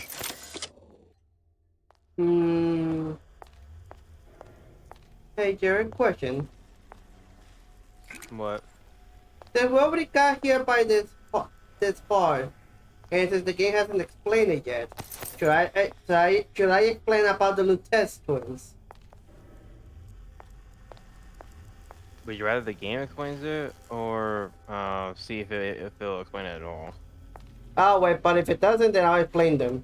Hey, Jared, question. What? Then we already got here by this far, and since the game hasn't explained it yet, should I explain about the Lutez twins? Would you rather the game explains it, or see if it'll explain it at all? Oh wait, but if it doesn't, then I'll explain them.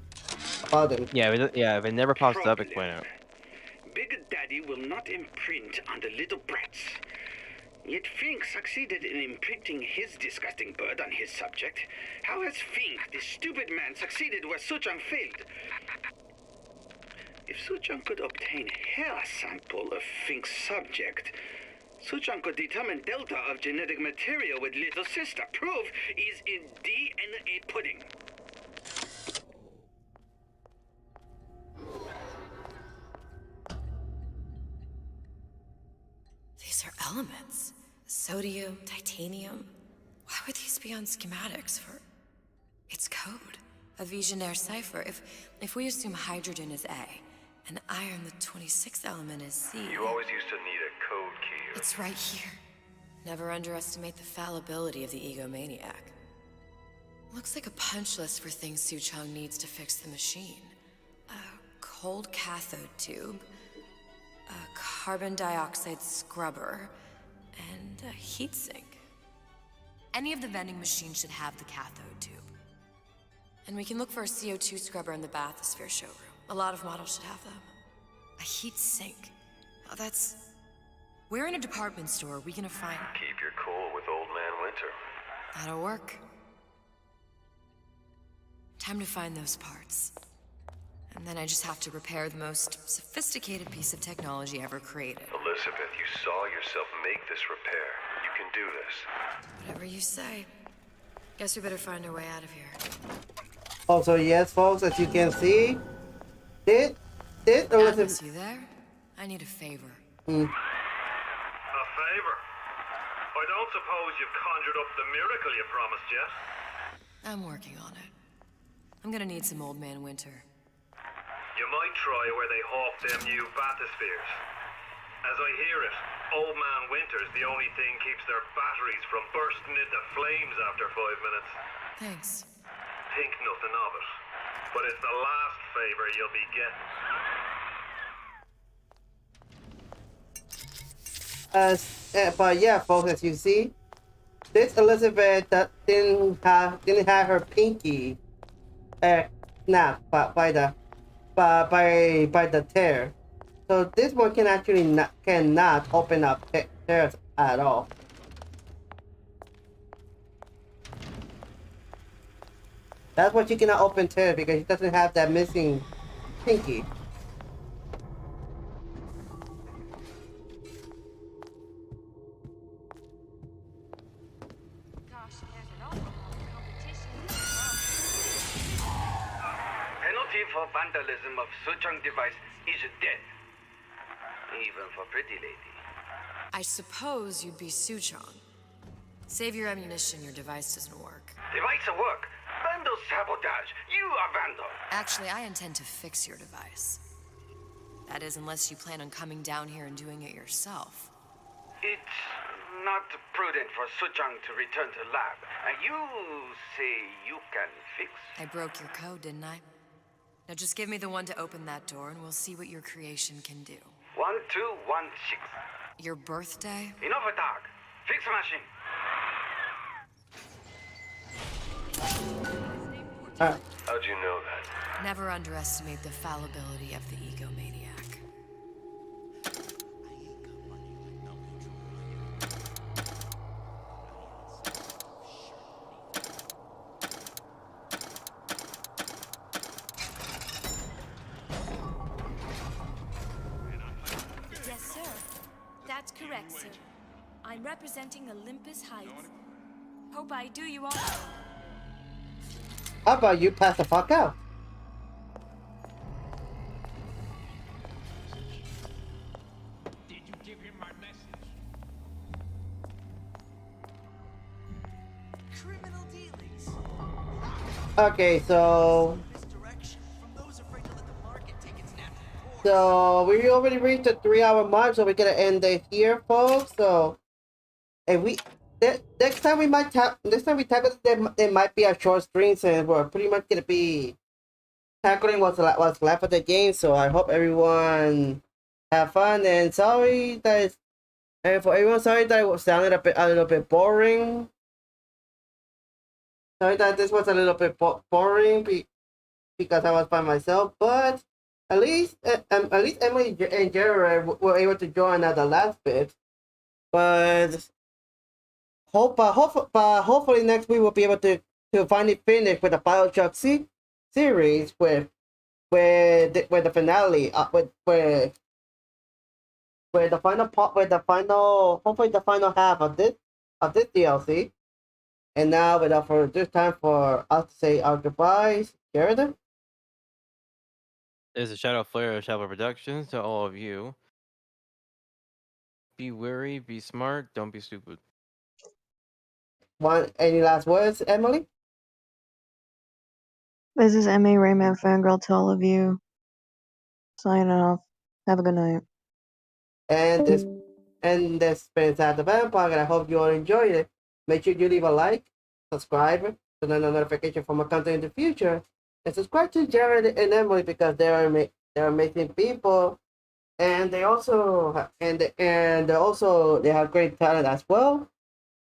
About them. Yeah, if it never pops up, explain it. Big Daddy will not imprint on the little brats. Yet Fink succeeded in imprinting his disgusting bird on his subject. How has Fink, this stupid man, succeeded where Suchong failed? If Suchong could obtain hair sample of Fink's subject, Suchong could determine delta of genetic material with little sister. Proof is in DNA pudding. These are elements. Sodium, titanium. Why would these be on schematics for... It's code. A Visionaire cipher. If we assume hydrogen is A, and iron, the 26th element, is C... You always used to need a code key. It's right here. Never underestimate the fallibility of the egomaniac. Looks like a punch list for things Suchong needs to fix the machine. A cold cathode tube, a carbon dioxide scrubber, and a heatsink. Any of the vending machines should have the cathode tube. And we can look for a CO2 scrubber in the bathysphere showroom. A lot of models should have them. A heatsink. Oh, that's... Where in a department store are we gonna find... Keep your cool with Old Man Winter. That'll work. Time to find those parts. And then I just have to repair the most sophisticated piece of technology ever created. Elizabeth, you saw yourself make this repair. You can do this. Whatever you say. Guess we better find our way out of here. Also, yes, folks, as you can see, this Atlas, you there? I need a favor. A favor? I don't suppose you've conjured up the miracle you promised yet? I'm working on it. I'm gonna need some Old Man Winter. You might try where they hawk them new bathyspheres. As I hear it, Old Man Winter's the only thing keeps their batteries from bursting into flames after 5 minutes. Thanks. Think nothing of it. But it's the last favor you'll be getting. But yeah, folks, as you see, this Elizabeth that didn't have her pinky snapped by the tear. So this one can actually cannot open up tears at all. That's why she cannot open tears, because she doesn't have that missing pinky. Penalty for vandalism of Suchong device is death. Even for pretty lady. I suppose you'd be Suchong. Save your ammunition, your device doesn't work. Device at work. Vandal sabotage. You are vandal. Actually, I intend to fix your device. That is, unless you plan on coming down here and doing it yourself. It's not prudent for Suchong to return to lab. You say you can fix? I broke your code, didn't I? Now just give me the one to open that door and we'll see what your creation can do. 1216. Your birthday? Enough of talk. Fix the machine. How'd you know that? Never underestimate the fallibility of the egomaniac. Yes, sir. That's correct, sir. I'm representing Olympus Heights. Hope I do you all. How about you pass the fuck out? Did you give him my message? Criminal dealings. Okay, so Misdirection from those afraid to let the market take its natural course. so we already reached the 3-hour mark, so we're gonna end it here, folks. So, and next time we tackle there might be a short stream, since we're pretty much gonna be tackling what's left of the game. So I hope everyone have fun, and sorry that and for everyone, sorry that it was sounded a little bit boring. Sorry that this was a little bit boring because I was by myself, but at least Emily and Jared were able to join at the last bit. But hopefully next week we'll be able to finally finish with the BioShock series with the finale with the final part, hopefully the final half of this DLC. And now, without further time for us to say our goodbyes, Jared. There's a Shadow Flare of Shadow Productions to all of you. Be wary, be smart, don't be stupid. Any last words, Emily? This is Emmy Rayman Fangirl to all of you. Signing off. Have a good night. And this been Inside the Vampire, and I hope you all enjoyed it. Make sure you leave a like, subscribe, turn on the notification for my content in the future, and subscribe to Jared and Emily because they're amazing people, and they also they have great talent as well.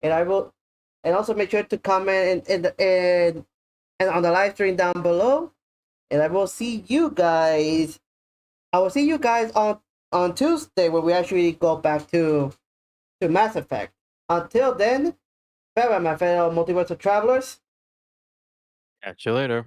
And also make sure to comment and on the live stream down below, and I will see you guys. I will see you guys on Tuesday when we actually go back to Mass Effect. Until then, farewell, my fellow multiversal travelers. Catch you later.